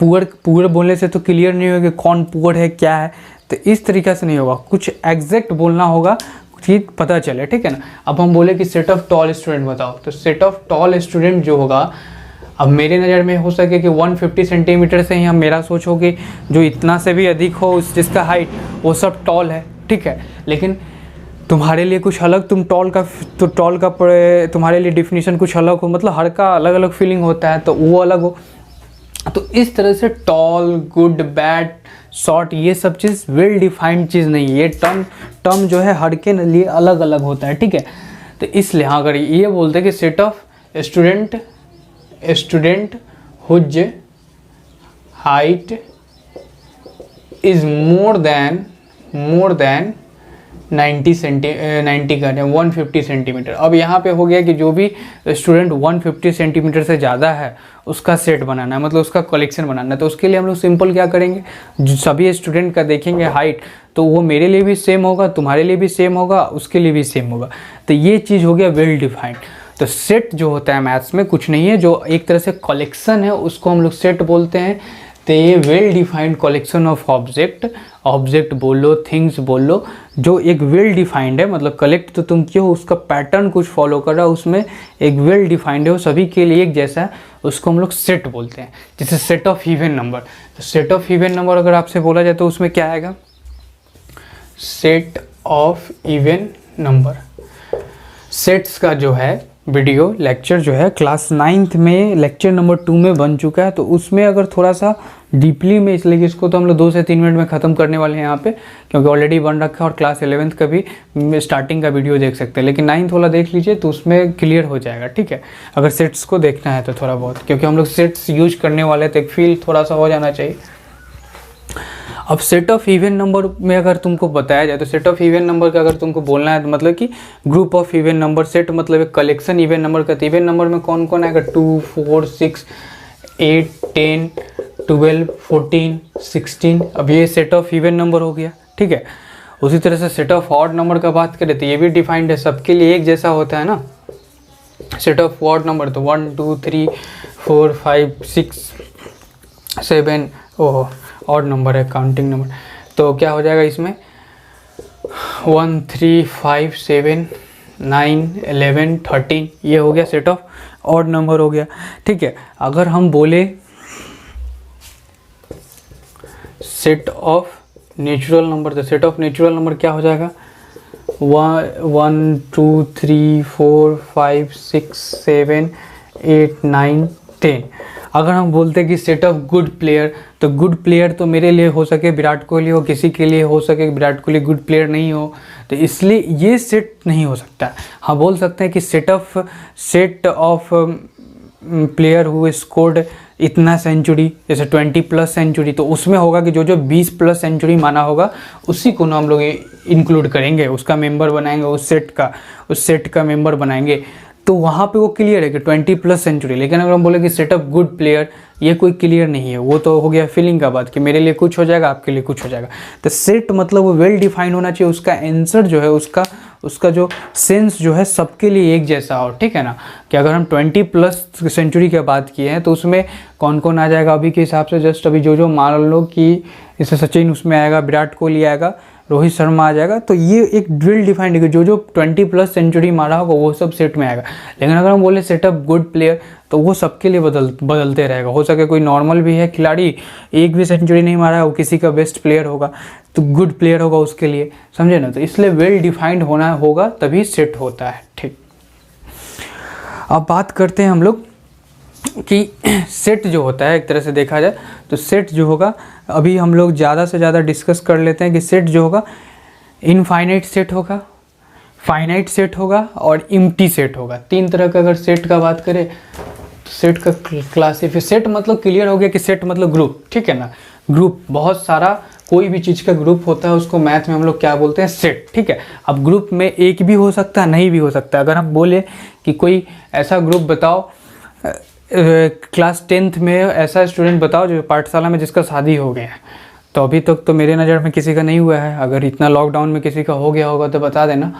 poor बोलने से तो क्लियर नहीं होगा कि कौन पुअर है, क्या है, तो इस तरीके से नहीं होगा, कुछ एग्जैक्ट बोलना होगा, चीज़ पता चले, ठीक है ना। अब हम बोले कि सेट ऑफ टॉल स्टूडेंट बताओ, तो सेट ऑफ टॉल स्टूडेंट जो होगा, अब मेरे नज़र में हो सके कि 150 सेंटीमीटर से ही हम, मेरा सोचो कि जो इतना से भी अधिक हो जिसका हाइट, वो सब टॉल है, ठीक है। लेकिन तुम्हारे लिए कुछ अलग, तुम टॉल का तुम्हारे लिए डिफिनीशन कुछ अलग हो, मतलब हर का अलग अलग फीलिंग होता है, तो वो अलग हो। तो इस तरह से टॉल, गुड, बैड, शॉर्ट, ये सब चीज़ वेल डिफाइंड चीज़ नहीं है। ये टर्म जो है हर के लिए अलग अलग होता है, ठीक है। तो इसलिए हाँ, अगर ये बोलते हैं कि set of student whose height is more than 150 centimetre. अब यहाँ पे हो गया कि जो भी स्टूडेंट 150 सेंटीमीटर से ज़्यादा है उसका सेट बनाना है, मतलब उसका कलेक्शन बनाना है। तो उसके लिए हम लोग सिंपल क्या करेंगे, जो सभी स्टूडेंट का देखेंगे हाइट, तो वो मेरे लिए भी सेम होगा, तुम्हारे लिए भी सेम होगा, उसके लिए भी सेम होगा। तो ये चीज़ हो गया वेल डिफाइंड। तो सेट जो होता है मैथ्स में कुछ नहीं है, जो एक तरह से कलेक्शन है उसको हम लोग सेट बोलते हैं। ते well defined collection of object बोल लो, थिंग्स बोल लो, जो एक वेल डिफाइंड है, मतलब कलेक्ट तो तुम किए हो, उसका पैटर्न कुछ फॉलो कर रहा है, उसमें एक वेल डिफाइंड है, वो सभी के लिए एक जैसा है, उसको हम लोग सेट बोलते हैं। जैसे सेट ऑफ इवन नंबर, तो सेट ऑफ इवन नंबर अगर आपसे बोला जाए तो उसमें क्या आएगा, set of even number. Sets का जो है वीडियो लेक्चर जो है क्लास 9th में लेक्चर नंबर 2 में बन चुका है, तो उसमें अगर थोड़ा सा डीपली में, इसलिए कि इसको तो हम लोग 2 से 3 मिनट में ख़त्म करने वाले हैं यहाँ पे, क्योंकि ऑलरेडी बन रखा है, और क्लास 11th का भी स्टार्टिंग का वीडियो देख सकते हैं, लेकिन 9th वाला देख लीजिए तो उसमें क्लियर हो जाएगा, ठीक है, अगर सेट्स को देखना है तो थोड़ा बहुत, क्योंकि हम लोग सेट्स यूज करने वाले तो एक फील थोड़ा सा हो जाना चाहिए। अब सेट ऑफ इवन नंबर में अगर तुमको बताया जाए तो सेट ऑफ इवन नंबर का अगर तुमको बोलना है तो मतलब कि group of even number, set मतलब एक कलेक्शन इवन नंबर का। तो इवन नंबर में कौन कौन आएगा, 2, 4, 6, 8, 10, 12, 14, 16। अब ये सेट ऑफ इवन नंबर हो गया, ठीक है। उसी तरह से सेट ऑफ ऑड नंबर का बात करें तो ये भी डिफाइंड है, सबके लिए एक जैसा होता है ना। सेट ऑफ ऑड नंबर तो 1, 2, 3, 4, 5, 6, 7, ओह ऑड नंबर है, काउंटिंग नंबर, तो क्या हो जाएगा इसमें 1, 3, 5, 7, 9, 11, 13, ये हो गया सेट ऑफ ऑड नंबर हो गया, ठीक है। अगर हम बोले सेट ऑफ नेचुरल नंबर, तो सेट ऑफ नेचुरल नंबर क्या हो जाएगा, 1, 2, 3, 4, 5, 6, 7, 8, 9, 10। अगर हम बोलते हैं कि सेट ऑफ गुड प्लेयर, तो गुड प्लेयर तो मेरे लिए हो सके विराट कोहली हो, किसी के लिए हो सके विराट कोहली गुड प्लेयर नहीं हो, तो इसलिए ये सेट नहीं हो सकता। हाँ बोल सकते हैं कि सेट ऑफ प्लेयर हुए स्कोर्ड इतना सेंचुरी, जैसे 20+ सेंचुरी, तो उसमें होगा कि जो 20+ सेंचुरी माना होगा उसी को ना हम लोग इंक्लूड करेंगे, उसका मेंबर बनाएंगे, उस सेट का मेंबर बनाएंगे, तो वहाँ पे वो क्लियर है कि 20+ सेंचुरी। लेकिन अगर हम बोले कि सेट ऑफ गुड प्लेयर, ये कोई क्लियर नहीं है, वो तो हो गया फीलिंग का बात कि मेरे लिए कुछ हो जाएगा, आपके लिए कुछ हो जाएगा। तो सेट मतलब वो वेल डिफाइंड होना चाहिए, उसका आंसर जो है, उसका जो सेंस जो है सबके लिए एक जैसा हो, ठीक है ना। कि अगर हम 20+ सेंचुरी की बात किए हैं तो उसमें कौन कौन आ जाएगा अभी के हिसाब से, जस्ट अभी जो मान लो कि जैसे सचिन उसमें आएगा, विराट कोहली आएगा, रोहित शर्मा आ जाएगा, तो ये एक वेल डिफाइंड है कि जो 20+ सेंचुरी मारा होगा वो सब सेट में आएगा। लेकिन अगर हम बोले सेट ऑफ गुड प्लेयर, तो वो सबके लिए बदलते रहेगा। हो सके कोई नॉर्मल भी है खिलाड़ी, एक भी सेंचुरी नहीं मारा है, वो किसी का बेस्ट प्लेयर होगा, तो गुड प्लेयर होगा उसके लिए, समझे ना। तो इसलिए वेल डिफाइंड होना होगा तभी सेट होता है, ठीक। अब बात करते हैं हम लोग कि सेट जो होता है, एक तरह से देखा जाए तो सेट जो होगा, अभी हम लोग ज़्यादा से ज़्यादा डिस्कस कर लेते हैं कि सेट जो होगा इनफाइनाइट सेट होगा, फाइनाइट सेट होगा और एम्प्टी सेट होगा। 3 तरह का अगर सेट का बात करें तो सेट का क्लासिफिकेशन, सेट मतलब क्लियर हो गया कि सेट मतलब ग्रुप, ठीक है ना। ग्रुप बहुत सारा, कोई भी चीज़ का ग्रुप होता है उसको मैथ में हम लोग क्या बोलते हैं, सेट, ठीक है। अब ग्रुप में एक भी हो सकता है, नहीं भी हो सकता। अगर हम बोले कि कोई ऐसा ग्रुप बताओ, क्लास 10th में ऐसा स्टूडेंट बताओ जो पाठशाला में जिसका शादी हो गया है, तो अभी तक तो मेरे नज़र में किसी का नहीं हुआ है। अगर इतना लॉकडाउन में किसी का हो गया होगा तो बता देना।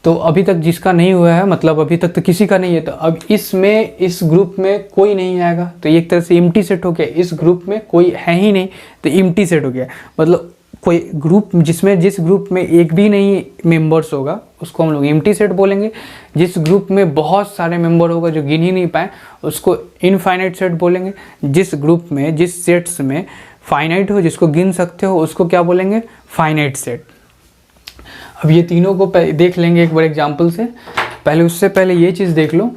तो अभी तक जिसका नहीं हुआ है, मतलब अभी तक तो किसी का नहीं है, तो अब इसमें इस ग्रुप में कोई नहीं आएगा, तो एक तरह से एम्प्टी सेट हो गया। इस ग्रुप में कोई है ही नहीं तो एम्प्टी सेट हो गया। मतलब कोई ग्रुप जिसमें जिस ग्रुप में एक भी नहीं मेंबर्स होगा उसको हम लोग एम्प्टी सेट बोलेंगे। जिस ग्रुप में बहुत सारे मेंबर होगा जो गिन ही नहीं पाए उसको इनफाइनाइट सेट बोलेंगे। जिस ग्रुप में, जिस सेट्स में फाइनाइट हो, जिसको गिन सकते हो, उसको क्या बोलेंगे, फाइनाइट सेट। अब ये तीनों को देख लेंगे एक बार एग्जाम्पल से। पहले उससे पहले ये चीज़ देख लो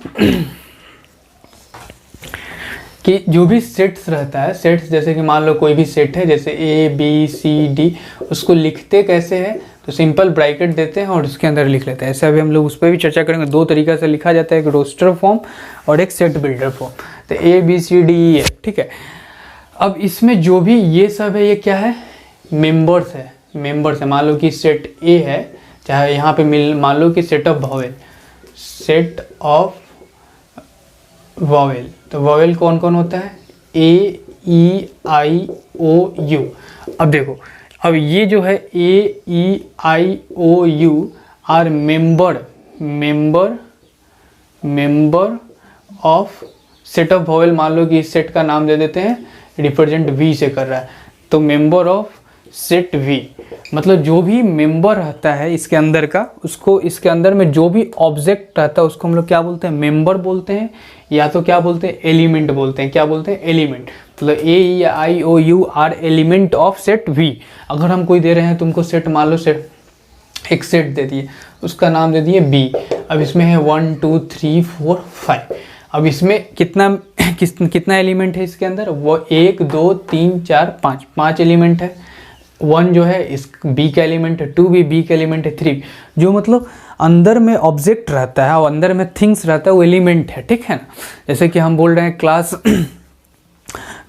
कि जो भी सेट्स रहता है, सेट्स जैसे कि मान लो कोई भी सेट है, जैसे ABCD, उसको लिखते कैसे हैं, तो सिंपल ब्रैकेट देते हैं और उसके अंदर लिख लेते हैं। ऐसे अभी हम लोग उस पर भी चर्चा करेंगे। 2 तरीका से लिखा जाता है, एक रोस्टर फॉर्म और एक सेट बिल्डर फॉर्म। तो ABCDE, ठीक है। अब इसमें जो भी ये सब है, ये क्या है, मेंबर्स है, मेंबर्स है। मान लो कि सेट A है, चाहे यहाँ पे मान लो कि set of vowel, set of vowel, तो वॉवेल कौन कौन होता है, A, E, I, O, U। अब देखो, अब ये जो है AEIOU are member of set of vowel. मान लो कि इस सेट का नाम दे देते हैं रिप्रेजेंट वी से कर रहा है, तो मेंबर ऑफ सेट वी मतलब जो भी मेंबर रहता है इसके अंदर का, उसको इसके अंदर में जो भी ऑब्जेक्ट रहता है उसको हम लोग क्या बोलते हैं, मेंबर बोलते हैं, या तो क्या बोलते हैं, एलिमेंट बोलते हैं। क्या बोलते हैं, एलिमेंट। मतलब ए या I O U are element of set V. अगर हम कोई दे रहे हैं तुमको सेट, मान लो सेट, एक सेट दे दिए, उसका नाम दे दिए बी। अब इसमें है 1 2 3 4 5। अब इसमें कितना एलिमेंट है इसके अंदर, वो 1 2 3 4 5, 5 एलिमेंट है। 1 जो है इस बी का एलिमेंट है, 2 भी बी का एलिमेंट है, 3 जो मतलब अंदर में ऑब्जेक्ट रहता है और अंदर में थिंग्स रहता है वो एलिमेंट है, ठीक है ना। जैसे कि हम बोल रहे हैं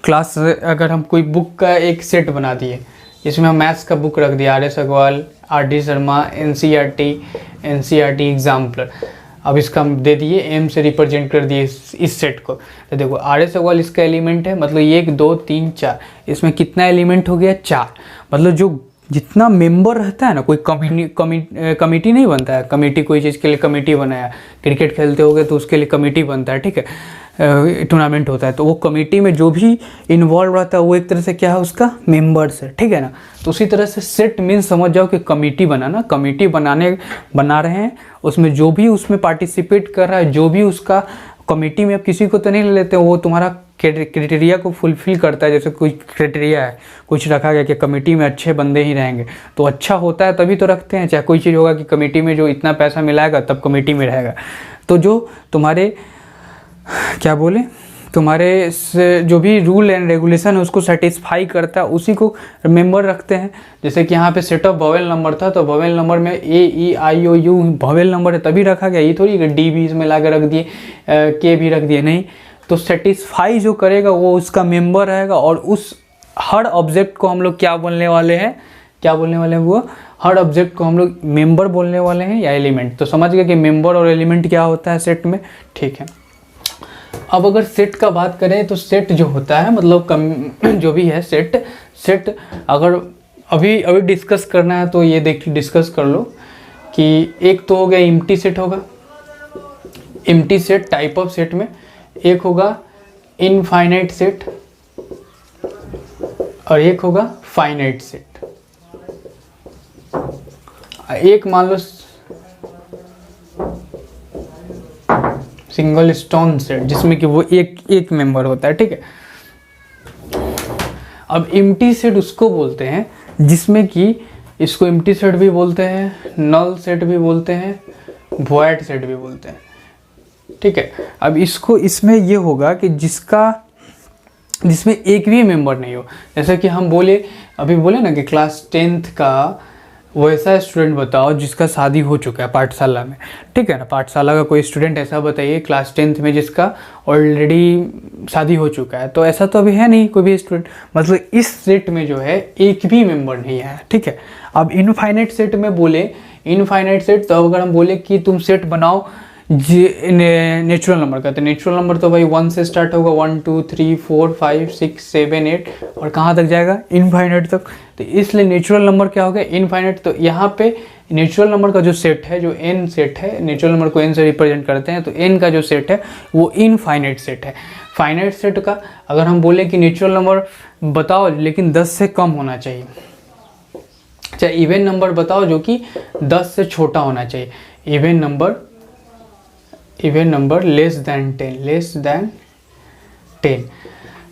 क्लास अगर हम कोई बुक का एक सेट बना दिए, इसमें हम मैथ्स का बुक रख दिया, R S Agarwal, R D Sharma, NCERT exemplar. अब इसका हम दे दिए एम से रिप्रेजेंट कर दिए इस सेट को। तो देखो आर एस अग्रवाल इसका एलिमेंट है, मतलब 1 2 3 4, इसमें कितना एलिमेंट हो गया, 4। मतलब जो जितना मेंबर रहता है ना, कोई कमिटी नहीं बनता है, कमेटी कोई चीज़ के लिए कमेटी बनाया, क्रिकेट खेलते होगे तो उसके लिए कमेटी बनता है, ठीक है, टूर्नामेंट होता है, तो वो कमेटी में जो भी इन्वॉल्व रहता है वो एक तरह से क्या है, उसका मेंबर्स है, ठीक है ना। तो उसी तरह से सेट मीन्स समझ जाओ कि कमेटी बनाना, कमेटी बना रहे हैं, उसमें जो भी उसमें पार्टिसिपेट कर रहा है, जो भी उसका कमेटी में, अब किसी को तो नहीं ले लेते, वो तुम्हारा क्राइटेरिया को फुलफिल करता है। जैसे कोई क्राइटेरिया है, कुछ रखा गया कि कमेटी में अच्छे बंदे ही रहेंगे, तो अच्छा होता है तभी तो रखते हैं। चाहे कोई चीज़ होगा कि कमेटी में जो इतना पैसा मिलाएगा तब कमेटी में रहेगा, तो जो तुम्हारे क्या बोले, तुम्हारे जो भी रूल एंड रेगुलेशन है उसको सेटिस्फाई करता है, उसी को मेंबर रखते हैं। जैसे कि यहाँ पे सेट ऑफ वोवेल नंबर था, तो वोवेल नंबर में ए ई आई ओ यू वोवेल नंबर है तभी रखा गया, ये थोड़ी डी भी इसमें ला के रख दिए, के भी रख दिए, नहीं। तो सेटिस्फाई जो करेगा वो उसका मेंबर रहेगा, और उस हर ऑब्जेक्ट को हम लोग क्या बोलने वाले हैं, वो हर ऑब्जेक्ट को हम लोग मेंबर बोलने वाले हैं या एलिमेंट। तो समझ गए कि मेंबर और एलिमेंट क्या होता है सेट में, ठीक है। अब अगर सेट का बात करें तो सेट जो होता है, मतलब जो भी है सेट अगर अभी डिस्कस करना है तो ये डिस्कस कर लो कि एक तो हो गया एम्प्टी सेट, होगा empty set type of set में, एक होगा इनफाइनाइट सेट और एक होगा फाइनाइट सेट। एक मान लो सिंगल स्टोन सेट जिसमें कि वो एक मेंबर होता है, ठीक है। अब एम्प्टी सेट उसको बोलते हैं जिसमें कि इसको एम्प्टी सेट भी बोलते हैं, नल सेट भी बोलते हैं, वॉइड सेट भी बोलते हैं, ठीक है। अब इसको इसमें ये होगा कि जिसमें एक भी मेंबर नहीं हो। जैसे कि हम अभी बोले ना कि क्लास 10th का वैसा स्टूडेंट बताओ जिसका शादी हो चुका है पाठशाला में, ठीक है ना। पाठशाला का कोई स्टूडेंट ऐसा बताइए क्लास 10th में जिसका ऑलरेडी शादी हो चुका है, तो ऐसा तो अभी है नहीं कोई भी स्टूडेंट। मतलब इस सेट में जो है एक भी मेंबर नहीं है, ठीक है। अब इनफाइनाइट सेट में इनफाइनाइट सेट, तो अगर हम बोले कि तुम सेट बनाओ नेचुरल नंबर का, तो नेचुरल नंबर तो भाई 1 से स्टार्ट होगा, 1 2 3 4 5 6 7 8 और कहाँ तक जाएगा, इनफाइनाइट तक। तो इसलिए नेचुरल नंबर क्या हो गया, इनफाइनाइट। तो यहाँ पे नेचुरल नंबर का जो सेट है, जो n सेट है, नेचुरल नंबर को n से रिप्रेजेंट करते हैं, तो n का जो सेट है वो इनफाइनाइट सेट है। फाइनाइट सेट का अगर हम बोले कि नेचुरल नंबर बताओ लेकिन 10 से कम होना चाहिए, चाहे इवन नंबर बताओ जो कि 10 से छोटा होना चाहिए, इवन नंबर लेस देन 10।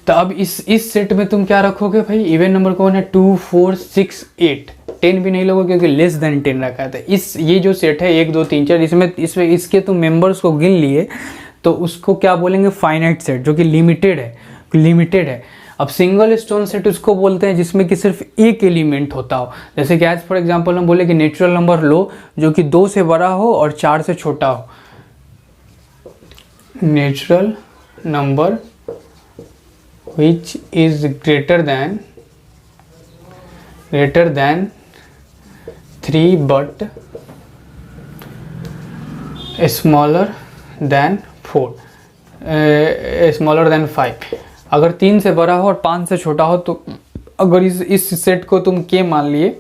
तो अब इस सेट में तुम क्या रखोगे भाई, इवन नंबर कौन है, 2 4 6 8, 10 भी नहीं लोगे क्योंकि लेस देन 10 रखा है। तो ये जो सेट है 1 2 3 4, इसमें इसके तुम मेंबर्स को गिन लिए, तो उसको क्या बोलेंगे, फाइनाइट सेट, जो कि लिमिटेड है। अब सिंगल स्टोन सेट उसको बोलते हैं जिसमें कि सिर्फ एक एलिमेंट होता हो। जैसे कि एज फॉर एग्जांपल हम बोले कि नेचुरल नंबर लो जो कि 2 से बड़ा हो और 4 से छोटा हो। Natural number which is greater than 3 but smaller than 5। अगर 3 से बड़ा हो और 5 से छोटा हो, तो अगर इस सेट को तुम के मान लिए,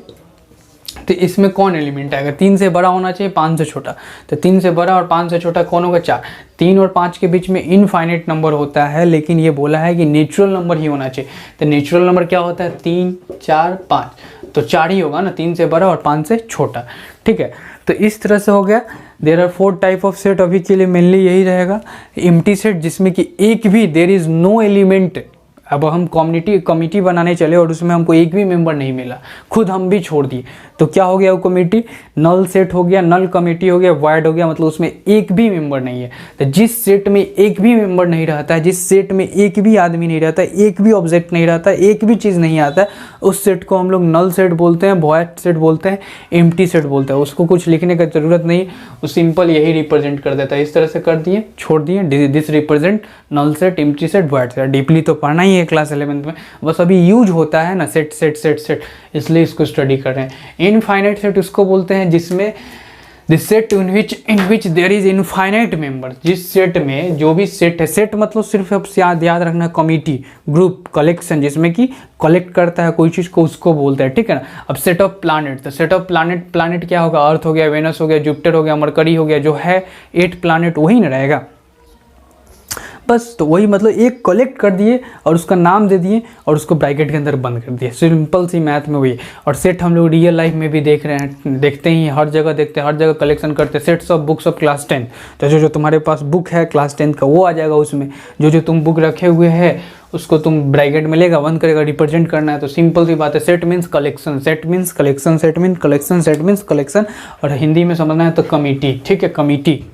तो इसमें कौन एलिमेंट आएगा, 3 से बड़ा होना चाहिए 5 से छोटा, तो 3 से बड़ा और 5 से छोटा कौन होगा, 4। 3 और 5 के बीच में इनफाइनाइट नंबर होता है, लेकिन ये बोला है कि नेचुरल नंबर ही होना चाहिए। तो नेचुरल नंबर क्या होता है, 3 4 5, तो 4 ही होगा ना, 3 से बड़ा और 5 से छोटा, ठीक है। तो इस तरह से हो गया। There are 4 type of set, अभी के लिए मेनली यही रहेगा। एम्प्टी सेट जिसमें कि एक भी देयर इज़ नो एलिमेंट, अब हम कमिटी बनाने चले और उसमें हमको एक भी मेंबर नहीं मिला, खुद हम भी छोड़ दिए, तो क्या हो गया वो कमिटी, नल सेट हो गया, नल कमिटी हो गया, वाइड हो गया, मतलब उसमें एक भी मेंबर नहीं है। तो जिस सेट में एक भी मेंबर नहीं रहता है, जिस सेट में एक भी आदमी नहीं रहता है, एक भी ऑब्जेक्ट नहीं रहता है, एक भी चीज़ नहीं आता है, उस सेट को हम लोग नल सेट बोलते हैं, वॉइड सेट बोलते हैं, एम्प्टी सेट बोलते हैं। उसको कुछ लिखने का ज़रूरत नहीं, वो सिंपल यही रिप्रेजेंट कर देता है। इस तरह से कर दिए, छोड़ दिए, this represent null set, empty set, void set. Deeply तो पढ़ना ही है क्लास 11th में, बस अभी यूज होता है ना सेट सेट सेट सेट, इसलिए इसको स्टडी कर रहे हैं। इनफाइनाइट सेट उसको बोलते हैं जिसमें the set in which there is infinite member, जिस सेट में जो भी सेट है, सेट मतलब सिर्फ अब याद रखना कमिटी, ग्रुप, कलेक्शन, जिसमें कि कलेक्ट करता है कोई चीज़ को, उसको बोलते हैं, ठीक है ना। अब सेट ऑफ प्लानेट, तो सेट ऑफ प्लानेट क्या होगा, अर्थ हो गया, वेनस हो गया, जुपिटर हो गया, मरकरी हो गया, जो है 8 प्लानेट वही ना रहेगा बस। तो वही मतलब एक कलेक्ट कर दिए और उसका नाम दे दिए और उसको ब्रैकेट के अंदर बंद कर दिए, सिंपल सी मैथ में वही। और सेट हम लोग रियल लाइफ में भी देख रहे हैं, देखते ही हर जगह देखते हैं, हर जगह कलेक्शन करते हैं। Sets of books of class 10, तो जो तुम्हारे पास बुक है क्लास 10 का वो आ जाएगा उसमें, जो तुम बुक रखे हुए हैं उसको तुम ब्रैकेट में लेगा, बंद करेगा, रिप्रेजेंट करना है। तो सिंपल सी बात है, set means collection, set means collection, set means collection, set means collection. और हिंदी में समझना है तो कमिटी, ठीक है, कमिटी।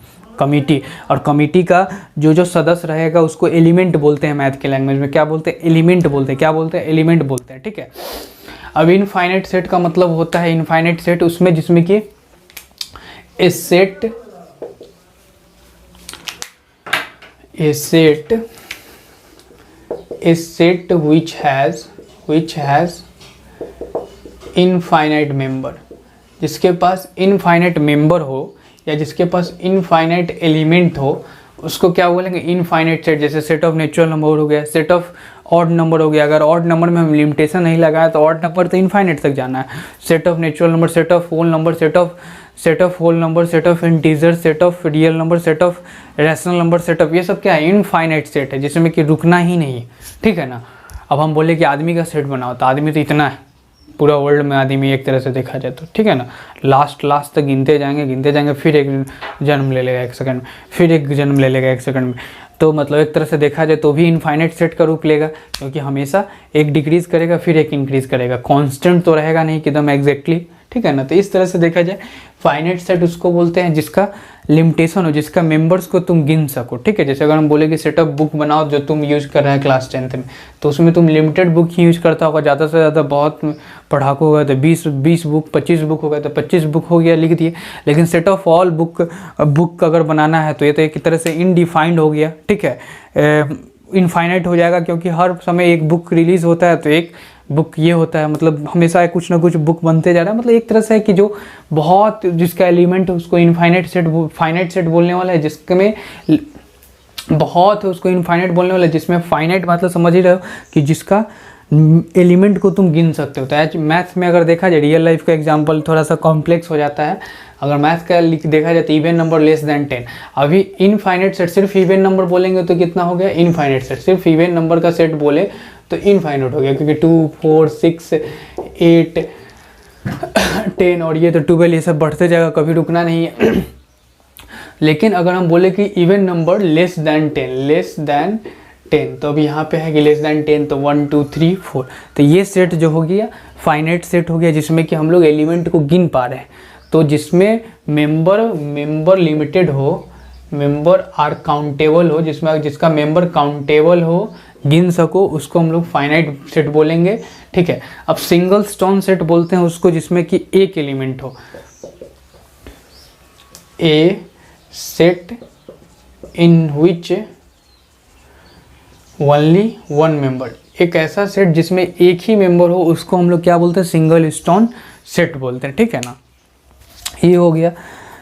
और कमिटी का जो सदस्य रहेगा उसको एलिमेंट बोलते हैं, मैथ के लैंग्वेज में क्या बोलते हैं, एलिमेंट बोलते हैं। क्या बोलते हैं, एलिमेंट बोलते हैं, ठीक है। अब इनफाइनाइट सेट का मतलब होता है, इनफाइनाइट सेट उसमें जिसमें कि a set which has infinite member, जिसके पास इनफाइनाइट मेंबर हो या जिसके पास इनफाइनाइट एलिमेंट हो, उसको क्या बोलेंगे, इनफाइनाइट सेट। जैसे सेट ऑफ नेचुरल नंबर हो गया, सेट ऑफ ऑड नंबर हो गया। अगर ऑड नंबर में हम लिमिटेशन नहीं लगाया तो ऑड नंबर तो इनफाइनाइट तक जाना है। Set of natural number, set of whole number, set of whole number, set of integer, set of real number, set of rational number, set of, ये सब क्या है, इनफाइनाइट सेट है, जिसमें कि रुकना ही नहीं है, ठीक है ना। अब हम बोले कि आदमी का सेट बनाओ, तो आदमी तो इतना है, पूरा वर्ल्ड में आदमी एक तरह से देखा जाए तो, ठीक है ना। लास्ट तक गिनते जाएंगे, फिर एक जन्म ले लेगा 1 सेकंड में, फिर एक जन्म ले लेगा 1 सेकंड में। तो मतलब एक तरह से देखा जाए तो भी इनफाइनाइट सेट का रूप लेगा, क्योंकि हमेशा एक डिक्रीज करेगा फिर एक इंक्रीज करेगा, कांस्टेंट तो रहेगा नहीं कि एकदम एग्जैक्टली, ठीक है ना। तो इस तरह से देखा जाए फाइनाइट सेट उसको बोलते हैं जिसका लिमिटेशन हो, जिसका मेंबर्स को तुम गिन सको, ठीक है। जैसे अगर हम बोले कि सेट ऑफ बुक बनाओ जो तुम यूज कर रहे हैं क्लास 10th में, तो उसमें तुम लिमिटेड बुक ही यूज करता होगा, ज़्यादा से ज़्यादा बहुत पढ़ाकू होगा तो 20 बुक, 25 बुक होगा तो 25 बुक हो गया, लिख दिए। लेकिन सेट ऑफ ऑल बुक अगर बनाना है तो ये तो एक तरह से इनडिफाइंड हो गया, ठीक है, इनफाइनाइट हो जाएगा, क्योंकि हर समय एक बुक रिलीज होता है तो एक बुक ये होता है, मतलब हमेशा कुछ ना कुछ बुक बनते जा रहा है। मतलब एक तरह से है कि जो बहुत जिसका एलिमेंट है उसको फाइनाइट सेट बोलने वाला है, जिसमें बहुत है उसको इनफाइनाइट बोलने वाला है, जिसमें फाइनाइट मतलब समझ ही रहे हो कि जिसका एलिमेंट को तुम गिन सकते हो। तो आज मैथ्स में अगर देखा जाए, रियल लाइफ का एग्जांपल थोड़ा सा कॉम्प्लेक्स हो जाता है। अगर मैथ का देखा जाए तो इवन नंबर लेस देन 10, अभी इनफाइनाइट सेट सिर्फ इवन नंबर बोलेंगे तो कितना हो गया, इनफाइनाइट सेट। सिर्फ इवन नंबर का सेट बोले तो इनफाइनाइट हो गया, क्योंकि 2 4 6 8 10 और ये तो 12, ये सब बढ़ते जाएगा, कभी रुकना नहीं है। लेकिन अगर हम बोले कि इवन नंबर लेस देन 10, तो अब यहाँ पे है कि लेस देन 10, तो 1 2 3 4, तो ये सेट जो हो गया फाइनाइट सेट हो गया, जिसमें कि हम लोग एलिमेंट को गिन पा रहे हैं। तो जिसमें मेंबर लिमिटेड हो, मेंबर आर काउंटेबल हो, जिसका मेंबर काउंटेबल हो, गिन सको, उसको हम लोग फाइनाइट सेट बोलेंगे, ठीक है। अब सिंगल स्टोन सेट बोलते हैं उसको जिसमें कि एक एलिमेंट हो, a set in which only 1 member, एक ऐसा सेट जिसमें एक ही मेंबर हो, उसको हम लोग क्या बोलते हैं, सिंगल स्टोन सेट बोलते हैं, ठीक है ना। ये हो गया,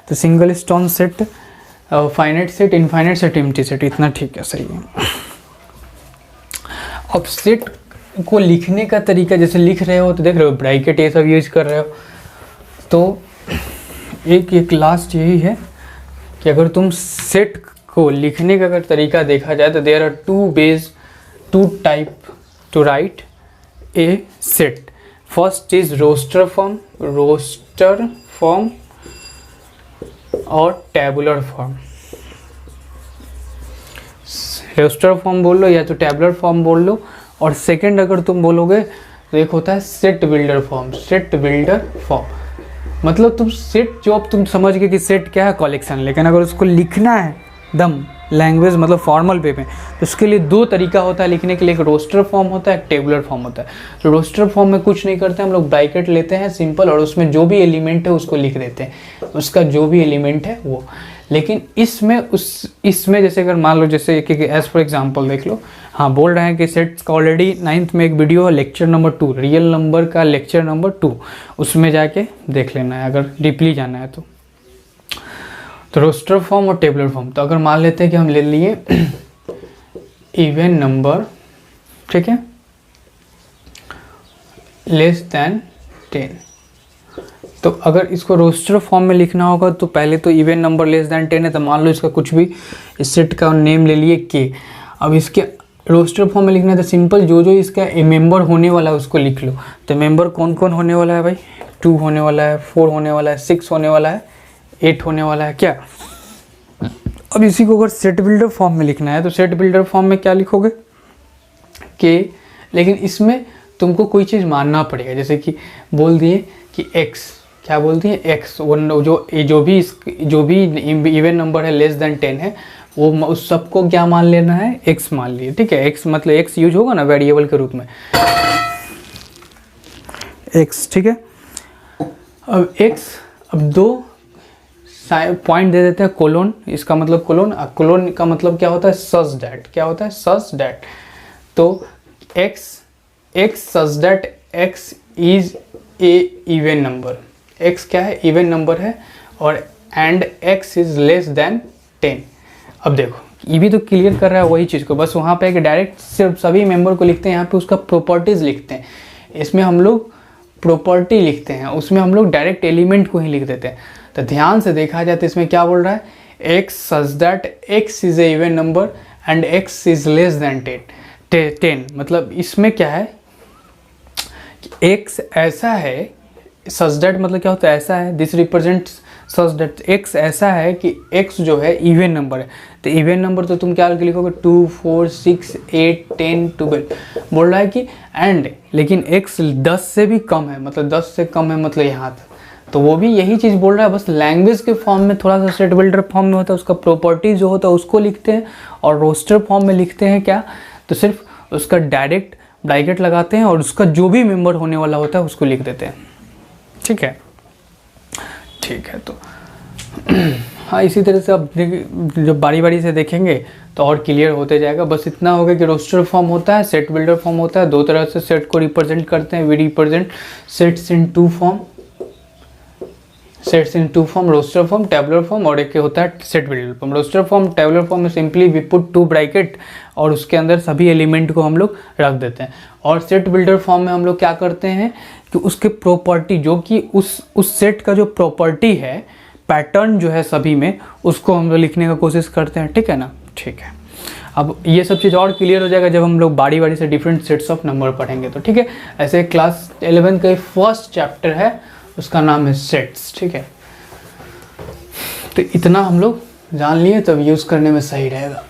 तो single stone set, finite set, infinite set, empty set, इतना ठीक है, सही है। अब सेट को लिखने का तरीका, जैसे लिख रहे हो तो देख रहे हो ब्रैकेट ये सब यूज कर रहे हो, तो एक लास्ट यही है कि अगर तुम सेट को लिखने का अगर तरीका देखा जाए तो there are two type to write a set. First is roster form और टेबुलर फॉर्म. रोस्टर फॉर्म बोल लो या तो टेबुलर फॉर्म बोल लो. और सेकंड अगर तुम बोलोगे तो एक होता है सेट बिल्डर फॉर्म. मतलब तुम सेट जो अब तुम समझ गए कि सेट क्या है, कलेक्शन. लेकिन अगर उसको लिखना है दम लैंग्वेज मतलब फॉर्मल वे में, तो उसके लिए दो तरीका होता है लिखने के लिए. एक रोस्टर फॉर्म होता है, एक टेबुलर फॉर्म होता है. तो रोस्टर फॉर्म में कुछ नहीं करते हम लोग, ब्रैकेट लेते हैं सिंपल और उसमें जो भी एलिमेंट है उसको लिख देते हैं, उसका जो भी एलिमेंट है वो. लेकिन इसमें जैसे अगर मान लो जैसे एक एज फॉर एग्जांपल देख लो. हाँ, बोल रहे हैं कि सेट्स का ऑलरेडी 9th में एक वीडियो है, लेक्चर नंबर 2, रियल नंबर का लेक्चर नंबर 2, उसमें जाके देख लेना है अगर डीपली जाना है तो. रोस्टर फॉर्म और टेबुलर फॉर्म. तो अगर मान लेते हैं कि हम ले लिए इवन नंबर, ठीक है, लेस देन 10. तो अगर इसको रोस्टर फॉर्म में लिखना होगा तो पहले तो इवन नंबर लेस देन 10 है, तो मान लो इसका कुछ भी इस सेट का नेम ले लिए के. अब इसके रोस्टर फॉर्म में लिखना है तो सिंपल जो इसका मेंबर होने वाला है उसको लिख लो. तो मेंबर कौन कौन होने वाला है भाई? 2 होने वाला है, 4 होने वाला है, 6 होने वाला है, 8 होने वाला है क्या. अब इसी को अगर सेट बिल्डर फॉर्म में लिखना है तो सेट बिल्डर फॉर्म में क्या लिखोगे के. लेकिन इसमें तुमको कोई चीज़ मानना पड़ेगा, जैसे कि बोल दिए कि x, क्या बोल दिए x, जो भी इवन नंबर है लेस देन 10 है वो उस सबको क्या मान लेना है, x मान लिए. ठीक है, x मतलब x यूज होगा ना वेरिएबल के रूप में, x. ठीक है, अब x, अब दो पॉइंट दे देते हैं कोलोन. इसका मतलब कोलोन का मतलब क्या होता है, सच दैट. क्या होता है, सच दैट. तो x such that x is a even number. x क्या है, इवन नंबर है, और and x is less than 10. अब देखो ये भी तो क्लियर कर रहा है वही चीज़ को, बस वहाँ पे एक डायरेक्ट सिर्फ सभी मेंबर को लिखते हैं, यहाँ पे उसका प्रॉपर्टीज लिखते हैं. इसमें हम लोग प्रॉपर्टी लिखते हैं, उसमें हम लोग डायरेक्ट एलिमेंट को ही लिख देते हैं. तो ध्यान से देखा जाए तो इसमें क्या बोल रहा है, x such that x is a even number and x is less than 10. मतलब इसमें क्या है कि x ऐसा है, सच दैट मतलब क्या होता है, ऐसा है, this represents such that x ऐसा है कि x जो है इवन नंबर है. तो इवन नंबर तो तुम क्या लिखोगे, 2, 4, 6, 8, 10, 12. बोल रहा है कि एंड लेकिन x 10 से भी कम है, मतलब 10 से कम है मतलब यहाँ तक. तो वो भी यही चीज़ बोल रहा है, बस लैंग्वेज के फॉर्म में थोड़ा सा सेट बिल्डर फॉर्म में होता है, उसका प्रॉपर्टी जो होता है उसको लिखते हैं, और रोस्टर फॉर्म में लिखते हैं क्या, तो सिर्फ उसका डायरेक्ट ब्रैकेट लगाते हैं और उसका जो भी मेंबर होने वाला होता है उसको लिख देते हैं. ठीक है, ठीक है. तो हाँ, इसी तरह से अब जब बारी से देखेंगे तो और क्लियर होते जाएगा. बस इतना होगा कि रोस्टर फॉर्म होता है, सेट बिल्डर फॉर्म होता है. दो तरह से सेट को रिप्रेजेंट करते हैं. We represent sets in two form, roster form, tabular form, और एक होता है set builder form. Roster form, tabular form में सिंपली वी पुट 2 ब्रैकेट और उसके अंदर सभी एलिमेंट को हम लोग रख देते हैं. और सेट बिल्डर फॉर्म में हम लोग क्या करते हैं कि उसके प्रॉपर्टी जो कि उस सेट का जो प्रॉपर्टी है, पैटर्न जो है सभी में, उसको हम लोग लिखने का कोशिश करते हैं. ठीक है ना, ठीक है. अब ये सब चीज़ और क्लियर हो जाएगा जब हम लोग बारी से डिफरेंट सेट्स ऑफ नंबर पढ़ेंगे. तो ठीक है, ऐसे क्लास 11 का फर्स्ट चैप्टर है, उसका नाम है सेट्स. ठीक है, तो इतना हम लोग जान लिए तब यूज़ करने में सही रहेगा.